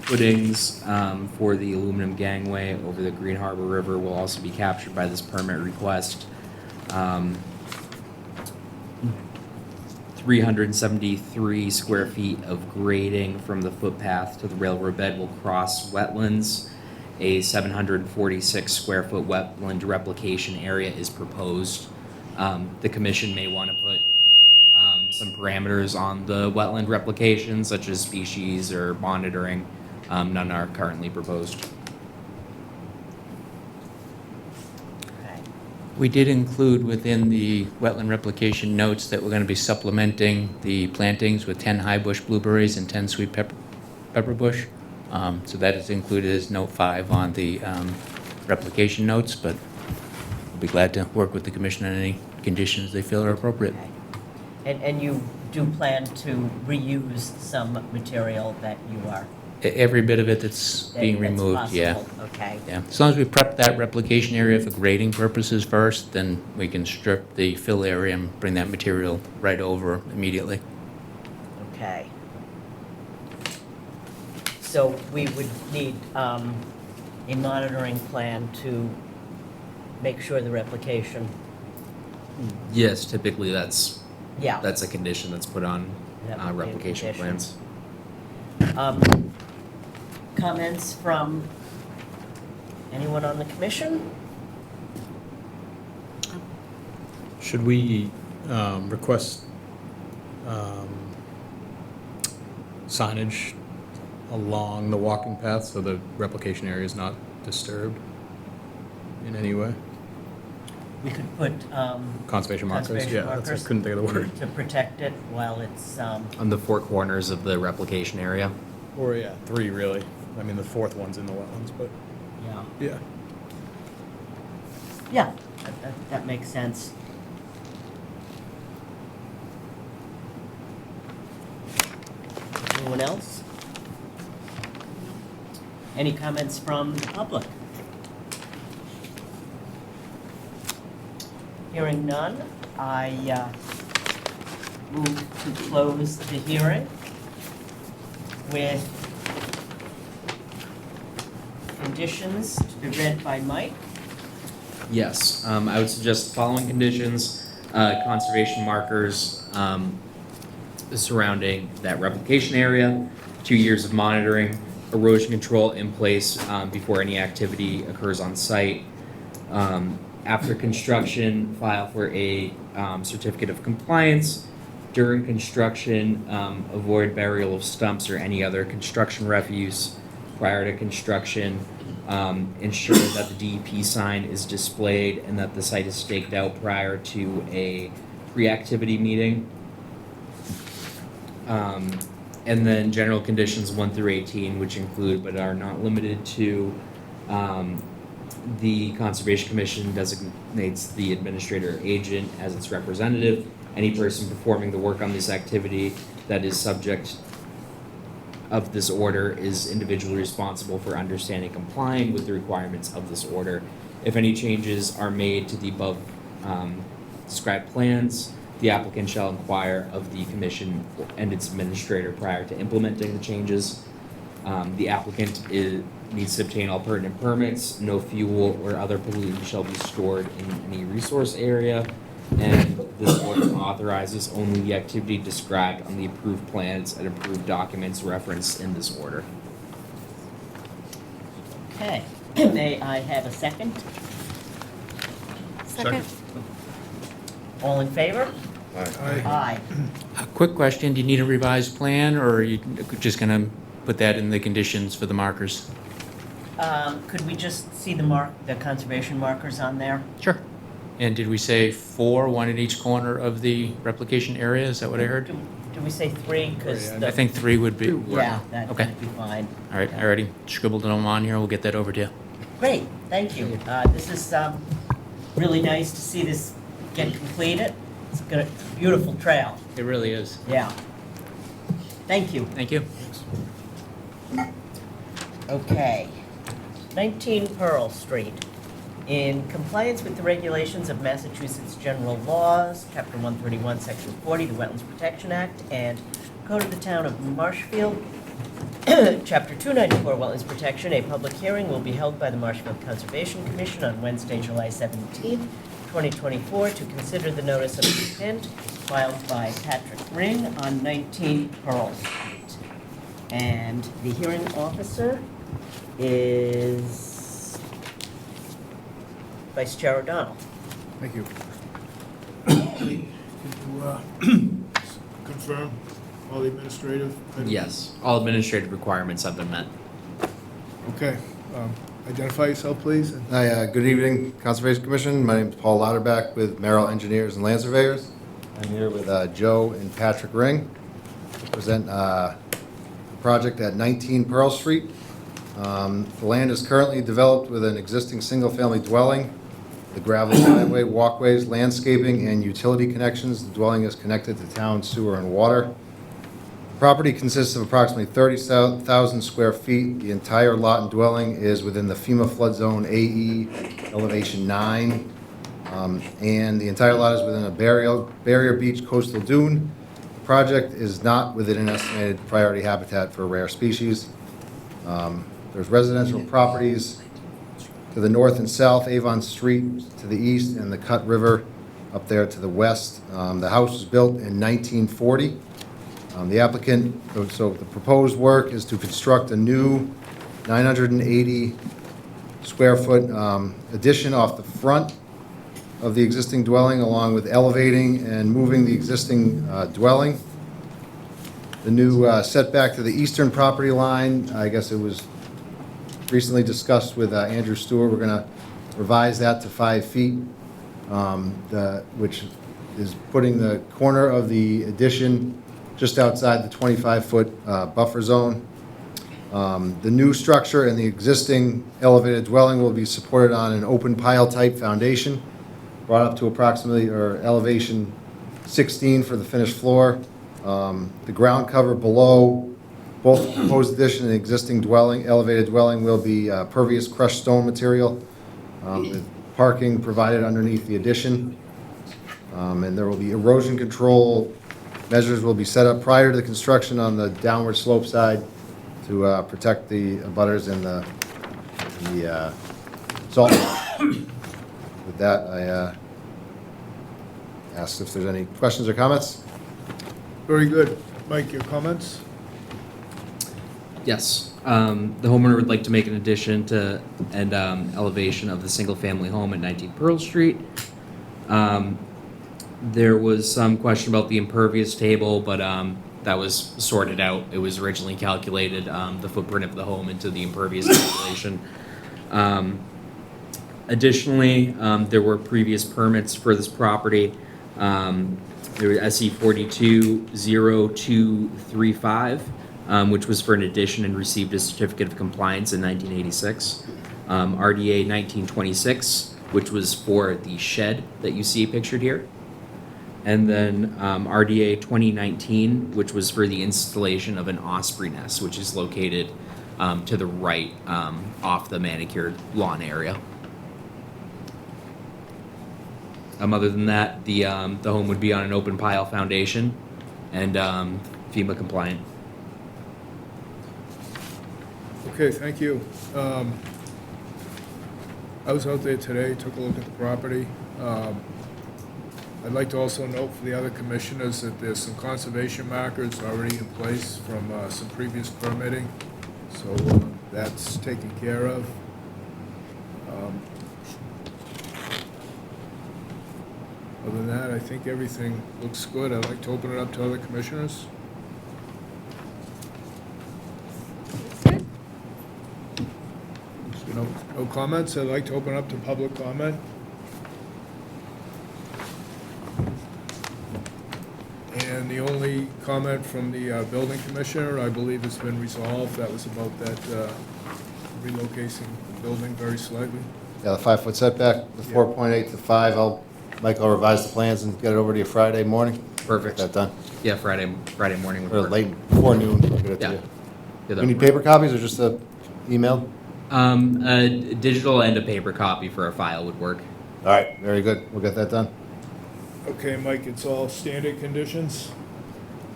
footings for the aluminum gangway over the Green Harbor River will also be captured by this permit request. 373 square feet of grading from the footpath to the railroad bed will cross wetlands. A 746 square foot wetland replication area is proposed. The commission may want to put some parameters on the wetland replication, such as species or monitoring. None are currently proposed. We did include within the wetland replication notes that we're going to be supplementing the plantings with 10 high bush blueberries and 10 sweet pepper bush. So that is included as note 5 on the replication notes, but we'll be glad to work with the commission on any conditions they feel are appropriate. And you do plan to reuse some material that you are? Every bit of it that's being removed, possible. yeah. Okay. Yeah, as long as we prep that replication area for grading purposes first, then we can strip the fill area and bring that material right over immediately. Okay. So we would need a monitoring plan to make sure the replication. Yes, typically that's Yeah. a condition that's put on That would be a replication condition. plans. Comments from anyone on the commission? Should we request signage along the walking path so the replication area is not disturbed in any way? We could put Conservation markers? Yeah, that's, I couldn't think of the word. to protect it while it's On the 4 corners of the replication area. Or, yeah, 3 really. I mean, the 4th one's in the wetlands, but yeah. Yeah, that makes sense. Anyone else? Any comments from the public? Hearing none, I move to close the hearing with conditions to be read by Mike. Yes, I would suggest the following conditions, conservation markers surrounding that replication area, 2 years of monitoring, erosion control in place before any activity occurs on site. After construction, file for a certificate of compliance. During construction, avoid burial of stumps or any other construction refuse prior to construction. Ensure that the DEP sign is displayed and that the site is staked out prior to a pre-activity meeting. And then general conditions 1 through 18, which include but are not limited to, the Conservation Commission designates the administrator or agent as its representative. Any person performing the work on this activity that is subject of this order is individually responsible for understanding and complying with the requirements of this order. If any changes are made to the above described plans, the applicant shall inquire of the commission and its administrator prior to implementing the changes. The applicant needs to obtain all pertinent permits. No fuel or other pollutant shall be stored in any resource area. And this order authorizes only the activity described on the approved plans and approved documents referenced in this order. Okay, may I have a second? Second. All in favor? Aye. A quick question, do you need a revised plan, or are you just gonna put that in the conditions for the markers? Could we just see the conservation markers on there? Sure. And did we say 4, 1 at each corner of the replication area? Is that what I heard? Do we say 3? Because I think 3 would be. Yeah, that Okay. would be fine. All right, I already scribbled them on here. We'll get that over to you. Great, thank you. This is really nice to see this get completed. It's got a beautiful trail. It really is. Yeah. Thank you. Thank you. Okay. 19 Pearl Street. In compliance with the regulations of Massachusetts General Laws, Chapter 131, Section 40, the Wetlands Protection Act, and Code of the Town of Marshfield, Chapter 294, Wetlands Protection, a public hearing will be held by the Marshfield Conservation Commission on Wednesday, July 17th, 2024, to consider the notice of intent filed by Patrick Ring on 19 Pearl Street. And the hearing officer is Vice Chair O'Donnell. Thank you. Can you confirm all the administrative items? Yes, all administrative requirements have been met. Okay. Identify yourself, please. Hi, good evening, Conservation Commission. My name is Paul Lauterbach with Merrill Engineers and Land Surveyors. I'm here with Joe and Patrick Ring to present a project at 19 Pearl Street. The land is currently developed with an existing single-family dwelling. The gravel driveway, walkways, landscaping, and utility connections. The dwelling is connected to town sewer and water. The property consists of approximately 30,000 square feet. The entire lot and dwelling is within the FEMA flood zone AE elevation 9. And the entire lot is within a barrier beach coastal dune. The project is not within an estimated priority habitat for rare species. There's residential properties to the north and south, Avon Street to the east, and the Cut River up there to the west. The house was built in 1940. The applicant, so the proposed work is to construct a new 980 square foot addition off the front of the existing dwelling, along with elevating and moving the existing dwelling. The new setback to the eastern property line, I guess it was recently discussed with Andrew Stewart. We're going to revise that to 5 feet, which is putting the corner of the addition just outside the 25-foot buffer zone. The new structure and the existing elevated dwelling will be supported on an open pile type foundation, brought up to approximately, or elevation 16 for the finished floor. The ground cover below both the proposed addition and existing dwelling, elevated dwelling, will be pervious crushed stone material. With parking provided underneath the addition. And there will be erosion control Measures will be set up prior to the construction on the downward slope side to protect the abutters and the salt. With that, I ask if there's any questions or comments. Very good. Mike, your comments? Yes, the homeowner would like to make an addition to and elevation of the single-family home at 19 Pearl Street. There was some question about the impervious table, but that was sorted out. It was originally calculated, the footprint of the home into the impervious calculation. Additionally, there were previous permits for this property. There was SE 420235, which was for an addition and received a certificate of compliance in 1986. RDA 1926, which was for the shed that you see pictured here. And then RDA 2019, which was for the installation of an osprey nest, which is located to the right off the manicured lawn area. Other than that, the home would be on an open pile foundation and FEMA compliant. Okay, thank you. I was out there today, took a look at the property. I'd like to also note for the other commissioners that there's some conservation markers already in place from some previous permitting, so that's taken care of. Other than that, I think everything looks good. I'd like to open it up to other commissioners. No comments? I'd like to open up to public comment. And the only comment from the building commissioner, I believe has been resolved. That was about that relocating the building very slightly. Yeah, the 5-foot setback, the 4.8 to 5, Mike will revise the plans and get it over to you Friday morning. Perfect. Get that done. Yeah, Friday morning would Or work. late, before noon, we'll get it to Yeah. you. Yeah, You that need would work. paper copies or just a email? A digital and a paper copy for a file would work. All right, very good. We'll get that done. Okay, Mike, it's all standard conditions?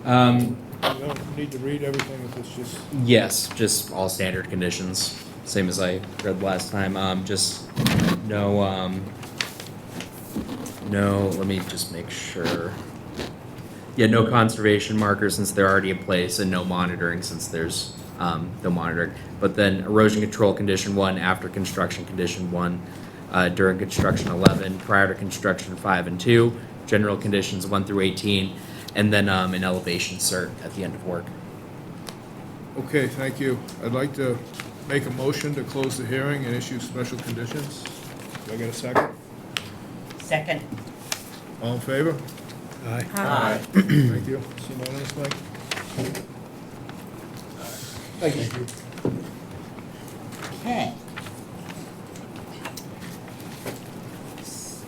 You don't need to read everything if it's just... Yes, just all standard conditions, same as I read last time. Just no, let me just make sure. Yeah, no conservation markers since they're already in place, and no monitoring since there's no monitoring. But then erosion control condition 1, after construction condition 1, during construction 11, prior to construction 5 and 2, general conditions 1 through 18, and then an elevation cert at the end of work. Okay, thank you. I'd like to make a motion to close the hearing and issue special conditions. Do I get a second? Second. All in favor? Aye. Aye. Thank you. It's unanimous, Mike? Thank you. Okay.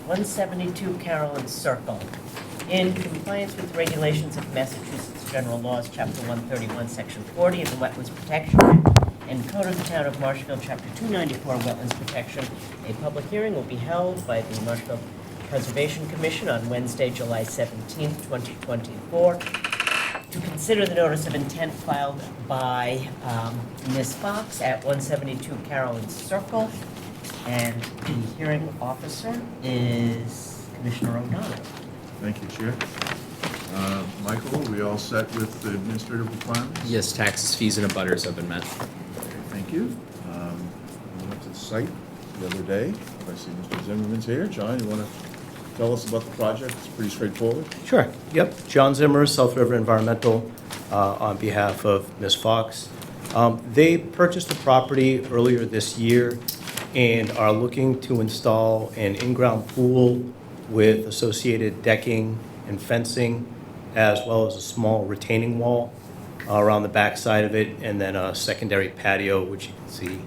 172 Carolyn Circle. In compliance with regulations of Massachusetts General Laws, Chapter 131, Section 40 of the Wetlands Protection Act, and Code of the Town of Marshfield, Chapter 294, Wetlands Protection, a public hearing will be held by the Marshfield Preservation Commission on Wednesday, July 17, 2024, to consider the notice of intent filed by Ms. Fox at 172 Carolyn Circle, and the hearing officer is Commissioner O'Donnell. Thank you, Chair. Michael, are we all set with the administrative requirements? Yes, taxes, fees, and abutters have been met. Okay, thank you. We went to the site the other day. I see Mr. Zimmerman's here. John, you want to tell us about the project? It's pretty straightforward. Sure, yep. John Zimmer, South River Environmental, on behalf of Ms. Fox. They purchased the property earlier this year and are looking to install an in-ground pool with associated decking and fencing, as well as a small retaining wall around the back side of it, and then a secondary patio, which you can see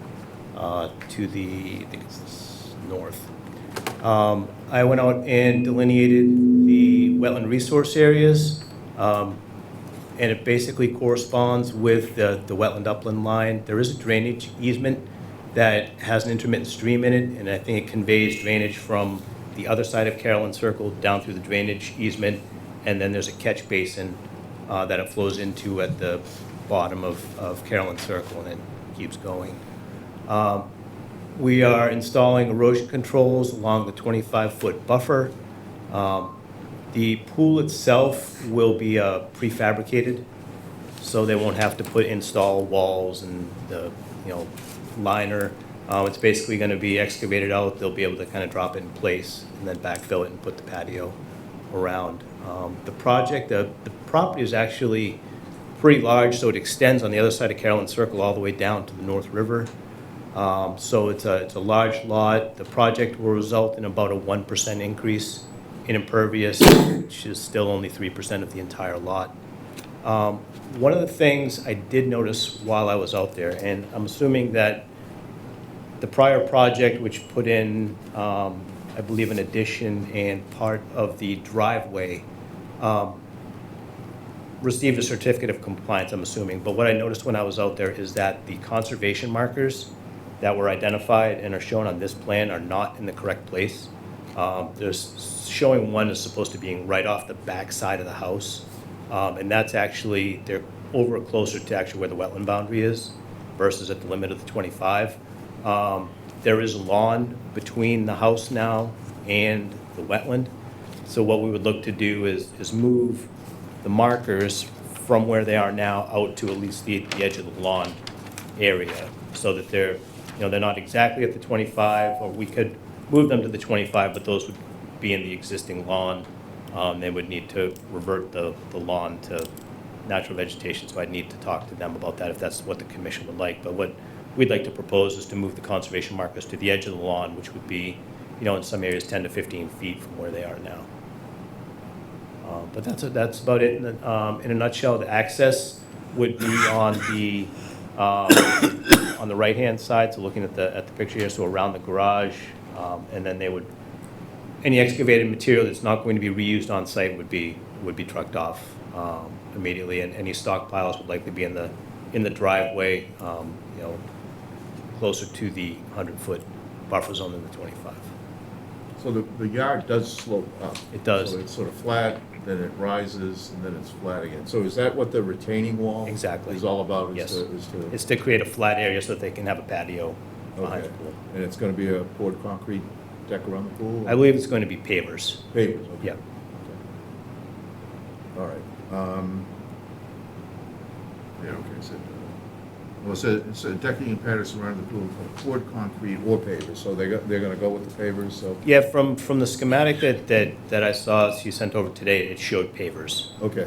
to the, I think it's north. I went out and delineated the wetland resource areas, and it basically corresponds with the wetland upland line. There is a drainage easement that has an intermittent stream in it, and I think it conveys drainage from the other side of Carolyn Circle down through the drainage easement, and then there's a catch basin that it flows into at the bottom of Carolyn Circle and then keeps going. We are installing erosion controls along the 25-foot buffer. The pool itself will be prefabricated, so they won't have to install walls and the liner. It's basically going to be excavated out. They'll be able to kind of drop it in place and then backfill it and put the patio around. The property is actually pretty large, so it extends on the other side of Carolyn Circle all the way down to the North River. So it's a large lot. The project will result in about a 1% increase in impervious, which is still only 3% of the entire lot. One of the things I did notice while I was out there, and I'm assuming that the prior project, which put in, I believe, an addition and part of the driveway, received a certificate of compliance, I'm assuming. But what I noticed when I was out there is that the conservation markers that were identified and are shown on this plan are not in the correct place. There's showing one is supposed to be right off the back side of the house. And that's actually, they're over closer to actually where the wetland boundary is versus at the limit of the 25. There is a lawn between the house now and the wetland. So what we would look to do is move the markers from where they are now out to at least the edge of the lawn area, so that they're not exactly at the 25, or we could move them to the 25, but those would be in the existing lawn. They would need to revert the lawn to natural vegetation, so I'd need to talk to them about that if that's what the commission would like. But what we'd like to propose is to move the conservation markers to the edge of the lawn, which would be, in some areas 10 to 15 feet from where they are now. But that's about it. In a nutshell, the access would be on the right-hand side, so looking at the picture here, so around the garage, and then any excavated material that's not going to be reused on site would be trucked off immediately, and any stockpiles would likely be in the driveway, closer to the 100-foot buffer zone than the 25. So the yard does slope up? It does. So it's sort of flat, then it rises, and then it's flat again. So is that what the retaining wall Exactly. is all about? Yes. It's to create a flat area so that they can have a patio behind Okay. the pool. And it's going to be a poured concrete deck around the pool? I believe it's going to be pavers. Pavers, okay. Yeah. All right. Yeah, okay, so, it said decking and patio surrounding the pool, poured concrete or pavers, so they're gonna go with the pavers, so? Yeah, from the schematic that I saw you sent over today, it showed pavers. Okay,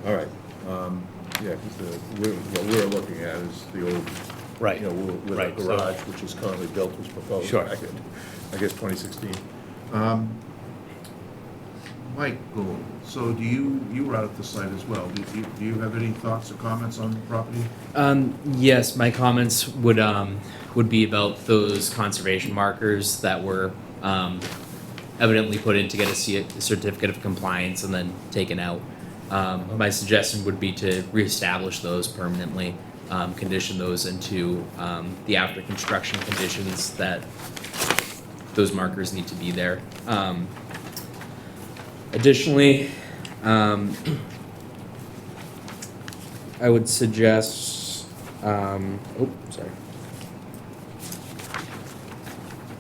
all right. Yeah, because what we're looking at is the old, Right. With Right, the so- garage, which is currently built, was proposed Sure. back in, I guess, 2016. Michael, so you were out at the site as well. Do you have any thoughts or comments on the property? Yes, my comments would be about those conservation markers that were evidently put in to get a certificate of compliance and then taken out. My suggestion would be to reestablish those permanently, condition those into the after construction conditions that those markers need to be there. Additionally, I would suggest, sorry.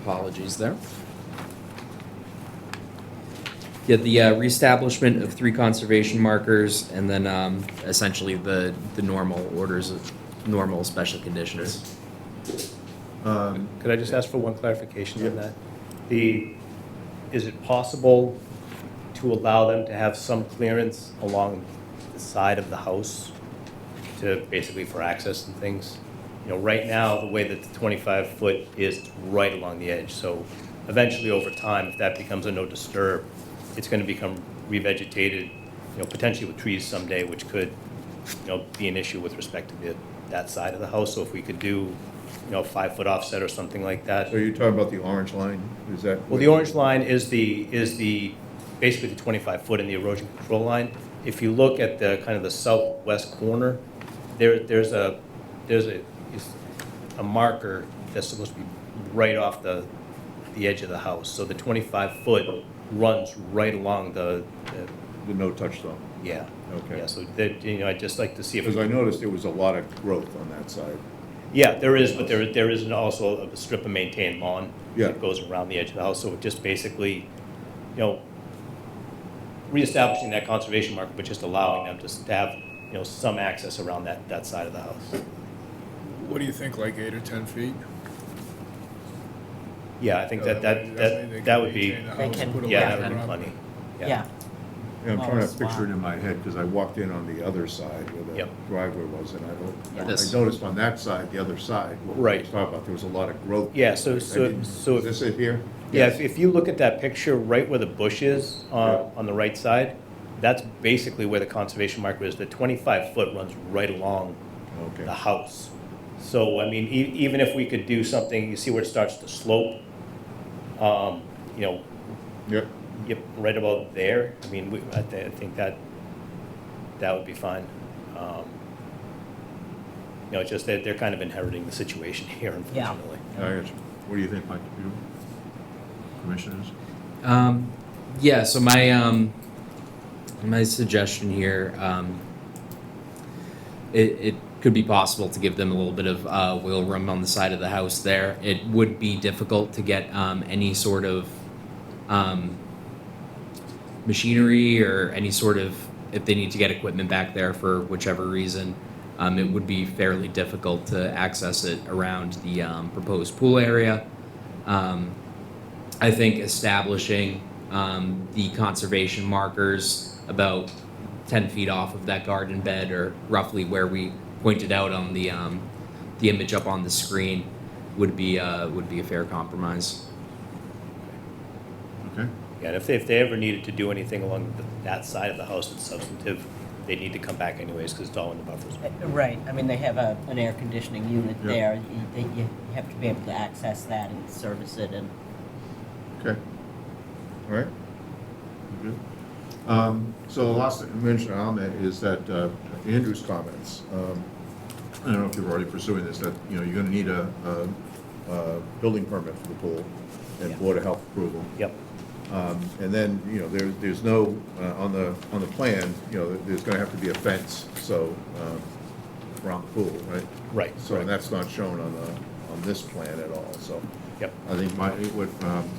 Apologies there. Yeah, the reestablishment of 3 conservation markers, and then essentially the normal orders of normal special conditions. Could I just ask for one clarification on that? Is it possible to allow them to have some clearance along the side of the house to basically for access and things? Right now, the way that the 25-foot is, it's right along the edge. So eventually, over time, if that becomes a no disturb, it's going to become revegetated, potentially with trees someday, which could, be an issue with respect to that side of the house. So if we could do, 5-foot offset or something like that. So you're talking about the orange line, is that? Well, the orange line is basically the 25-foot in the erosion control line. If you look at the kind of the southwest corner, there's a marker that's supposed to be right off the edge of the house. So the 25-foot runs right along the The no-touch zone? Yeah. Okay. Yeah, so that, I'd just like to see if. Because I noticed there was a lot of growth on that side. Yeah, there is, but there is also a strip of maintained lawn. Yeah. That goes around the edge of the house, so it just basically, reestablishing that conservation marker, but just allowing them to have, some access around that side of the house. What do you think, like 8 or 10 feet? Yeah, I think Yeah, that would be, maintain the house, put a yeah, ladder that would be up. plenty. Yeah. Yeah, I'm Oh, trying to swap. picture it in my head, because I walked in on the other side where the Yep. driveway was, and I Yes. noticed on that side, the other side, what we Right. was talking about, there was a lot of growth. Yeah, so- I so- didn't- so- Is this it here? Yeah, Yes. if you look at that picture, right where the bush is, on the right side, that's basically where the conservation marker is. The 25-foot runs right along Okay. the house. So, I mean, even if we could do something, you see where it starts to slope, Yep. yep, right about there. I mean, I think that would be fine. It's just that they're kind of inheriting the situation here, unfortunately. I got you. What do you think, Mike? You, commissioners? Yeah, so my suggestion here, it could be possible to give them a little bit of wiggle room on the side of the house there. It would be difficult to get any sort of machinery or any sort of, if they need to get equipment back there for whichever reason, it would be fairly difficult to access it around the proposed pool area. I think establishing the conservation markers about 10 feet off of that garden bed, or roughly where we pointed out on the image up on the screen, would be a fair compromise. Okay. Yeah, and if they ever needed to do anything along that side of the house that's substantive, they need to come back anyways, because it's all in the buffer zone. Right, I mean, they have an air conditioning unit Yeah. there. You have to be able to access that and service it and. Okay. All right. Good. So the last thing to mention on that is that Andrew's comments, I don't know if you're already pursuing this, that, you're gonna need a building permit for the pool and Yeah. Board of Health approval. Yep. And then, there's no, on the plan, there's gonna have to be a fence, so, around the pool, right? Right. So, and that's not shown on this plan at all, so. Yep. I think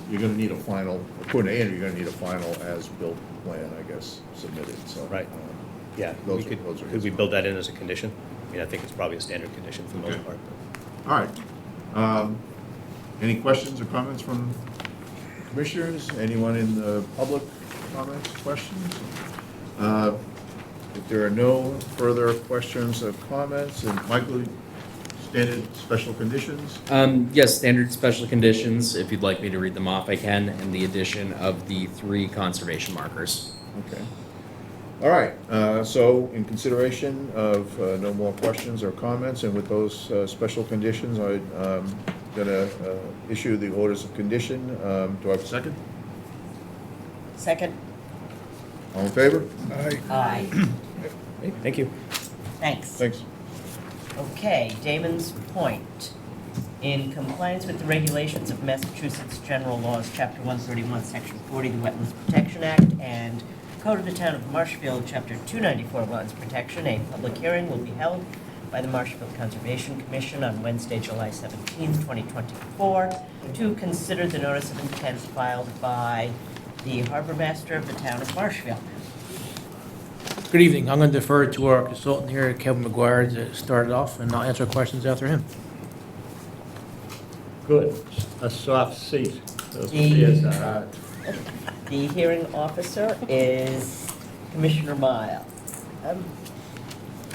you're gonna need a final, according to Andrew, you're gonna need a final as-built plan, I guess, submitted, so. Right. Yeah, Those could are we his build that in as a condition? I mean, I think it's probably a standard condition for the most Okay. part. All right. Any questions or comments from commissioners? Anyone in the public, comments, questions? If there are no further questions or comments, and Michael, standard special conditions? Yes, standard special conditions, if you'd like me to read them off, I can, and the addition of the 3 conservation markers. Okay. All right, so in consideration of no more questions or comments, and with those special conditions, I'm gonna issue the orders of condition. Do I have a second? Second? All in favor? Aye. Okay, thank you. Thanks. Thanks. Okay, Damon's Point. In compliance with the regulations of Massachusetts General Laws, Chapter 131, Section 40, the Wetlands Protection Act, and Code of the Town of Marshfield, Chapter 294, Wetlands Protection, a public hearing will be held by the Marshfield Conservation Commission on Wednesday, July 17, 2024, to consider the notice of intent filed by the Harbor Master of the Town of Marshfield. Good evening. I'm going to defer to our consultant here, Kevin McGuire, to start it off, and I'll answer questions after him. Good, a soft seat. Those The- chairs are hard. The hearing officer is Commissioner Miles.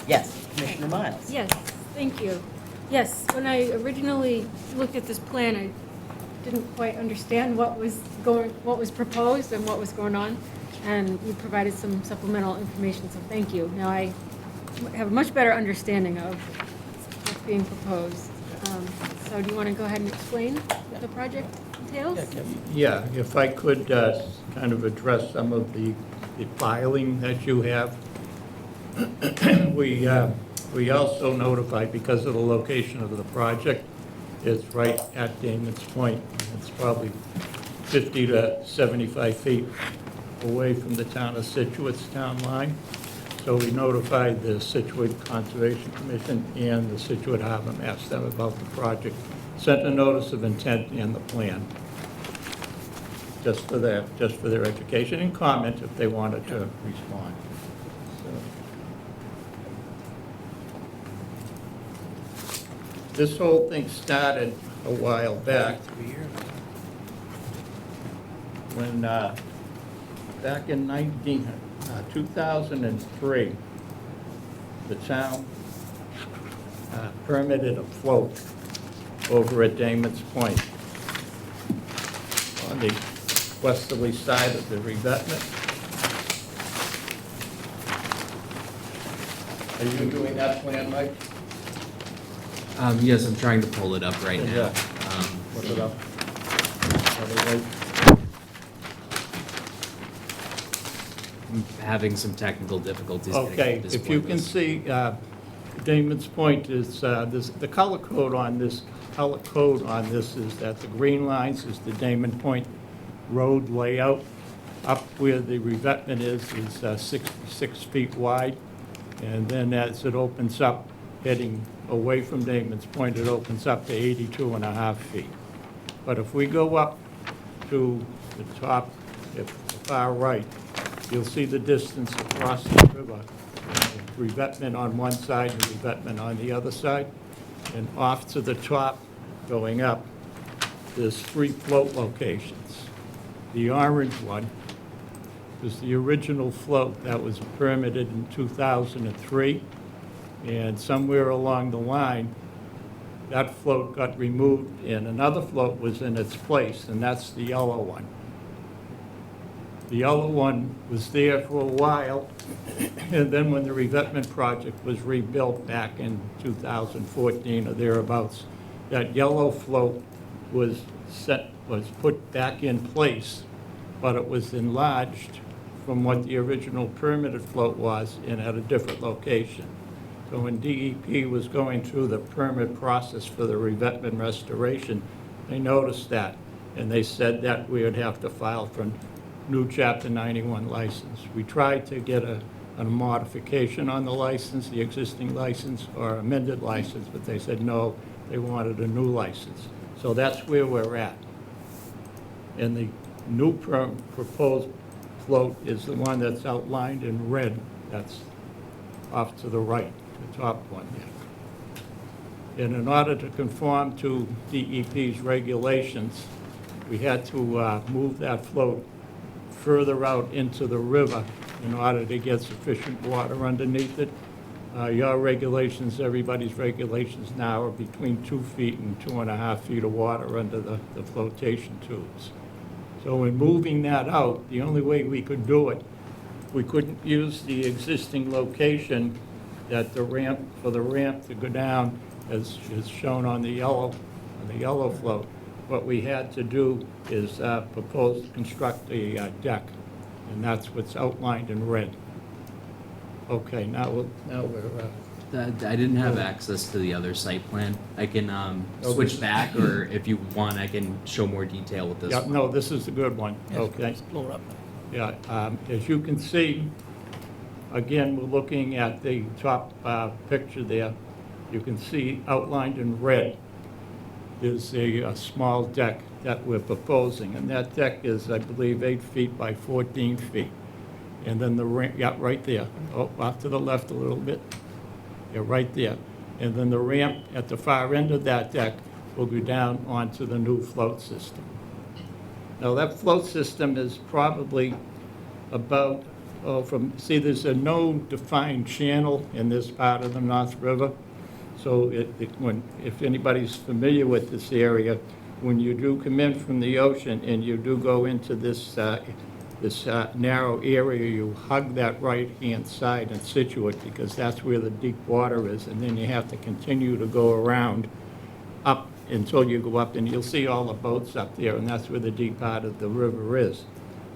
Yes, Commissioner Miles. Yes, thank you. Yes, when I originally looked at this plan, I didn't quite understand what was proposed and what was going on, and you provided some supplemental information, so thank you. Now I have a much better understanding of what's being proposed. So do you want to go ahead and explain what the project entails? Yeah, if I could kind of address some of the filing that you have. We also notified, because of the location of the project, it's right at Damon's Point. It's probably 50 to 75 feet away from the town of Situate's town line. So we notified the Situate Conservation Commission and the Situate Harbor, asked them about the project, sent a notice of intent and the plan, just for their education and comment if they wanted to respond. So, this whole thing started a while back when, back in 2003, the town permitted a float over at Damon's Point on the westerly side of the revetment. Are you doing that plan, Mike? Yes, I'm trying to pull it up right now. Yeah. Put it up. I'm having some technical difficulties getting Okay, up this if you point. can see, Damon's Point is, the color code on this is that the green lines is the Damon Point road layout. Up where the revetment is 66 feet wide. And then as it opens up, heading away from Damon's Point, it opens up to 82.5 feet. But if we go up to the top, the far right, you'll see the distance across the river. Revetment on one side and revetment on the other side. And off to the top, going up, there's 3 float locations. The orange one is the original float that was permitted in 2003. And somewhere along the line, that float got removed and another float was in its place, and that's the yellow one. The yellow one was there for a while, and then when the revetment project was rebuilt back in 2014 or thereabouts, that yellow float was put back in place, but it was enlarged from what the original permitted float was and at a different location. So when DEP was going through the permit process for the revetment restoration, they noticed that, and they said that we would have to file for new Chapter 91 license. We tried to get a modification on the license, the existing license, or amended license, but they said no, they wanted a new license. So that's where we're at. And the new proposed float is the one that's outlined in red, that's off to the right, the top one there. And in order to conform to DEP's regulations, we had to move that float further out into the river in order to get sufficient water underneath it. Your regulations, everybody's regulations now are between 2 feet and 2.5 feet of water under the flotation tubes. So in moving that out, the only way we could do it, we couldn't use the existing location that the ramp to go down as is shown on the yellow float. What we had to do is propose to construct a deck, and that's what's outlined in red. Okay, now we're I didn't have access to the other site plan. I can switch back, or if you want, I can show more detail with this yeah, one. no, this is a good one, okay? Blow it up. Yeah, as you can see, again, we're looking at the top picture there. You can see outlined in red is a small deck that we're proposing, and that deck is, I believe, 8 feet by 14 feet. And then the ramp, yeah, right there. Oh, off to the left a little bit. Yeah, right there. And then the ramp at the far end of that deck will go down onto the new float system. Now, that float system is probably about, there's no defined channel in this part of the North River. So if anybody's familiar with this area, when you do come in from the ocean and you do go into this narrow area, you hug that right-hand side in Situate because that's where the deep water is, and then you have to continue to go around up until you go up, and you'll see all the boats up there, and that's where the deep part of the river is.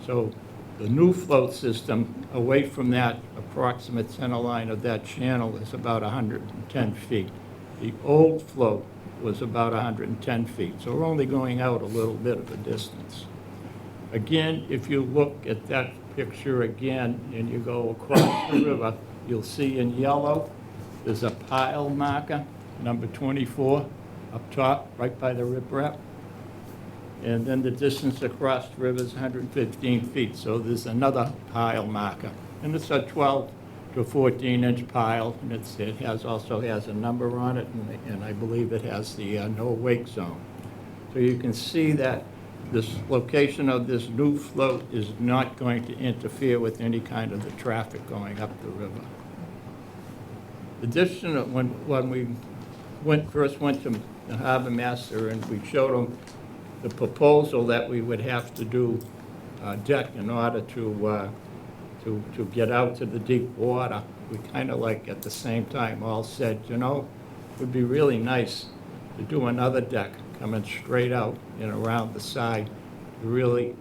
So the new float system, away from that approximate center line of that channel, is about 110 feet. The old float was about 110 feet, so we're only going out a little bit of a distance. Again, if you look at that picture again and you go across the river, you'll see in yellow, there's a pile marker, number 24, up top, right by the riprap. And then the distance across the river is 115 feet, so there's another pile marker. And it's a 12 to 14-inch pile, and it also has a number on it, and I believe it has the no wake zone. So you can see that this location of this new float is not going to interfere with any kind of the traffic going up the river. Additionally, when we first went to the harbor master and we showed him the proposal that we would have to do a deck in order to get out to the deep water, we kind of like at the same time all said, you know, it would be really nice to do another deck coming straight out and around the side to really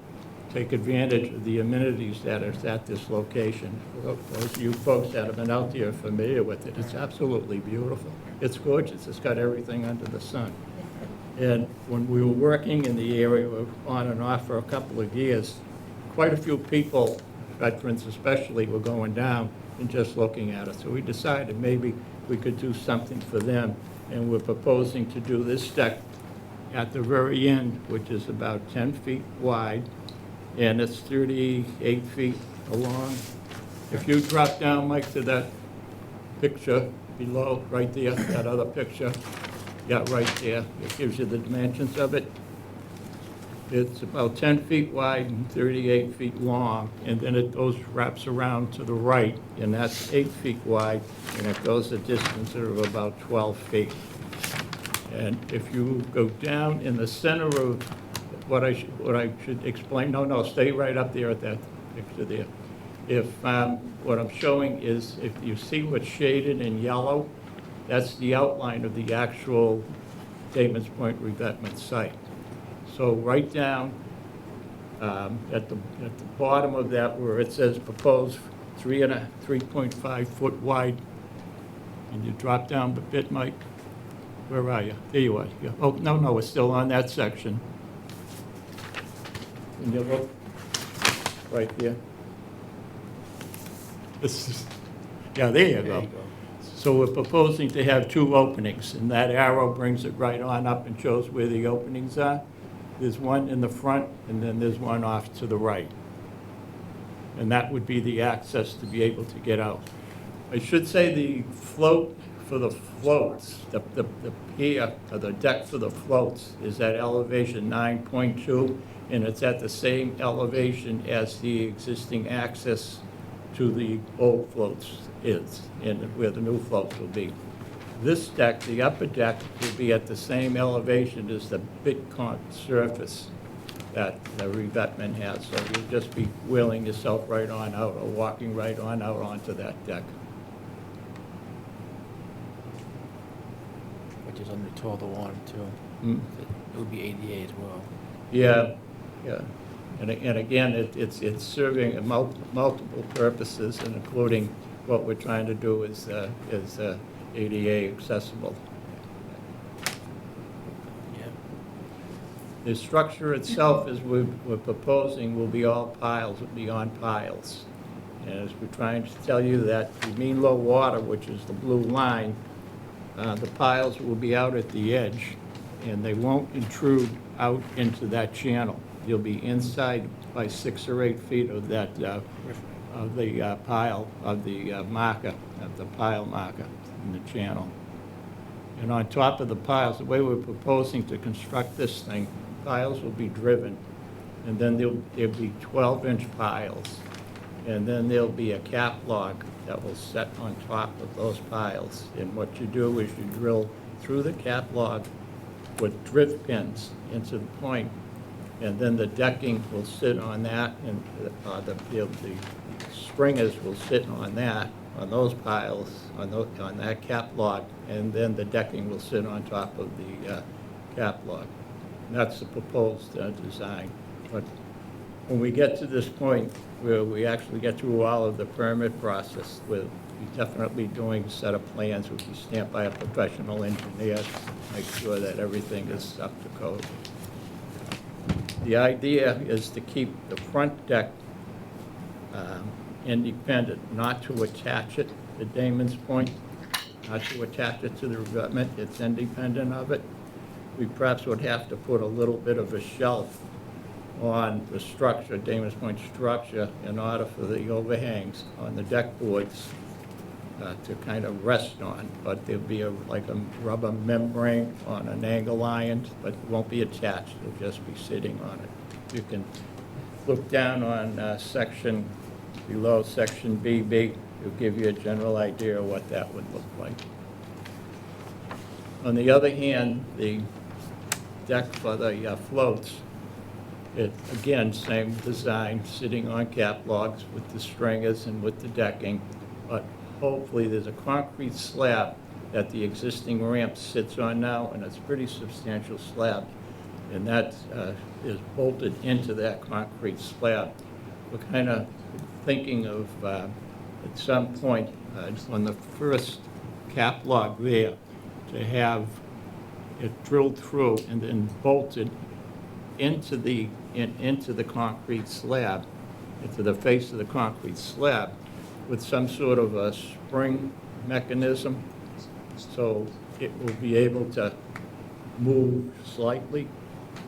take advantage of the amenities that are at this location. Those of you folks that have been out there are familiar with it. It's absolutely beautiful. It's gorgeous. It's got everything under the sun. And when we were working in the area on and off for a couple of years, quite a few people, veterans especially, were going down and just looking at it. So we decided maybe we could do something for them. And we're proposing to do this deck at the very end, which is about 10 feet wide, and it's 38 feet along. If you drop down, Mike, to that picture below, right there, that other picture, yeah, right there, it gives you the dimensions of it. It's about 10 feet wide and 38 feet long, and then it goes, wraps around to the right, and that's 8 feet wide, and it goes a distance of about 12 feet. And if you go down in the center of what I should explain, no, stay right up there at that picture there. If what I'm showing is, if you see what's shaded in yellow, that's the outline of the actual Damon's Point revetment site. So right down at the bottom of that, where it says proposed 3.5 foot wide, and you drop down a bit, Mike. Where are you? There you are. Yeah. Oh, no, it's still on that section. And you look right here. This is, yeah, there you go. So we're proposing to have 2 openings, and that arrow brings it right on up and shows where the openings are. There's one in the front, and then there's one off to the right. And that would be the access to be able to get out. I should say the float for the floats, the pier, or the deck for the floats is at elevation 9.2, and it's at the same elevation as the existing access to the old floats is, and where the new floats will be. This deck, the upper deck, will be at the same elevation as the bitcon surface that the revetment has. So you'll just be wheeling yourself right on out or walking right on out onto that deck. Which is under 12 to 1 too. Mm. It would be ADA as well. Yeah. And again, it's serving multiple purposes, and including what we're trying to do is ADA accessible. Yeah. The structure itself, as we're proposing, will be all piles, will be on piles. And as we're trying to tell you that the mean low water, which is the blue line, the piles will be out at the edge, and they won't intrude out into that channel. You'll be inside by 6 or 8 feet of that, of the pile, of the marker, of the pile marker in the channel. And on top of the piles, the way we're proposing to construct this thing, piles will be driven, and then there'll be 12-inch piles. And then there'll be a cap log that will set on top of those piles. And what you do is you drill through the cap log with drift pins into the point, and then the decking will sit on that, and the stringers will sit on that, on those piles, on that cap log, and then the decking will sit on top of the cap log. And that's the proposed design. But when we get to this point where we actually get through all of the permit process, we'll be definitely doing a set of plans which will be stamped by a professional engineer to make sure that everything is up to code. The idea is to keep the front deck independent, not to attach it to Damon's Point, not to attach it to the abutment. It's independent of it. We perhaps would have to put a little bit of a shelf on the structure, Damon's Point structure, in order for the overhangs on the deck boards to kind of rest on. But there'll be like a rubber membrane on an angle iron, but it won't be attached. It'll just be sitting on it. You can look down on section below, section BB. It'll give you a general idea of what that would look like. On the other hand, the deck for the floats, it, again, same design, sitting on cap logs with the stringers and with the decking, but hopefully there's a concrete slab that the existing ramp sits on now, and it's a pretty substantial slab, and that is bolted into that concrete slab. We're kind of thinking of, at some point, on the first cap log there, to have it drilled through and then bolted into the concrete slab, into the face of the concrete slab, with some sort of a spring mechanism, so it will be able to move slightly.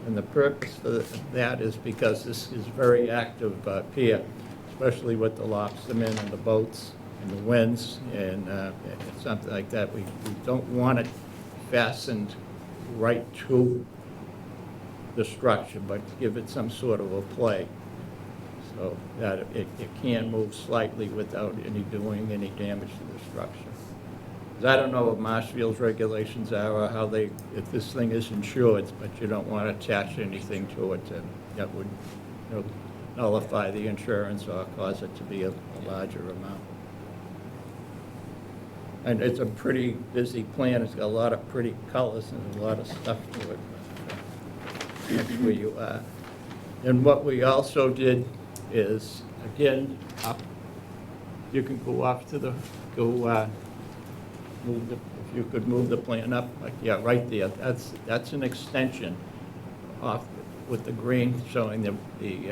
And the purpose for that is because this is very active pier, especially with the lobstermen and the boats and the winds and something like that. We don't want it fastened right to the structure, but give it some sort of a play so that it can move slightly without doing any damage to the structure. 'Cause I don't know what Marshfield's regulations are or how they, if this thing is insured, but you don't want to attach anything to it that would nullify the insurance or cause it to be a larger amount. And it's a pretty busy plan. It's got a lot of pretty colors and a lot of stuff to it. That's where you are. And what we also did is, again, up, you can go off to the, move the, if you could move the plan up, like, yeah, right there. That's an extension off with the green showing the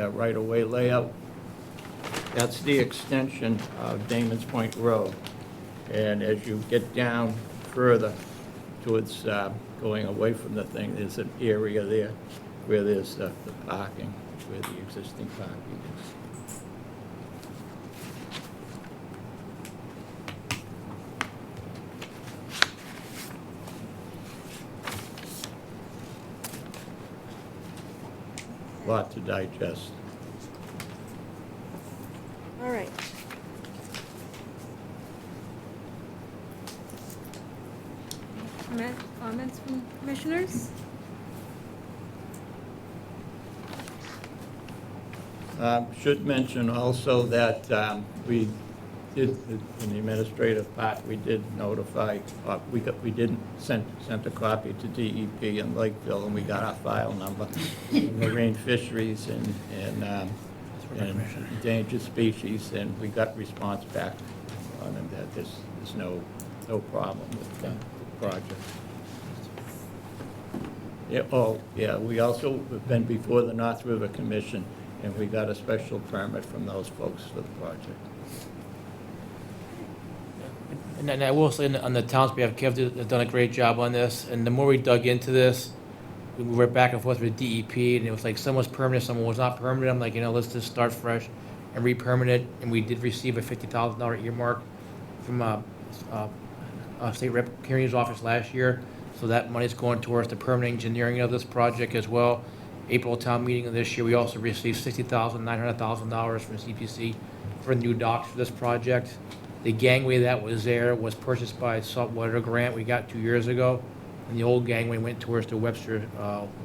right-of-way layout. That's the extension of Damon's Point Road. And as you get down further towards going away from the thing, there's an area there where there's the parking, where the existing parking is. Lot to digest. All right. Comments from commissioners? Should mention also that we did, in the administrative part, we did notify, we didn't send a copy to DEP in Lakeville, and we got our file number, marine fisheries and endangered species, and we got response back on them that there's no problem with the project. Yeah, oh, yeah, we also have been before the North River Commission, and we got a special permit from those folks for the project. And then I will say on the town's behalf, Kev has done a great job on this, and the more we dug into this, we went back and forth with DEP, and it was like some was permanent, some was not permanent. I'm like, let's just start fresh and re-permit it, and we did receive a $50,000 earmark from State Rep Kearney's office last year, so that money's going towards the permanent engineering of this project as well. April town meeting of this year, we also received $60,000, from CPC for new docks for this project. The gangway that was there was purchased by a saltwater grant we got 2 years ago, and the old gangway went towards the Webster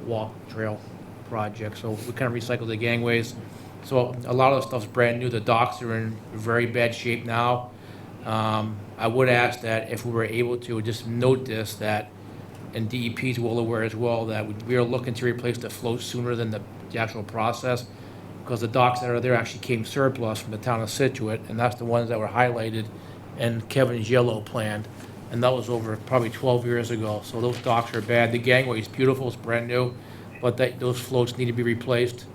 Walk Trail project. So we kind of recycled the gangways. So a lot of the stuff's brand new. The docks are in very bad shape now. I would ask that if we were able to just note this, that, and DEP is well aware as well, that we are looking to replace the float sooner than the actual process, because the docks that are there actually came surplus from the town of Situate, and that's the ones that were highlighted in Kevin's yellow plan, and that was over probably 12 years ago. So those docks are bad. The gangway is beautiful, it's brand new, but those floats need to be replaced.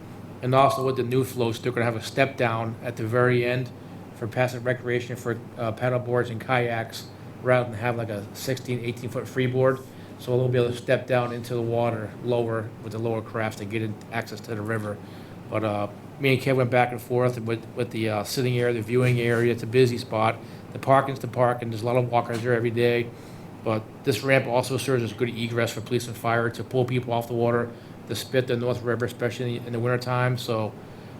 And also with the new floats, they're gonna have a step down at the very end for passive recreation for paddle boards and kayaks, rather than have like a 16, 18-foot freeboard. So they'll be able to step down into the water lower with the lower crafts to get access to the river. But me and Kev went back and forth with the sitting area, the viewing area. It's a busy spot. The parking's the parking. There's a lot of walkers there every day. But this ramp also serves as good egress for police and fire to pull people off the water, to spit the North River, especially in the wintertime. So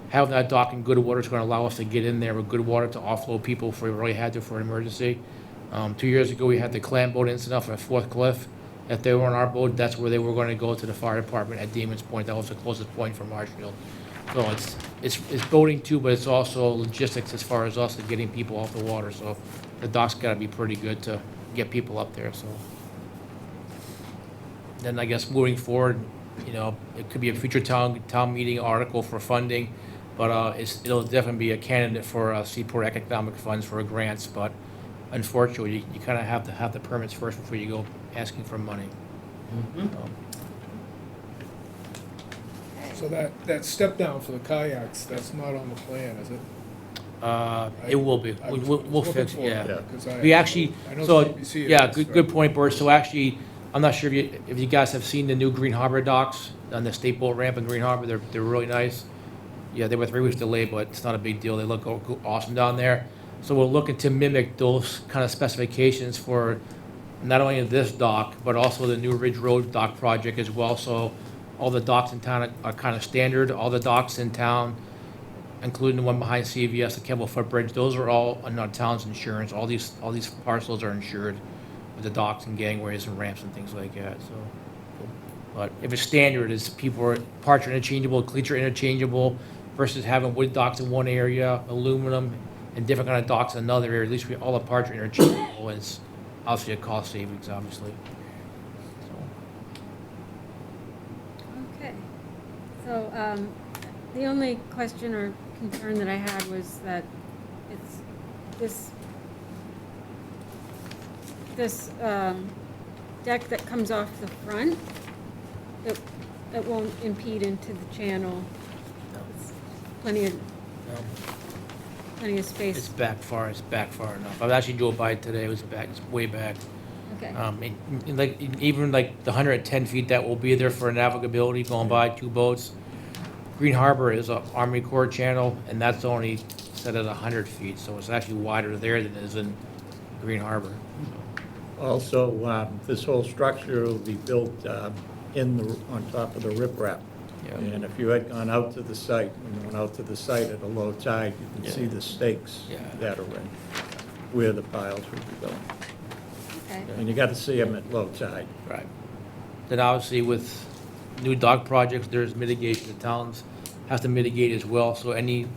having that dock in good water is going to allow us to get in there with good water to offload people if we really had to for an emergency. 2 years ago, we had the clam boat incident off at Fourth Cliff. If they were on our boat, that's where they were going to go to the fire department at Demon's Point. That was the closest point from Marshfield. So it's boating too, but it's also logistics as far as us and getting people off the water. So the dock's got to be pretty good to get people up there. So then I guess moving forward, you know, it could be a future town meeting article for funding, but it'll definitely be a candidate for Seaport Economic Funds for grants. But unfortunately, you kind of have to have the permits first before you go asking for money. So that step down for the kayaks, that's not on the plan, is it? It will be. I was We'll looking fix it, for it, yeah. 'cause I- We actually, I know so, CPC yeah, has, good point, Bert. So actually, I'm not sure if you guys have seen the new Green Harbor docks on the state boat ramp in Green Harbor. They're really nice. Yeah, they were 3 weeks delayed, but it's not a big deal. They look awesome down there. So we're looking to mimic those kind of specifications for not only this dock, but also the new Ridge Road dock project as well. So all the docks in town are kind of standard. All the docks in town, including the one behind CVS, the Campbell Footbridge, those are all on our town's insurance. All these parcels are insured with the docks and gangways and ramps and things like that. So, but if it's standard, it's parts are interchangeable, cleats are interchangeable, versus having wood docks in one area, aluminum, and different kind of docks in another area. At least all the parts are interchangeable. And it's obviously a cost savings, obviously. Okay. So, the only question or concern that I had was that it's this deck that comes off the front, it won't impede into the channel. It's plenty of space. It's back far enough. I actually drove by it today. It's way back. Okay. Even the 110 feet that will be there for navigability going by 2 boats. Green Harbor is a Army Corps channel, and that's only set at 100 feet, so it's actually wider there than it is in Green Harbor. Also, this whole structure will be built on top of the riprap. Yeah. And if you had gone out to the site, when you went out to the site at a low tide, you can see the stakes that are in, where the piles would be going. Okay. And you got to see them at low tide. Right. Then obviously with new dock projects, there's mitigation. The towns have to mitigate as well. So any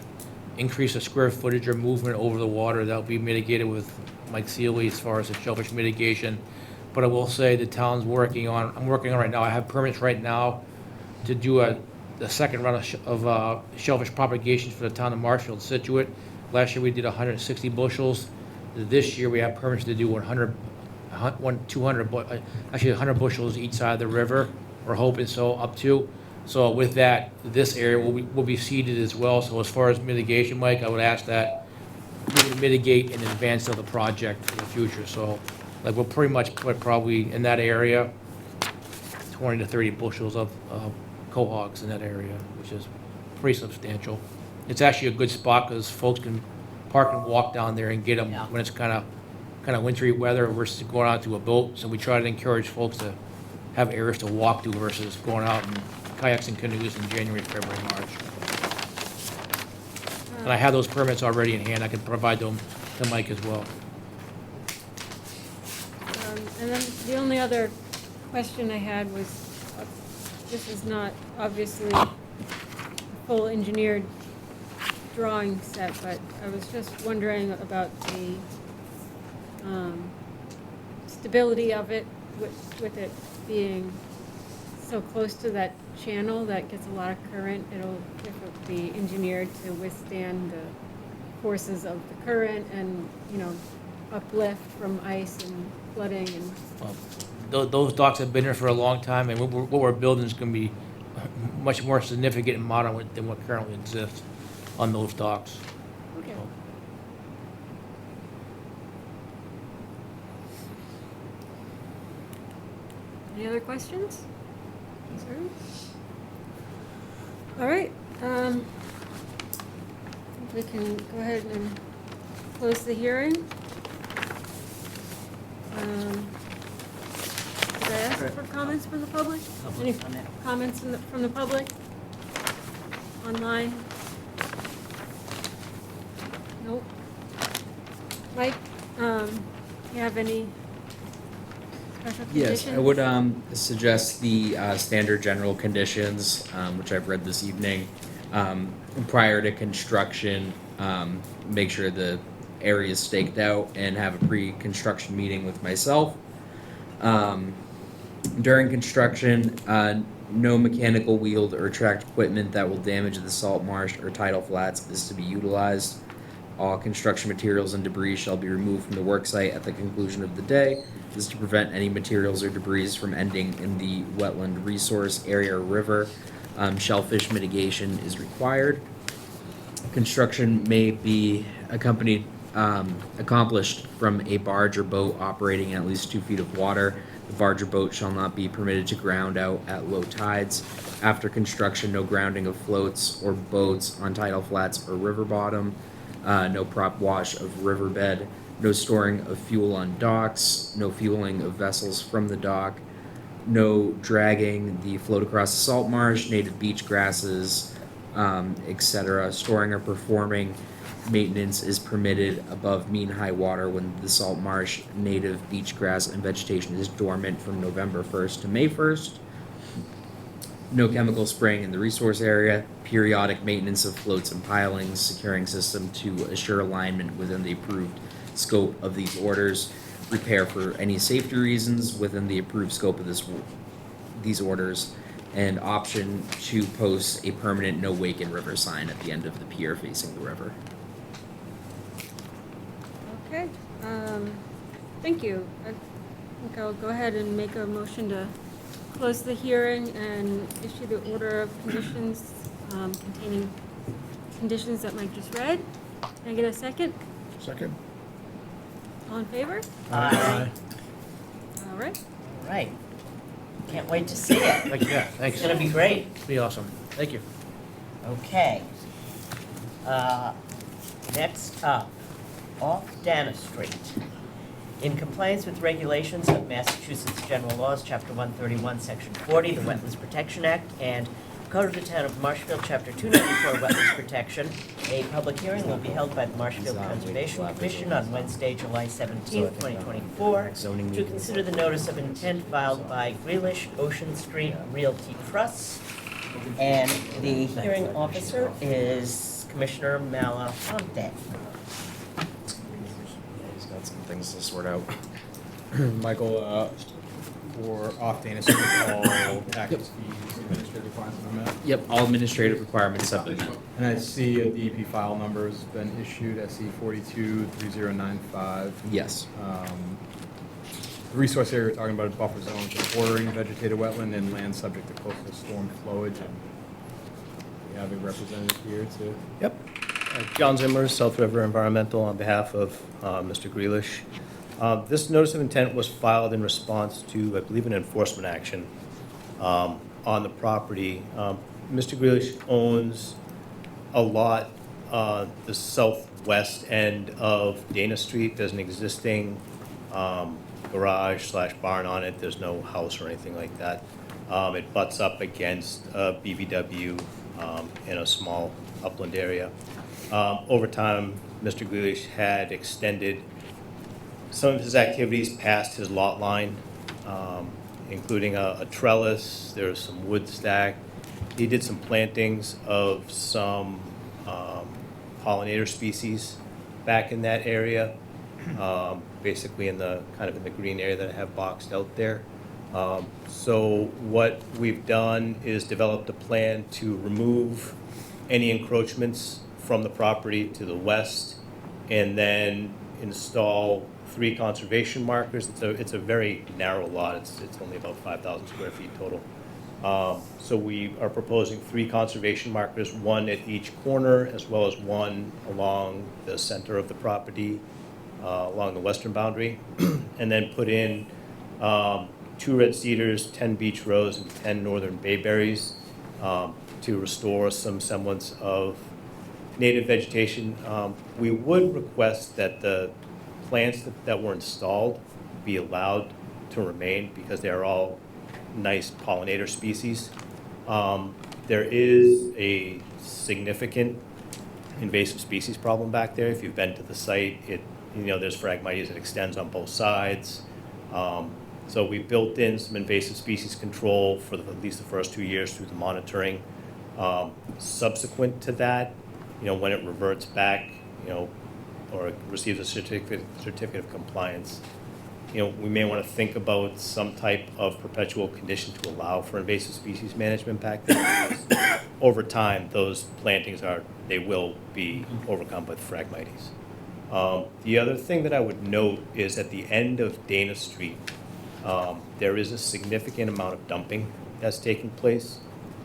increase of square footage or movement over the water, that'll be mitigated with Mike Sealy as far as the shellfish mitigation. But I will say the town's I'm working on right now. I have permits right now to do the second round of shellfish propagations for the town of Marshfield, Situate. Last year we did 160 bushels. This year we have permits to do 100 bushels each side of the river. We're hoping so, up to. So with that, this area will be seeded as well. So as far as mitigation, Mike, I would ask that we would mitigate in advance of the project for the future. So we'll pretty much put probably in that area 20 to 30 bushels of cohogs in that area, which is pretty substantial. It's actually a good spot because folks can park and walk down there and get them when it's kind of wintry weather versus going out to a boat. So we try to encourage folks to have areas to walk to versus going out in kayaks and canoes in January, February, March. And I have those permits already in hand. I can provide them to Mike as well. And then the only other question I had was, this is not obviously a full engineered drawing set, but I was just wondering about the stability of it with it being so close to that channel that gets a lot of current. If it be engineered to withstand the forces of the current and, uplift from ice and flooding and. Those docks have been there for a long time, and what we're building is going to be much more significant and modern than what currently exists on those docks. Okay. Any other questions? Concerns? All right, we can go ahead and close the hearing. Did I ask for comments from the public? Any comments from the public? Online? Nope. Mike, you have any special conditions? Yes, I would suggest the standard general conditions, which I've read this evening. Prior to construction, make sure the area is staked out and have a pre-construction meeting with myself. During construction, no mechanical wheeled or tracked equipment that will damage the salt marsh or tidal flats is to be utilized. All construction materials and debris shall be removed from the worksite at the conclusion of the day. This is to prevent any materials or debris from ending in the wetland resource area or river. Shellfish mitigation is required. Construction may be accomplished from a barge or boat operating in at least 2 feet of water. The barge or boat shall not be permitted to ground out at low tides. After construction, no grounding of floats or boats on tidal flats or river bottom. No prop wash of riverbed. No storing of fuel on docks. No fueling of vessels from the dock. No dragging the float across the salt marsh, native beach grasses, etc. Storing or performing maintenance is permitted above mean high water when the salt marsh, native beach grass, and vegetation is dormant from November 1st to May 1st. No chemical spraying in the resource area. Periodic maintenance of floats and pilings, securing system to assure alignment within the approved scope of these orders. Repair for any safety reasons within the approved scope of these orders. And option to post a permanent no wake in river sign at the end of the pier facing the river. Okay, thank you. I think I'll go ahead and make a motion to close the hearing and issue the order of conditions containing conditions that Mike just read. Can I get a second? Second? All in favor? Aye. All right. All right. Can't wait to see it. Yeah, thanks. It's gonna be great. Be awesome. Thank you. Okay. Next up, off Dana Street. In compliance with regulations of Massachusetts General Laws, Chapter 131, Section 40, the Wetlands Protection Act, and Code of the Town of Marshfield, Chapter 294, Wetlands Protection, a public hearing will be held by the Marshfield Conservation Commission on Wednesday, July 17, 2024, to consider the notice of intent filed by Grealish Ocean Street Realty Trust. And the hearing officer is Commissioner Malafonte. He's got some things to sort out. Michael, for off Dana Street, all taxes, fees, administrative requirements are met. Yep, all administrative requirements have been met. And I see a DEP file number has been issued, SC 423095. Yes. The resource area we're talking about is buffer zones, bordering vegetated wetland and land subject to coastal storm flowage. And we have a representative here to. Yep. John Zimmer, South River Environmental, on behalf of Mr. Grealish. This notice of intent was filed in response to, I believe, an enforcement action on the property. Mr. Grealish owns a lot the southwest end of Dana Street. There's an existing garage/barn on it. There's no house or anything like that. It butts up against BBW in a small upland area. Over time, Mr. Grealish had extended some of his activities past his lot line, including a trellis. There's some wood stack. He did some plantings of some pollinator species back in that area, basically in the green area that I have boxed out there. So what we've done is developed a plan to remove any encroachments from the property to the west, and then install 3 conservation markers. It's a very narrow lot. It's only about 5,000 square feet total. So we are proposing 3 conservation markers, 1 at each corner, as well as 1 along the center of the property, along the western boundary, and then put in 2 red cedars, 10 beech rose, and 10 northern bayberries to restore some semblance of native vegetation. We would request that the plants that were installed be allowed to remain because they are all nice pollinator species. There is a significant invasive species problem back there. If you've been to the site, there's Phragmites that extends on both sides. So we built in some invasive species control for at least the first 2 years through the monitoring. Subsequent to that, when it reverts back, or it receives a certificate of compliance, we may want to think about some type of perpetual condition to allow for invasive species management back there. Because over time, those plantings they will be overcome by the Phragmites. The other thing that I would note is at the end of Dana Street, there is a significant amount of dumping that's taking place.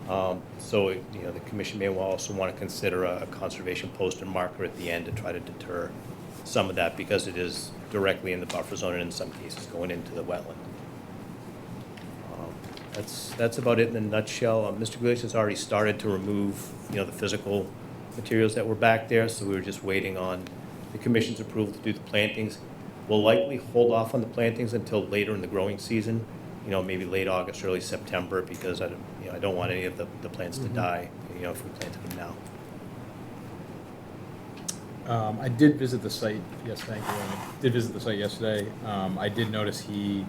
So the commission may also want to consider a conservation post and marker at the end to try to deter some of that because it is directly in the buffer zone and in some cases going into the wetland. That's about it in a nutshell. Mr. Glish has already started to remove the physical materials that were back there, so we were just waiting on the commission's approval to do the plantings. We'll likely hold off on the plantings until later in the growing season, maybe late August, early September, because I don't want any of the plants to die, if we planted them now. I did visit the site. Yes, thank you. I did visit the site yesterday. I did notice he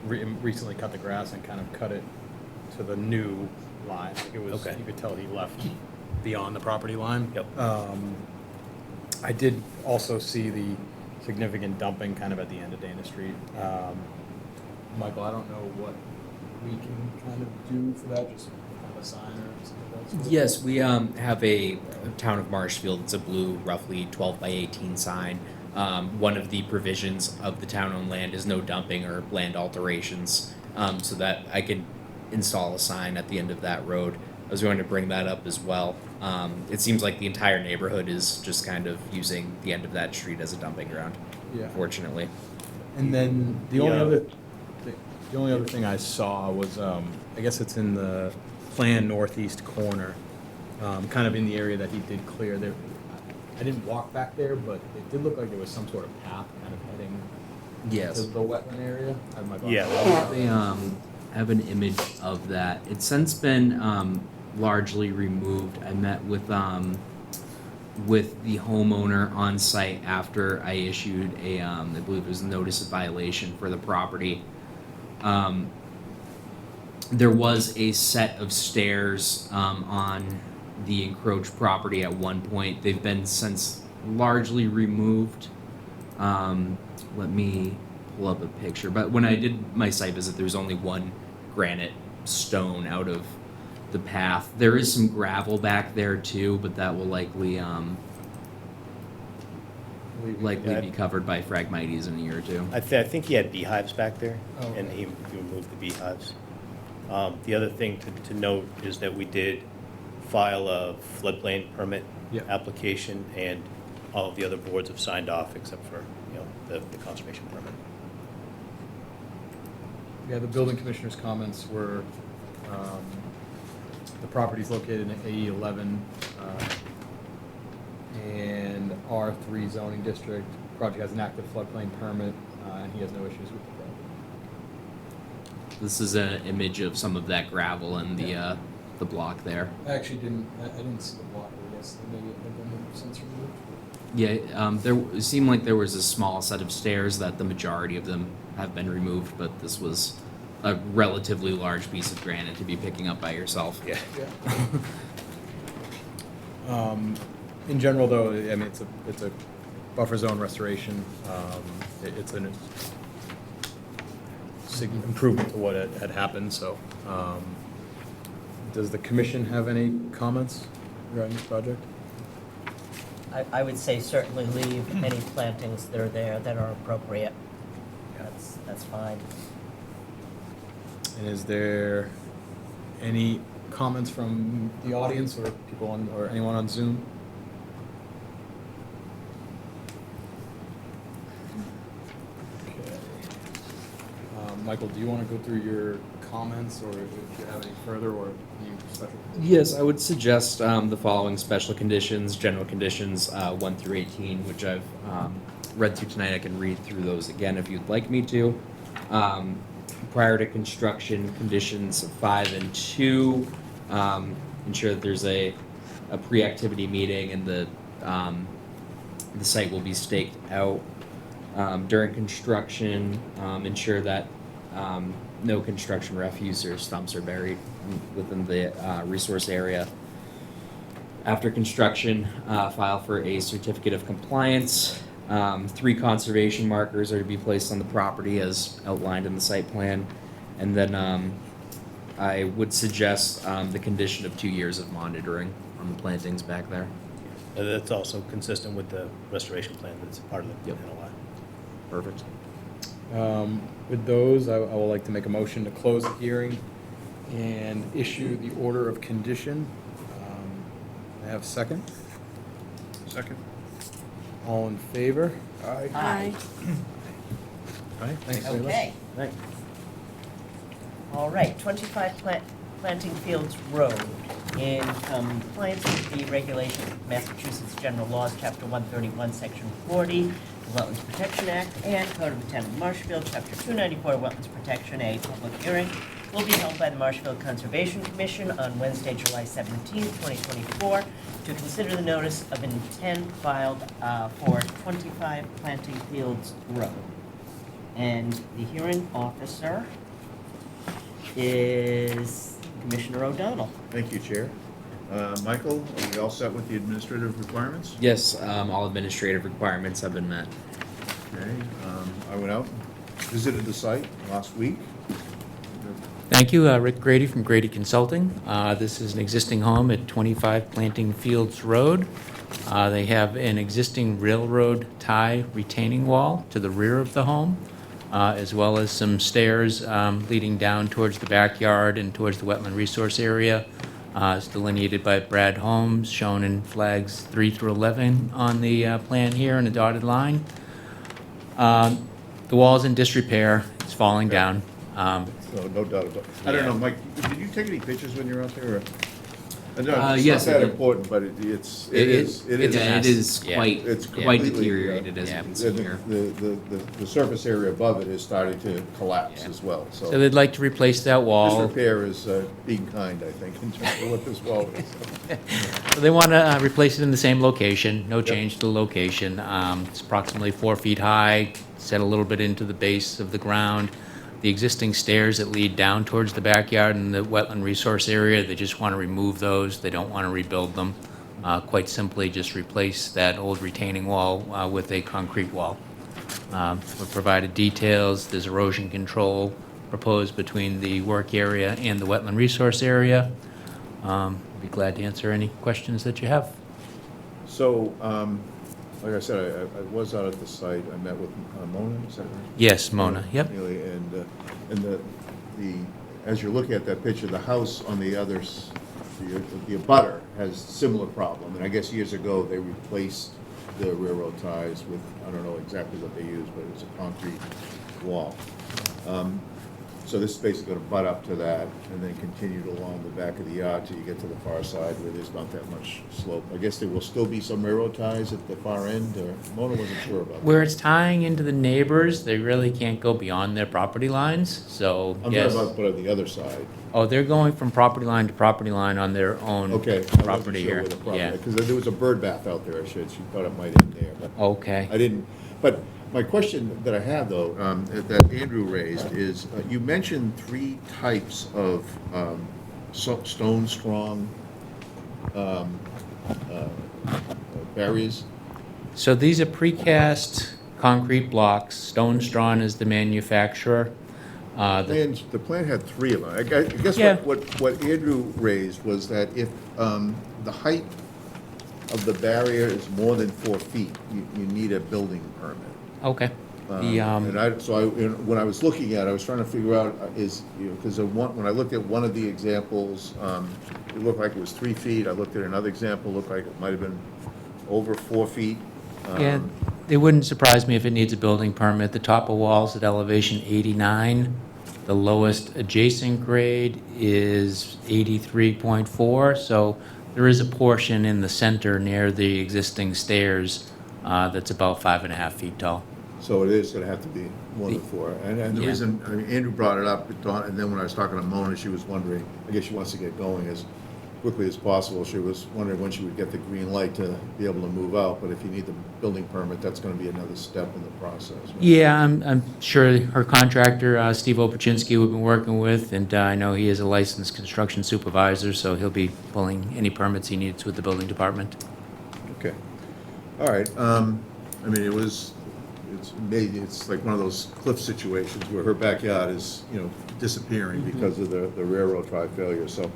recently cut the grass and kind of cut it to the new line. Like it was, Okay. You could tell he left beyond the property line. Yep. I did also see the significant dumping kind of at the end of Dana Street. Michael, I don't know what we can kind of do for that, just have a sign or something like that. Yes, we have a town of Marshfield. It's a blue, roughly 12 by 18 sign. One of the provisions of the town-owned land is no dumping or land alterations, so that I could install a sign at the end of that road. I was going to bring that up as well. It seems like the entire neighborhood is just kind of using the end of that street as a dumping ground, Yeah. fortunately. And then the only other thing I saw was, I guess it's in the planned northeast corner, kind of in the area that he did clear. There, I didn't walk back there, but it did look like there was some sort of path kind of heading Yes. to the wetland area. I have my glasses Yeah. They have an image of that. It's since been largely removed. I met with the homeowner on site after I issued a I believe it was a notice of violation for the property. There was a set of stairs on the encroached property at one point. They've been since largely removed. Let me pull up a picture. But when I did my site visit, there was only one granite stone out of the path. There is some gravel back there too, but that will likely be covered by Phragmites in a year or two. I think he had beehives back there, Oh, okay. and he removed the beehives. The other thing to note is that we did file a floodplain permit Yep. application, and all of the other boards have signed off except for the conservation permit. Yeah, the building commissioner's comments were, the property's located in AE 11, and R3 zoning district. Project has an active floodplain permit, and he has no issues with the project. This is an image of some of that gravel and the block there. I actually didn't see the block, I guess, maybe it had been since removed. Yeah, it seemed like there was a small set of stairs that the majority of them have been removed, but this was a relatively large piece of granite to be picking up by yourself. Yeah. In general, though, I mean, it's a buffer zone restoration. It's an improvement to what had happened. So, does the commission have any comments regarding this project? I would say certainly leave any plantings that are there that are appropriate. That's fine. And is there Any comments from the audience or people on, or anyone on Zoom? Okay. Michael, do you want to go through your comments, or if you have any further, or any special? Yes, I would suggest the following special conditions, general conditions 1 through 18, which I've read through tonight. I can read through those again if you'd like me to. Prior to construction, conditions 5 and 2, ensure that there's a pre-activity meeting and the site will be staked out. During construction, ensure that no construction refuse or stumps are buried within the resource area. After construction, file for a certificate of compliance. 3 conservation markers are to be placed on the property as outlined in the site plan. And then I would suggest the condition of 2 years of monitoring on the plantings back there. That's also consistent with the restoration plan that's part of the NOI. Perfect. With those, I would like to make a motion to close the hearing and issue the order of condition. I have a second. Second. All in favor? Aye. Aye. Aye, thanks very much. Okay. Thanks. All right, 25 Planting Fields Road, in compliance with the regulations of Massachusetts General Laws, Chapter 131, Section 40, the Wetlands Protection Act, and Code of the Town of Marshfield, Chapter 294, Wetlands Protection, a public hearing will be held by the Marshfield Conservation Commission on Wednesday, July 17, 2024, to consider the notice of intent filed for 25 Planting Fields Road. And the hearing officer is Commissioner O'Donnell. Thank you, Chair. Michael, are we all set with the administrative requirements? Yes, all administrative requirements have been met. Okay, I went out, visited the site last week. Thank you, Rick Grady from Grady Consulting. This is an existing home at 25 Planting Fields Road. They have an existing railroad tie retaining wall to the rear of the home, as well as some stairs leading down towards the backyard and towards the wetland resource area. It's delineated by Brad Holmes, shown in flags 3 through 11 on the plan here in a dotted line. The wall's in disrepair. It's falling down. No doubt about it. I don't know, Mike, did you take any pictures when you were out there? No, it's yes, not that I did. important, but it is quite completely, deteriorated, as you can see here. The surface area above it is starting to collapse as well, so. So they'd like to replace that wall. Disrepair is being kind, I think, in terms of what this wall is. So they want to replace it in the same location, no change to the location. It's approximately 4 feet high, set a little bit into the base of the ground. The existing stairs that lead down towards the backyard and the wetland resource area, they just want to remove those. They don't want to rebuild them. Quite simply, just replace that old retaining wall with a concrete wall. We've provided details. There's erosion control proposed between the work area and the wetland resource area. I'd be glad to answer any questions that you have. So, like I said, I was out at the site. I met with Mona, is that right? Yes, Mona, yep. And as you're looking at that picture, the house on the the abutter has similar problem. And I guess years ago, they replaced the railroad ties with, I don't know exactly what they used, but it was a concrete wall. So this is basically going to butt up to that and then continue along the back of the yard till you get to the far side where there's not that much slope. I guess there will still be some railroad ties at the far end, or Mona wasn't sure about that. Where it's tying into the neighbors, they really can't go beyond their property lines, so I'm yes. talking about, but on the other side. Oh, they're going from property line to property line on their own Okay, property here. Yeah. Because there was a bird bath out there, she thought it might end there, but. Okay. I didn't, but my question that I have though, that Andrew raised is, you mentioned 3 types of stone strong barriers. So these are precast concrete blocks. Stone Strawn is the manufacturer. The plan had 3 of them. I guess Yeah. what Andrew raised was that if the height of the barrier is more than 4 feet, you need a building permit. Okay. When I was looking at it, I was trying to figure out because when I looked at one of the examples, it looked like it was 3 feet. I looked at another example, looked like it might have been over 4 feet. Yeah, it wouldn't surprise me if it needs a building permit. The top of wall's at elevation 89. The lowest adjacent grade is 83.4, so there is a portion in the center near the existing stairs that's about 5.5 feet tall. So it is gonna have to be more than 4. And the Yeah. reason, I mean, Andrew brought it up, and then when I was talking to Mona, she was wondering, I guess she wants to get going as quickly as possible. She was wondering when she would get the green light to be able to move out, but if you need the building permit, that's gonna be another step in the process. Right? Yeah, I'm sure her contractor, Steve Opachinsky, we've been working with, and I know he is a licensed construction supervisor, so he'll be pulling any permits he needs with the building department. Okay. All right. I mean, it's like one of those cliff situations where her backyard is, disappearing because of the railroad tie failure. So,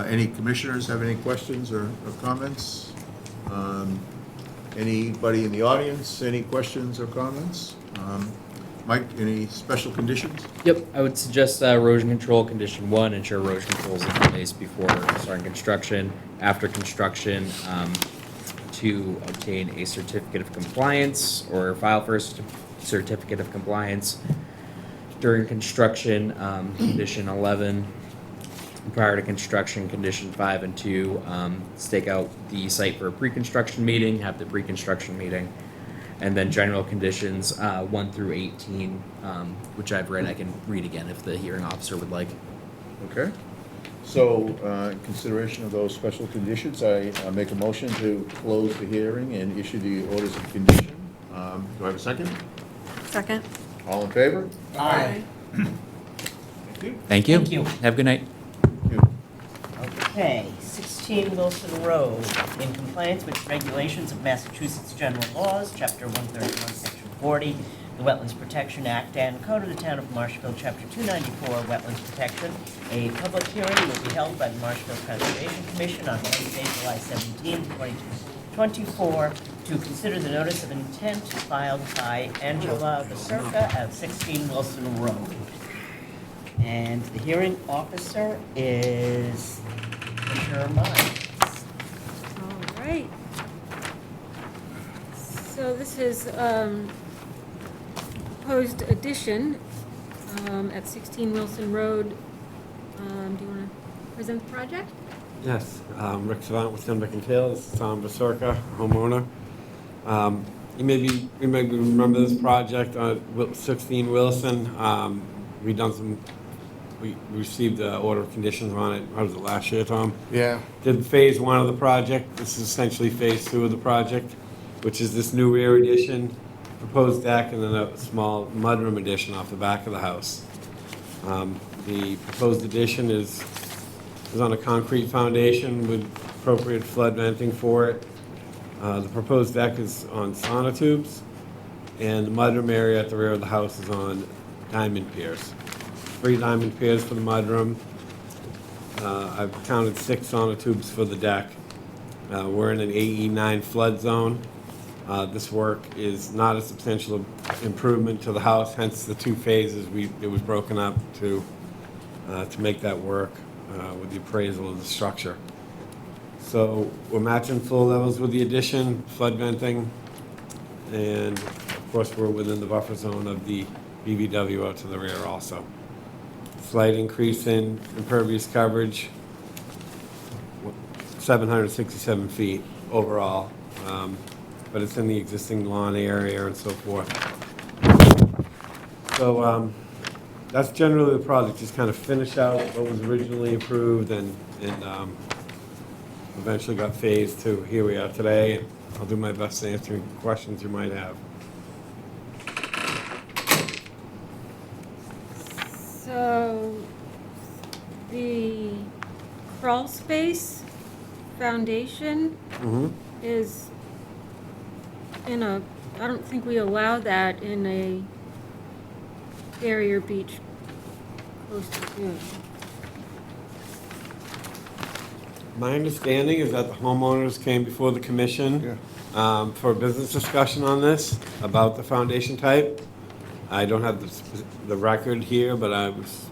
any commissioners have any questions or comments? Anybody in the audience, any questions or comments? Mike, any special conditions? Yep, I would suggest erosion control condition 1, ensure erosion control is in place before starting construction. After construction, to obtain a certificate of compliance or file for a certificate of compliance. During construction, condition 11. Prior to construction, condition 5 and 2, stake out the site for a pre-construction meeting, have the pre-construction meeting. And then general conditions 1 through 18, which I've read, I can read again if the hearing officer would like. Okay. So, in consideration of those special conditions, I make a motion to close the hearing and issue the orders of condition. Do I have a second? Second. All in favor? Aye. Thank you. Thank you. Thank you. Have a good night. Okay, 16 Wilson Road, in compliance with regulations of Massachusetts General Laws, Chapter 131, Section 40, the Wetlands Protection Act, and Code of the Town of Marshfield, Chapter 294, Wetlands Protection. A public hearing will be held by the Marshfield Conservation Commission on Wednesday, July 17, 2024, to consider the notice of intent filed by Angela Basurka at 16 Wilson Road. And the hearing officer is Commissioner Mines. All right. So this is proposed addition at 16 Wilson Road. Do you want to present the project? Yes, Rick Savant with Simbic and Tails, Tom Basurka, homeowner. You maybe remember this project on 16 Wilson. We received the order of conditions on it, what was it, last year, Tom? Yeah. Did phase 1 of the project. This is essentially phase 2 of the project, which is this new rear addition, proposed deck, and then a small mudroom addition off the back of the house. The proposed addition is on a concrete foundation with appropriate flood venting for it. The proposed deck is on sonotubes, and the mudroom area at the rear of the house is on diamond piers. 3 diamond piers for the mudroom. I've counted 6 sonotubes for the deck. We're in an AE9 flood zone. This work is not a substantial improvement to the house, hence the 2 phases. It was broken up to make that work with the appraisal of the structure. So we're matching flow levels with the addition, flood venting, and of course we're within the buffer zone of the BVW out to the rear also. Slight increase in impervious coverage, 767 feet overall, but it's in the existing lawn area and so forth. So that's generally the project, just kind of finish out what was originally approved and eventually got phased to here we are today. And I'll do my best to answer any questions you might have. So the crawl space foundation is in a, I don't think we allow that in a barrier beach close to June. My understanding is that the homeowners came before the commission for a business discussion on this, about the foundation type. I don't have the record here, but I was,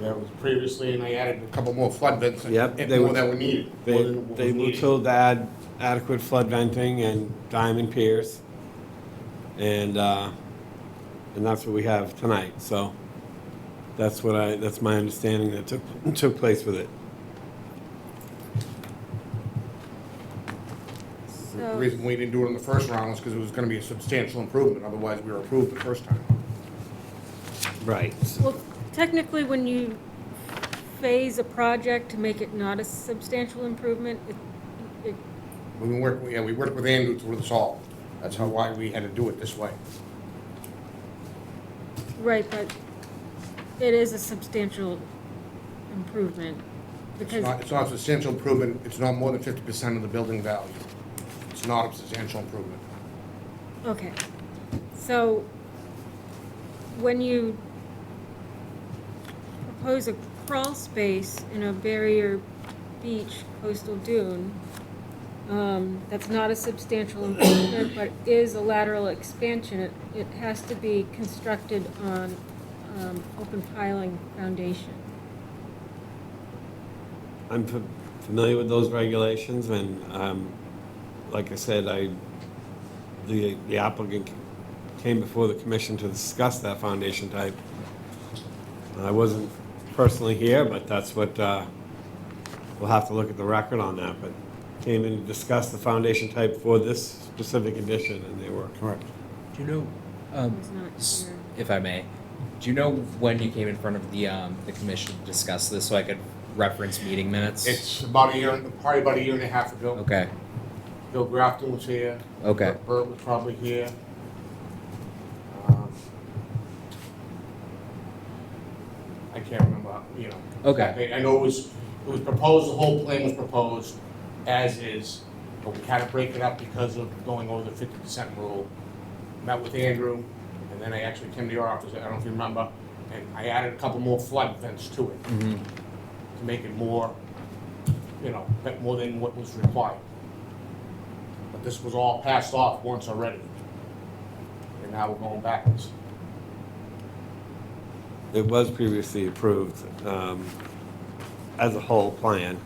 Yeah, it was previously, and I added a couple more flood vents, yep. and more that were needed. more than what They was were needed. told to add adequate flood venting and diamond piers. And that's what we have tonight, so that's my understanding that took place with it. The reason we didn't do it in the first round was because it was gonna be a substantial improvement, otherwise we were approved the first time. Right. Well, technically, when you phase a project to make it not a substantial improvement, it We worked with Andrew to resolve. That's why we had to do it this way. right, but it is a substantial improvement, because, It's not a substantial improvement, it's not more than 50% of the building value. It's not a substantial improvement. okay. So, when you propose a crawl space in a barrier beach coastal dune, that's not a substantial improvement, but is a lateral expansion, it has to be constructed on, open piling foundation. I'm familiar with those regulations, and like I said, the applicant came before the commission to discuss that foundation type. I wasn't personally here, but that's what, we'll have to look at the record on that, but came in to discuss the foundation type for this specific addition, and they were correct. Do you know, It's not clear. if I may, do you know when you came in front of the commission to discuss this, so I could reference meeting minutes? It's probably about a year and a half ago. Okay, Bill Grafton was here. Okay. Bert was probably here. I can't remember, Okay. I know it was proposed, the whole plan was proposed as is, but we had to break it up because of going over the 50% rule. Met with Andrew, and then I actually came to your office, I don't know if you remember, and I added a couple more flood vents to it mm-hmm. to make it more, more than what was required. But this was all passed off once already, and now we're going backwards. It was previously approved as a whole plan.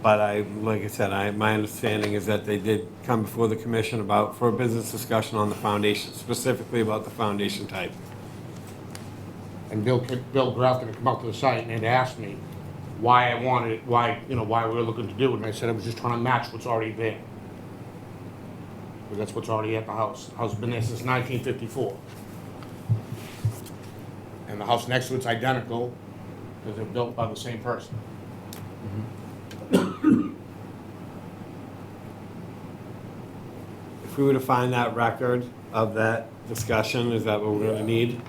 But like I said, my understanding is that they did come before the commission for a business discussion on the foundation, specifically about the foundation type. And Bill Grafton had come up to the site and had asked me why why we were looking to do it, and I said I was just trying to match what's already there. Because that's what's already at the house. The house has been there since 1954. And the house next to it's identical, because they're built by the same person. If we were to find that record of that discussion, is that what we're gonna need?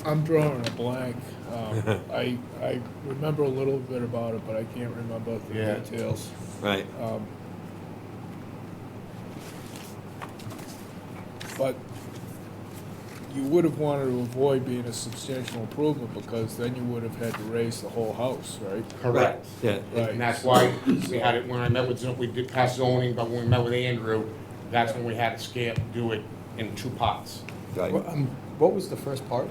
I'm drawing a blank. I remember a little bit about it, but I can't remember the Yeah. details. Right. But you would have wanted to avoid being a substantial improvement, because then you would have had to raise the whole house, right? Correct. Yeah. Right. And that's why we had it, when I met with, we did pass zoning, but when we met with Andrew, that's when we had to do it in two parts. Right. What was the first part?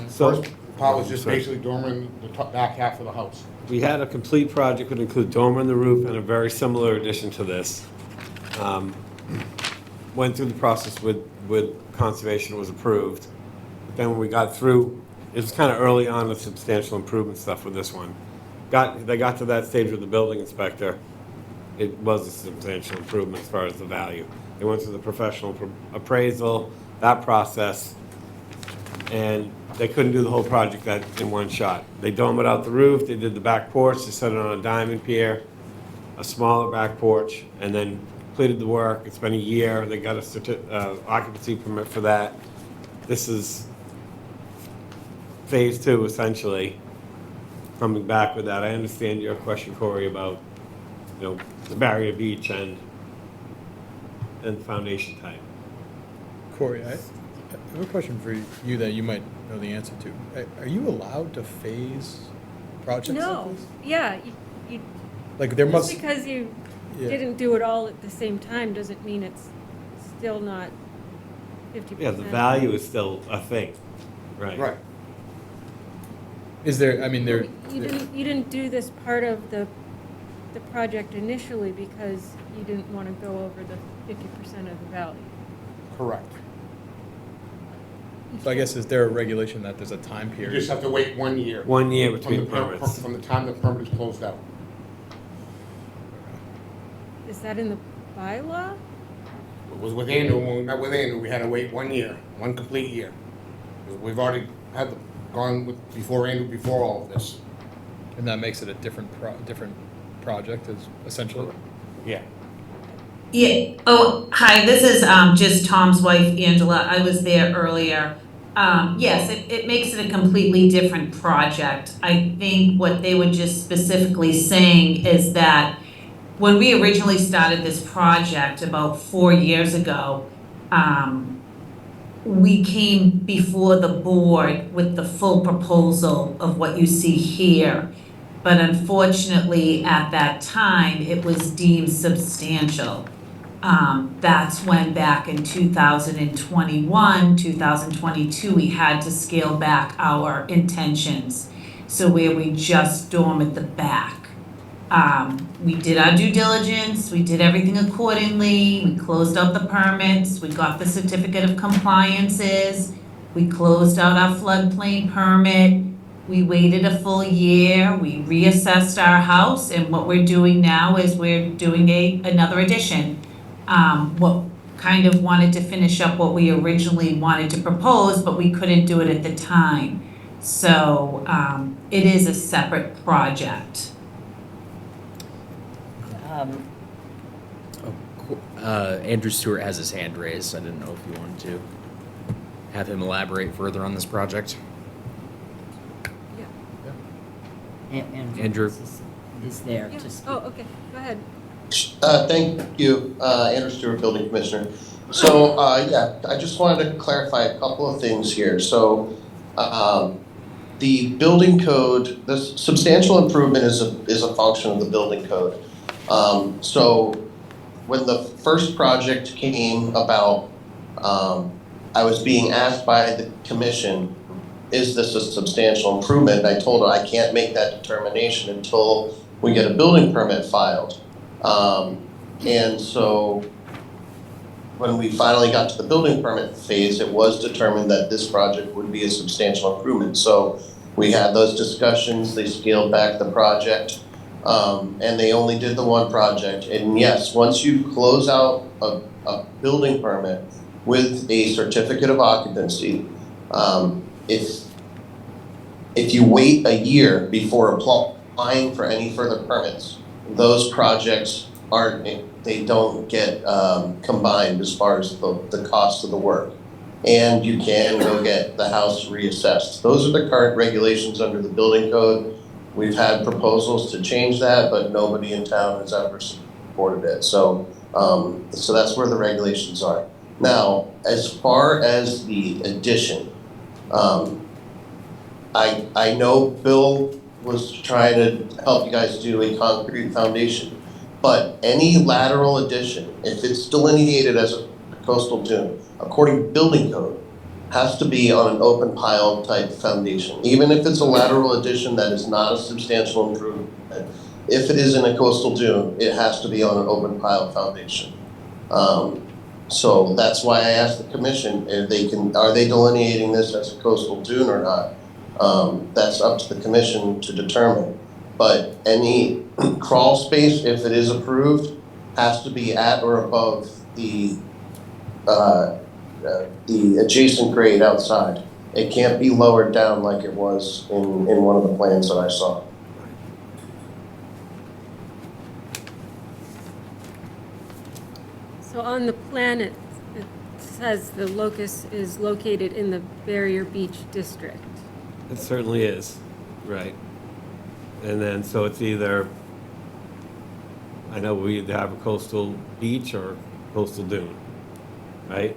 So, First part was just sorry. basically dormering the back half of the house. We had a complete project, would include dormer in the roof and a very similar addition to this. Went through the process with conservation, was approved. But then when we got through, it was kind of early on the substantial improvement stuff with this one. They got to that stage with the building inspector, it was a substantial improvement as far as the value. They went through the professional appraisal, that process, and they couldn't do the whole project in one shot. They domed out the roof, they did the back porch, they set it on a diamond pier, a smaller back porch, and then completed the work. It's been a year, they got a occupancy permit for that. This is phase two, essentially, coming back with that. I understand your question, Corey, about, the barrier beach and foundation type. Corey, I have a question for you that you might know the answer to. Are you allowed to phase projects like No, this? yeah, you, Like there just must. because you Yeah. didn't do it all at the same time doesn't mean it's still not 50%. Yeah, the value is still a thing, right? Right. Is there, I mean, there, You didn't do this part of the project initially because you didn't want to go over the 50% of the value. Correct. so I guess is there a regulation that there's a time You period? just have to wait 1 year. 1 year from between the per- permits. From the time the permit is closed out. Is that in the bylaw? It was with Andrew, when we met with Andrew, we had to wait 1 year, 1 complete year. We've already gone with, before Andrew, before all of this. And that makes it a different project, is essentially? Yeah. Yeah, oh, hi, this is just Tom's wife, Angela. I was there earlier. Yes, it makes it a completely different project. I think what they were just specifically saying is that when we originally started this project about 4 years ago, we came before the board with the full proposal of what you see here. But unfortunately, at that time, it was deemed substantial. That's when back in 2021, 2022, we had to scale back our intentions. So where we just dorm at the back. We did our due diligence, we did everything accordingly, we closed out the permits, we got the certificate of compliances, we closed out our floodplain permit, we waited a full year, we reassessed our house, and what we're doing now is we're doing another addition. What kind of wanted to finish up what we originally wanted to propose, but we couldn't do it at the time. So, it is a separate project. Andrew Stewart has his hand raised. I didn't know if you wanted to have him elaborate further on this project. Andrew. Is there Yeah. to speak. Oh, okay, go ahead. Thank you, Andrew Stewart, Building Commissioner. So, yeah, I just wanted to clarify a couple of things here. So, the building code, the substantial improvement is a function of the building code. So, when the first project came about, I was being asked by the commission, is this a substantial improvement? And I told her I can't make that determination until we get a building permit filed. And so when we finally got to the building permit phase, it was determined that this project would be a substantial improvement. So we had those discussions, they scaled back the project, and they only did the one project. And yes, once you close out a building permit with a certificate of occupancy, if you wait a year before applying for any further permits, those projects they don't get combined as far as the cost of the work. And you can go get the house reassessed. Those are the current regulations under the building code. We've had proposals to change that, but nobody in town has ever supported it. So that's where the regulations are. Now, as far as the addition, I know Bill was trying to help you guys do a concrete foundation, but any lateral addition, if it's delineated as a coastal dune, according to building code, has to be on an open pile type foundation. Even if it's a lateral addition that is not a substantial improvement, if it is in a coastal dune, it has to be on an open pile foundation. So that's why I asked the commission if are they delineating this as a coastal dune or not? That's up to the commission to determine. But any crawl space, if it is approved, has to be at or above the adjacent grade outside. It can't be lowered down like it was in one of the plans that I saw. So on the plan, it says the locus is located in the Barrier Beach District. It certainly is, right. And then, so it's either, I know we either have a coastal beach or coastal dune, right?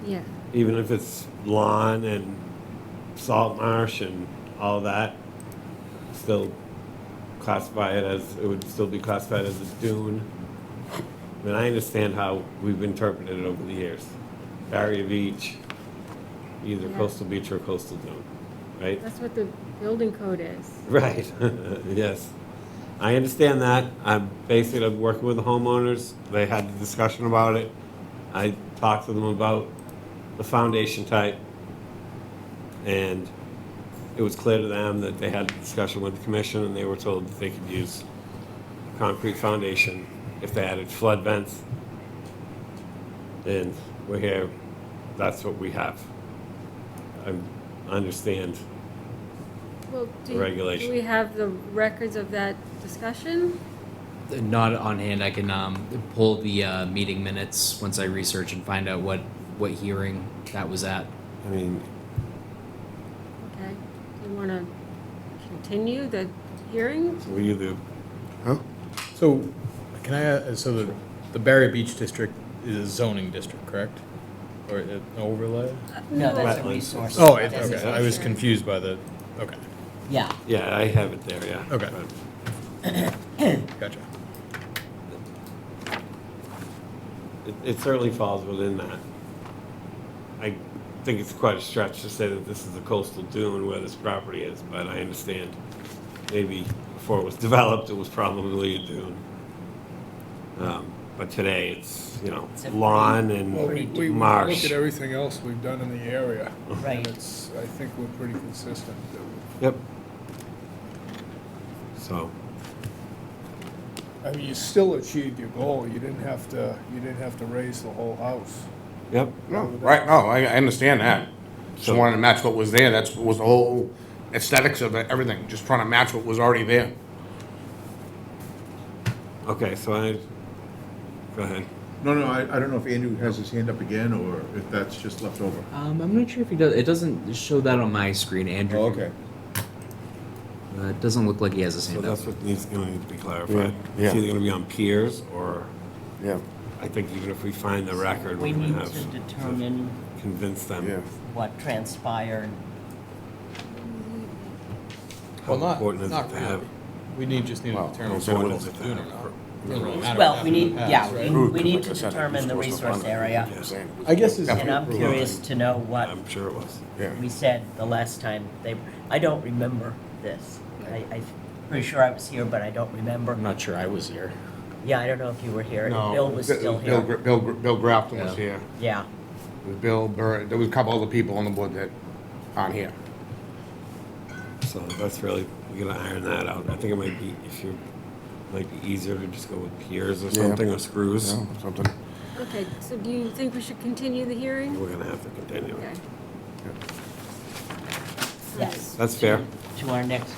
Yeah. Even if it's lawn and salt marsh and all that, still classify it as, it would still be classified as a dune. I mean, I understand how we've interpreted it over the years. Barrier Beach, either Yeah. coastal beach or coastal dune, right? That's what the building code is. Right, yes. I understand that. I'm basically working with the homeowners. They had a discussion about it. I talked to them about the foundation type. And it was clear to them that they had a discussion with the commission and they were told that they could use concrete foundation if they added flood vents. And we're here, that's what we have. I understand Well, the regulation. do we have the records of that discussion? Not on hand. I can pull the meeting minutes once I research and find out what hearing that was at. I mean, Okay. Do you want to continue the hearing? we either, So, can I, so the Barrier Beach District is a zoning district, correct? Or an overlay? No, that's a Wetlands. resource. Oh, That's a okay, I was resource. confused by the, okay, Yeah, yeah, I have it there, yeah. Okay. But gotcha. it certainly falls within that. I think it's quite a stretch to say that this is a coastal dune where this property is, but I understand. Maybe before it was developed, it was probably a dune. But today, it's, It's a lawn Well, and we look marsh. at everything else we've done in the area. Right. And it's, I think we're pretty consistent. Yep. So, I mean, you still achieved your goal. You didn't have to raise the whole house. yep. No, right, no, I understand that. Just So- wanted to match what was there, was the whole aesthetics of it, everything, just trying to match what was already there. Okay, so go ahead. No, I don't know if Andrew has his hand up again, or if that's just left over. I'm not sure if he does. It doesn't show that on my screen, Andrew. Oh, okay. It doesn't look like he has his So hand up. that's what gonna need to be clarified. Yeah. It's either gonna be on piers or, Yeah. I think even if we find the record, we we're need gonna to have determine to convince them. Yeah. what transpired. How Well, not, important is it not to have? really. We just need to Well, determine so what what is it's it doing to or have? not. Doesn't really matter Well, what we need, happened in the yeah, past, right? we need to Like I said, determine the it was supposed to resource run. area. I'm saying it was I guess it's- definitely And I'm approved. curious to know what I'm sure it was. Yeah. we said the last time I don't remember this. I'm pretty sure I was here, but I don't remember. I'm not sure I was here. Yeah, I don't know if you were here. No, Bill was still Bill here. Bill Grafton was Yeah. here. Yeah, There was Bill Burr, there was a couple other people on the board that aren't here. So that's really, we gotta iron that out. I think it might be, might be easier to just go with piers or Yeah. something, or screws. You know, something. Okay, so do you think we should continue the hearing? We're gonna have to continue. Okay. yes. That's fair. To our next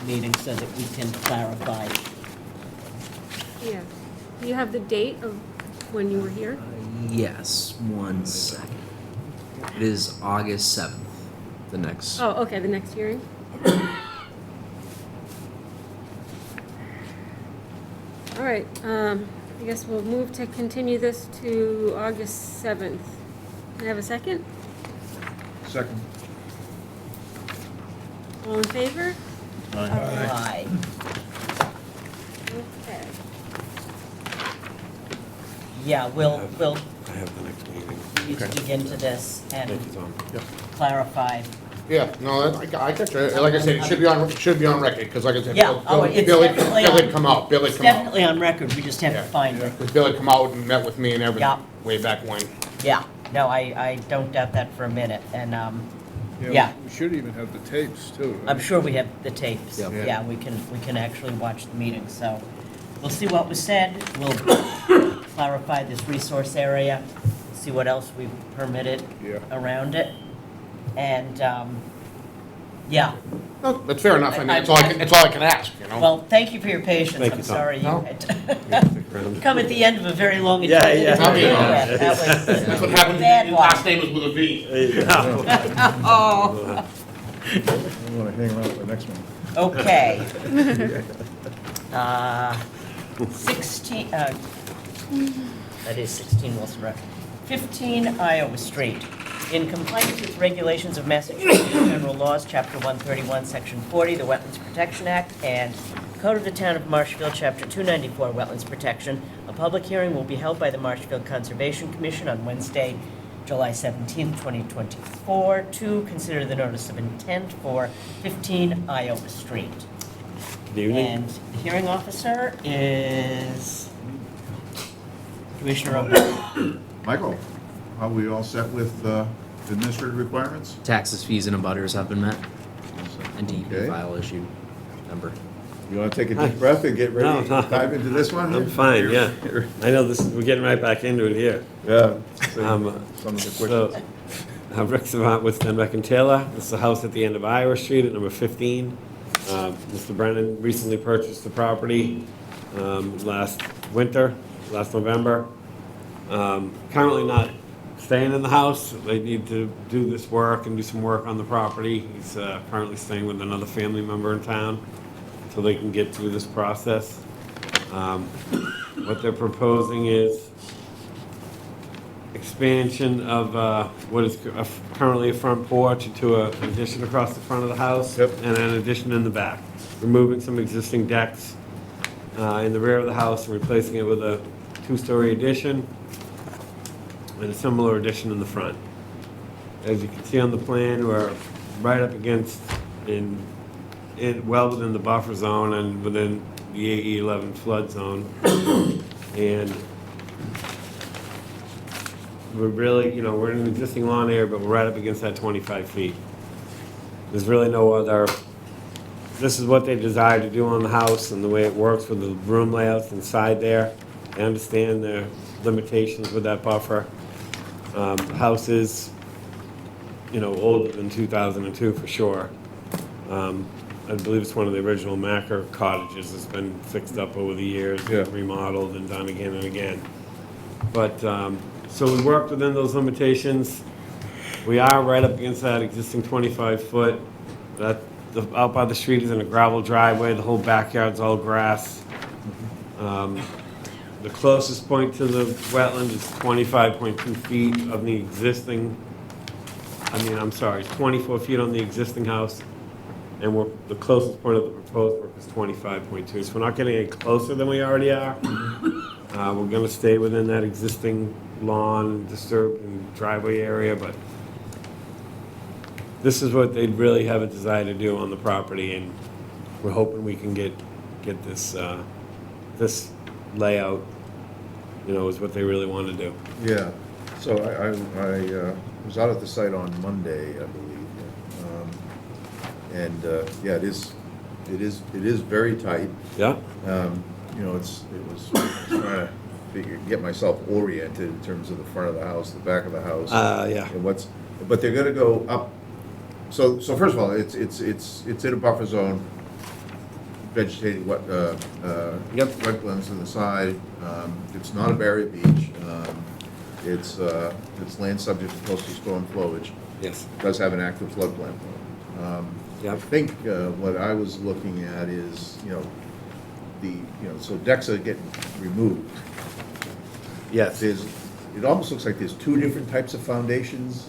meeting so that we can clarify. Yeah. Do you have the date of when you were here? Yes, 1 second. It is August 7th, the next. Oh, okay, the next hearing? All right, I guess we'll move to continue this to August 7th. Can I have a second? Second. All in favor? Aye. Okay. Yeah, we'll I have the next meeting. need to dig into this and Thank you, Tom. clarify. Yeah, no, I got you. Like I said, it should be on record, because like I said, Yeah, oh, it's definitely Bill on- had come out, Bill had It's come out. definitely on record, we just have to find it. Because Bill had come out and met with me and everything, Yeah. way back when. Yeah, no, I don't doubt that for a minute, and, yeah. We should even have the tapes, too. I'm sure we have the tapes. Yep. Yeah, we can actually watch the meeting, so we'll see what was said. We'll clarify this resource area, see what else we've permitted Yeah. around it. And, yeah, No, that's fair enough, I mean, I- it's all I can ask, you know? well, thank you for your patience. Thank I'm you, Tom. sorry you No. had Stick to around. come at the end of a very long Yeah, agenda. yeah. to do Yeah. that. That was That's what happened, bad his one. last name was with a V. Oh, I want to hang around for the next one. okay. 16, that is 16 Wilson Road. 15 Iowa Street. In compliance with regulations of Massachusetts General Laws, Chapter 131, Section 40, the Wetlands Protection Act, and Code of the Town of Marshfield, Chapter 294, Wetlands Protection, a public hearing will be held by the Marshfield Conservation Commission on Wednesday, July 17, 2024, to consider the notice of intent for 15 Iowa Street. Good evening. And the hearing officer is Commissioner O'Donnell. Michael, are we all set with administrative requirements? Taxes, fees, and abutters have been met, and DEP Okay. file issue number. You want to take a deep breath and get ready to dive into this one? I'm fine, yeah. I know this, we're getting right back into it here. Yeah. Some of the So, Rick Savant with Stenbeck and Taylor. This is a house at the end of Iowa Street at number 15. Mr. Brennan recently purchased the property last November. Currently not staying in the house. They need to do this work and do some work on the property. He's currently staying with another family member in town so they can get through this process. What they're proposing is expansion of what is currently a front porch into an addition across the front of the house and an addition in the back. Removing some existing decks in the rear of the house and replacing it with a 2-story addition and a similar addition in the front. As you can see on the plan, we're right up against, well within the buffer zone and within the AE11 flood zone. And we're really, we're in an existing lawn area, but we're right up against that 25 feet. There's really no other, this is what they desire to do on the house and the way it works with the room layouts inside there. I understand the limitations with that buffer. The house is, older than 2002 for sure. I believe it's one of the original Macker cottages that's been fixed up over the years, remodeled and done again and again. But, so we worked within those limitations. We are right up against that existing 25-foot. Out by the street is in a gravel driveway. The whole backyard's all grass. The closest point to the wetland is 25.2 feet of the existing, it's 24 feet on the existing house, and the closest point of the proposed work is 25.2. So we're not getting any closer than we already are. We're gonna stay within that existing lawn, disturbed and driveway area, but this is what they'd really have a desire to do on the property, and we're hoping we can get this, this layout, is what they really want to do. Yeah, so I was out at the site on Monday, I believe. Yeah, it is very tight. Yeah. It was trying to get myself oriented in terms of the front of the house, the back of the house. Yeah. And but they're gonna go up, so first of all, it's in a buffer zone, vegetated wetlands on the side. It's not a buried beach. It's land subject to coastal storm flowage. Yes. It does have an active floodplain. I think what I was looking at is, so decks are getting removed. Yes. It almost looks like there's 2 different types of foundations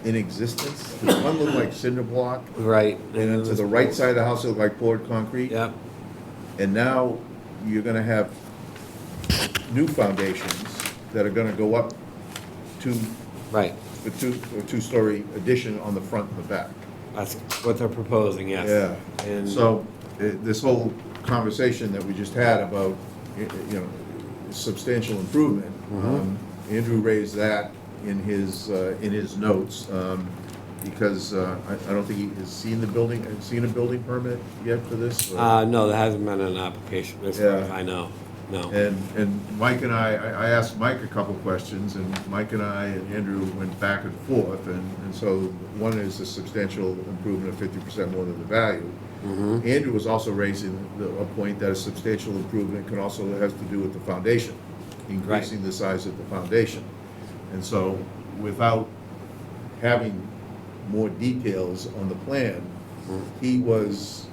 in existence. One looked like cinder block. Right. And then to the right side of the house, it looked like poured concrete. Yep. And now you're gonna have new foundations that are gonna go up to Right. a 2-story addition on the front and the back. That's what they're proposing, yes. Yeah. And So this whole conversation that we just had about, substantial improvement, Andrew raised that in his notes, because I don't think he has seen a building permit yet for this? no, there hasn't been an application, as far as I know, no. And Mike and I asked Mike a couple questions, and Mike and I and Andrew went back and forth, and so one is a substantial improvement of 50% more than the value. Andrew was also raising a point that a substantial improvement can also has to do with the foundation, increasing the size of the foundation. And so without having more details on the plan, he was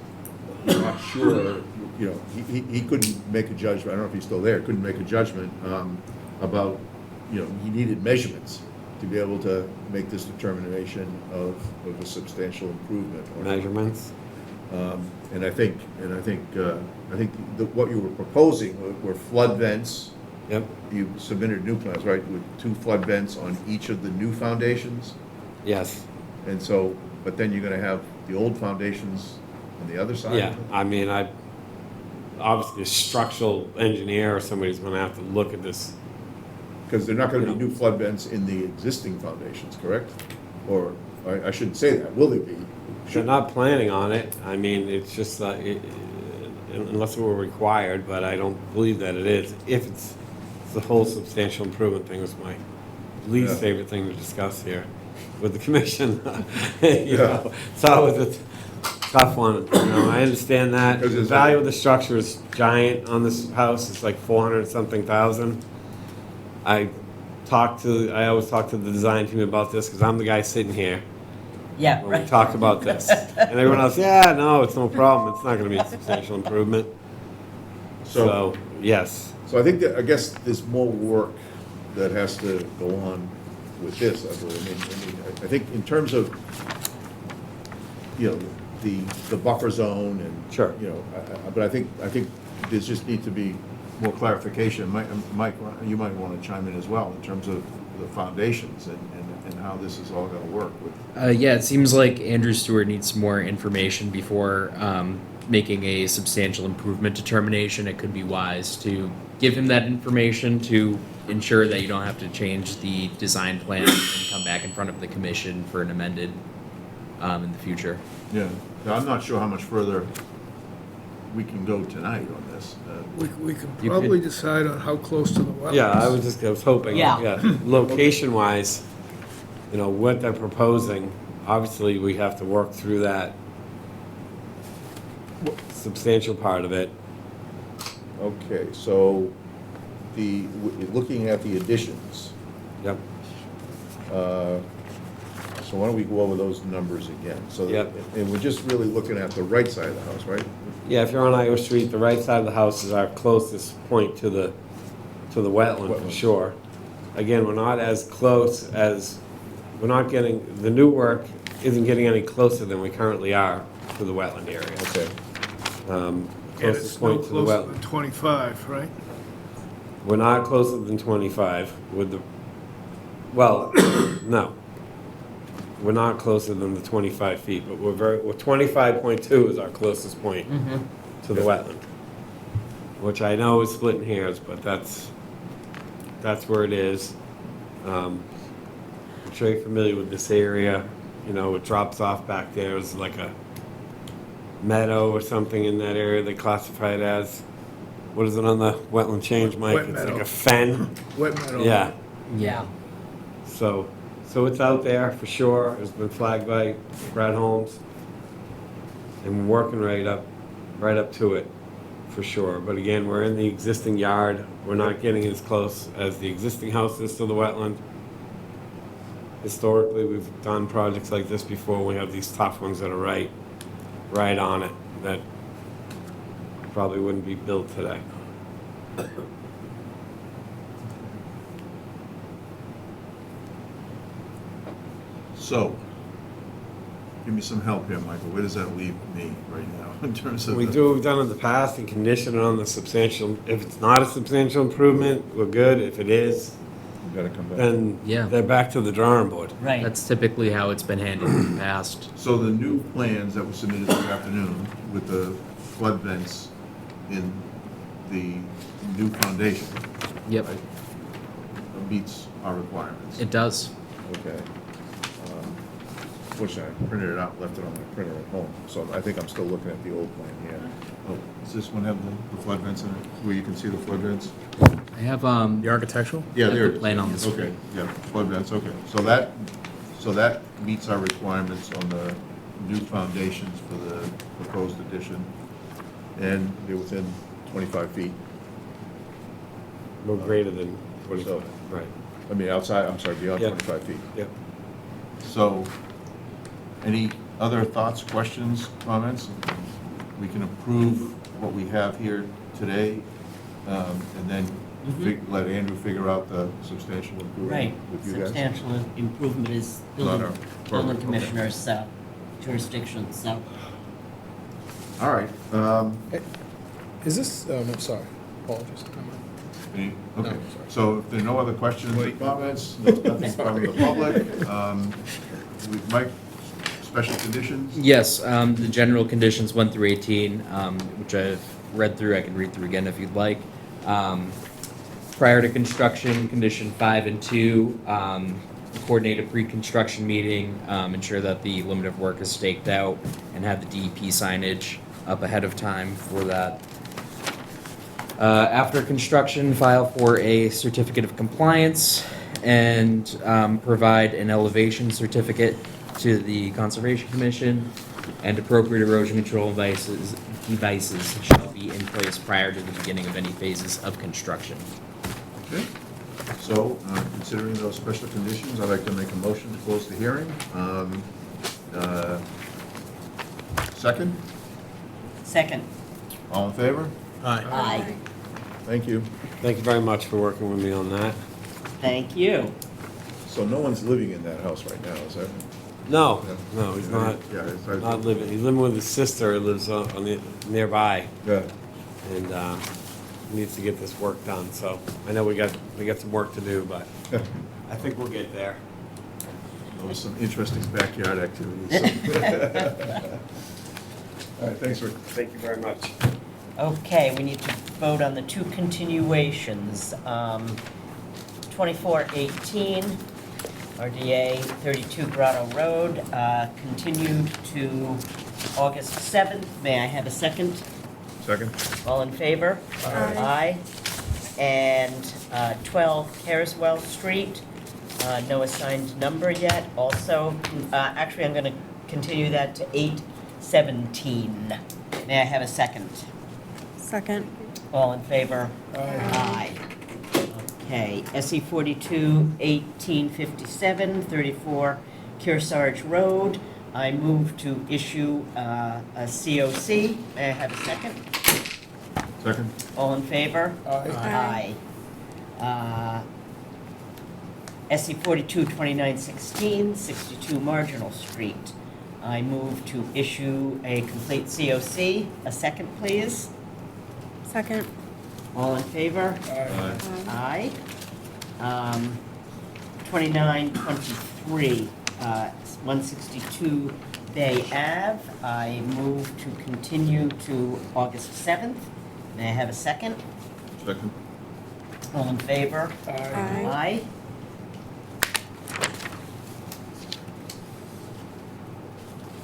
not sure, he couldn't make a judgment, I don't know if he's still there, couldn't make a judgment about, he needed measurements to be able to make this determination of a substantial improvement. Measurements? And I think what you were proposing were flood vents Yep. You submitted new plans, right, with 2 flood vents on each of the new foundations? Yes. And so, but then you're gonna have the old foundations on the other side of Yeah, it? I mean, obviously a structural engineer or somebody's gonna have to look at this. Because they're not gonna be Yeah. new flood vents in the existing foundations, correct? Or, I shouldn't say that, will they be? They're not planning on it. I mean, it's just, unless it were required, but I don't believe that it is. If it's the whole substantial improvement thing was my least Yeah. favorite thing to discuss here with the commission. You know, it's always a tough one, you know, I understand that. Because The it's value like- of the structure is giant on this house. It's like 400-something thousand. I always talk to the design team about this because I'm the guy sitting here. Yeah, When right. we talk about this. And everyone else, yeah, no, it's no problem. It's not gonna be a substantial improvement. So, yes. So I guess there's more work that has to go on with this, I believe. I think in terms of, you know, the buffer zone and. Sure. You know, but I think there's just need to be more clarification. Mike, you might want to chime in as well in terms of the foundations and how this is all gonna work with. Yeah, it seems like Andrew Stewart needs some more information before making a substantial improvement determination. It could be wise to give him that information to ensure that you don't have to change the design plan and come back in front of the commission for an amended in the future. Yeah, now, I'm not sure how much further we can go tonight on this. We can You probably could- decide on how close to the wetlands. Yeah, I was hoping, Yeah. location-wise, you know, what they're proposing, obviously, we have to work through that substantial part of it. Okay, so looking at the additions, Yep. so why don't we go over those numbers again? So, Yep. and we're just really looking at the right side of the house, right? Yeah, if you're on Iowa Street, the right side of the house is our closest point to the wetland, for Wetland. sure. Again, we're not as close as, we're not getting, the new work isn't getting any closer than we currently are to the wetland area. Okay. And Closest it's no point to the closer wetland. than 25, right? We're not closer than 25 with the, well, no. We're not closer than the 25 feet, but we're 25.2 is our closest point to the wetland. Which I know is splitting hairs, but that's where it is. I'm sure you're familiar with this area, you know, it drops off back there. It's like a meadow or something in that area they classify it as. What is it on the wetland change, Mike? Wet It's meadow. like a fen. Wet meadow. Yeah, Yeah. so it's out there for sure. It's been flagged by Brad Holmes. And we're working right up to it, for sure. But again, we're in the existing yard. We're not getting as close as the existing house is to the wetland. Historically, we've done projects like this before. We have these tough ones that are right on it, that probably wouldn't be built today. So, give me some help here, Michael. Where does that leave me right now in terms of? We do what we've done in the past and condition it on the substantial, if it's not a substantial improvement, we're good. If it is, We gotta come back. then Yeah. they're back to the drawing board. Right. That's typically how it's been handled in the past. So the new plans that were submitted this afternoon with the flood vents in the new foundation. Yep. right, meets our requirements. It does. Okay. Fortunately, I printed it out, left it on my printer at home, so I think I'm still looking at the old plan here. Oh, does this one have the flood vents in it, where you can see the flood vents? I have The architectural? Yeah, have there the it is. plan on the screen. Okay, yeah, flood vents, okay. So that meets our requirements on the new foundations for the proposed addition, and they're within 25 feet. We're greater than 25, So- right. I mean, outside, I'm sorry, beyond Yeah. 25 feet. Yep. So, any other thoughts, questions, comments? We can approve what we have here today, and then let Andrew figure out the substantial improvement Right. with you guys. Substantial improvement is Not building our- building okay. commissioner's jurisdiction, so. All right, Is this, oh, no, sorry, apologies. Any? No, Okay, sorry. so if there are no other questions or comments, nothing from the public, Mike, special conditions? Yes, the general conditions 1 through 18, which I've read through, I can read through again if you'd like. Prior to construction, condition 5 and 2, coordinate a pre-construction meeting, ensure that the limit of work is staked out, and have the DEP signage up ahead of time for that. After construction, file for a certificate of compliance and provide an elevation certificate to the Conservation Commission, and appropriate erosion control devices shall be in place prior to the beginning of any phases of construction. Okay, so considering those special conditions, I'd like to make a motion to close the hearing. Second? Second. All in favor? Aye. Thank you. Thank you very much for working with me on that. Thank you. So no one's living in that house right now, is that? No, Yeah. no, he's not, Yeah, it's- not living, he's living with his sister who lives on the, nearby, Yeah. and, needs to get this work done, so I know we got some work to do, but I think we'll get there. There was some interesting backyard activities. All right, thanks, Rick. Thank you very much. Okay, we need to vote on the two continuations. 2418, RDA 32 Grotto Road, continued to August 7th. May I have a second? Second? All in favor? Aye. And 12 Careswell Street, no assigned number yet. Also, actually, I'm going to continue that to 8/17. May I have a second? Second. All in favor? Aye. Okay, SE 42, 1857, 34 Kearsarge Road. I move to issue a COC. May I have a second? Second? All in favor? Aye. Aye. SE 42, 2916, 62 Marginal Street. I move to issue a complete COC. A second, please. Second. All in favor? Aye. Aye. 2923, 162 Bay Ave. I move to continue to August 7th. May I have a second? Second? All in favor? Aye. Aye.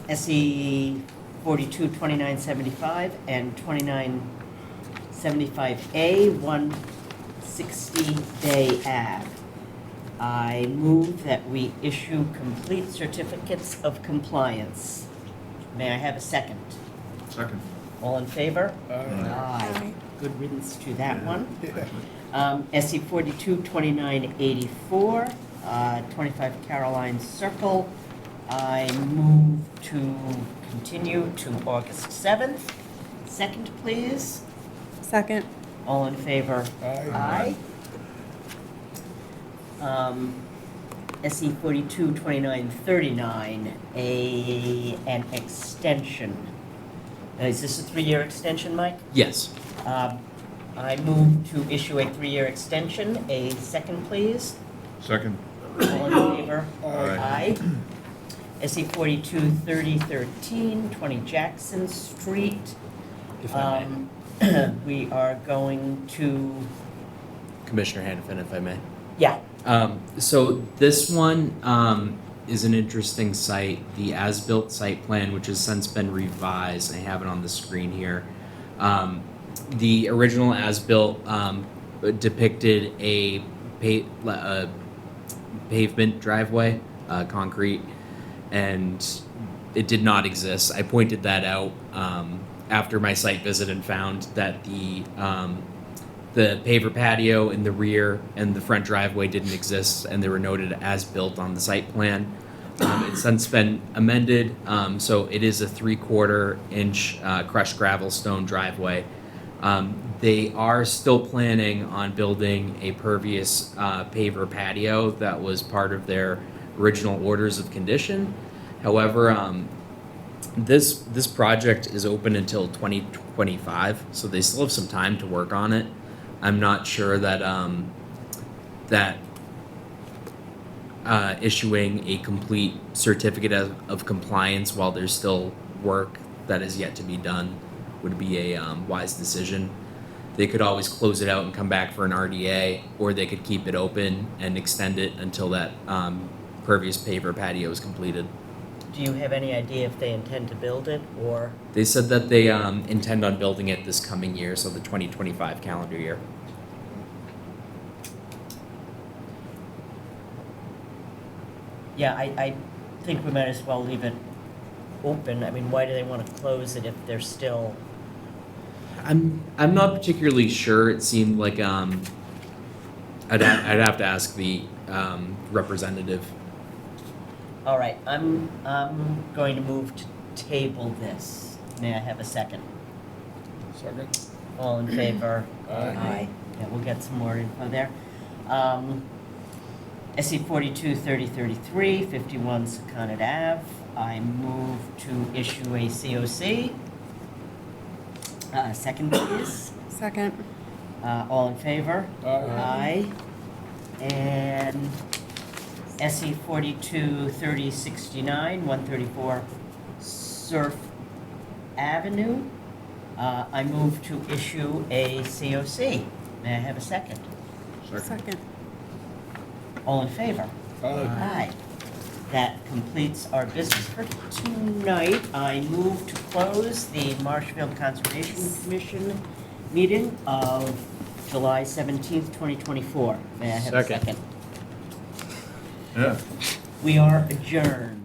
SE 42, 2975 and 2975A, 160 Bay Ave. I move that we issue complete certificates of compliance. May I have a second? Second. All in favor? Aye. Good riddance to that one. Yeah. SE 42, 2984, 25 Caroline Circle. I move to continue to August 7th. Second, please. Second. All in favor? Aye. SE 42, 2939, an extension. Is this a 3-year extension, Mike? Yes. I move to issue a 3-year extension. A second, please. Second? All in favor? Aye. SE 42, 3013, 20 Jackson Street. If I We are going to, Commissioner Hannafin, if I may. yeah, So this one is an interesting site. The as-built site plan, which has since been revised, I have it on the screen here. The original as-built depicted a pavement driveway, concrete, and it did not exist. I pointed that out after my site visit and found that the paver patio in the rear and the front driveway didn't exist, and they were noted as built on the site plan. It's since been amended, so it is a 3/4 inch crushed gravel stone driveway. They are still planning on building a pervious paver patio that was part of their original orders of condition. However, this project is open until 2025, so they still have some time to work on it. I'm not sure that, issuing a complete certificate of compliance while there's still work that is yet to be done would be a wise decision. They could always close it out and come back for an RDA, or they could keep it open and extend it until that pervious paver patio is completed. Do you have any idea if they intend to build it, or? They said that they intend on building it this coming year, so the 2025 calendar year. Yeah, I think we might as well leave it open. I mean, why do they want to close it if they're still? I'm not particularly sure. It seemed like I'd have to ask the representative. All right, I'm going to move to table this. May I have a second? Second. All in favor? Aye. Yeah, we'll get some more info there. SE 42 3033, 51 Secundit Ave. I move to issue a COC. Second, please. Second. All in favor? Aye. And SE 42 3069, 134 Surf Avenue. I move to issue a COC. May I have a second? Second. All in favor? Aye. That completes our business for tonight. I move to close the Marshfield Conservation Commission meeting of July 17th, 2024. May I have a Second. second? Yeah. We are adjourned.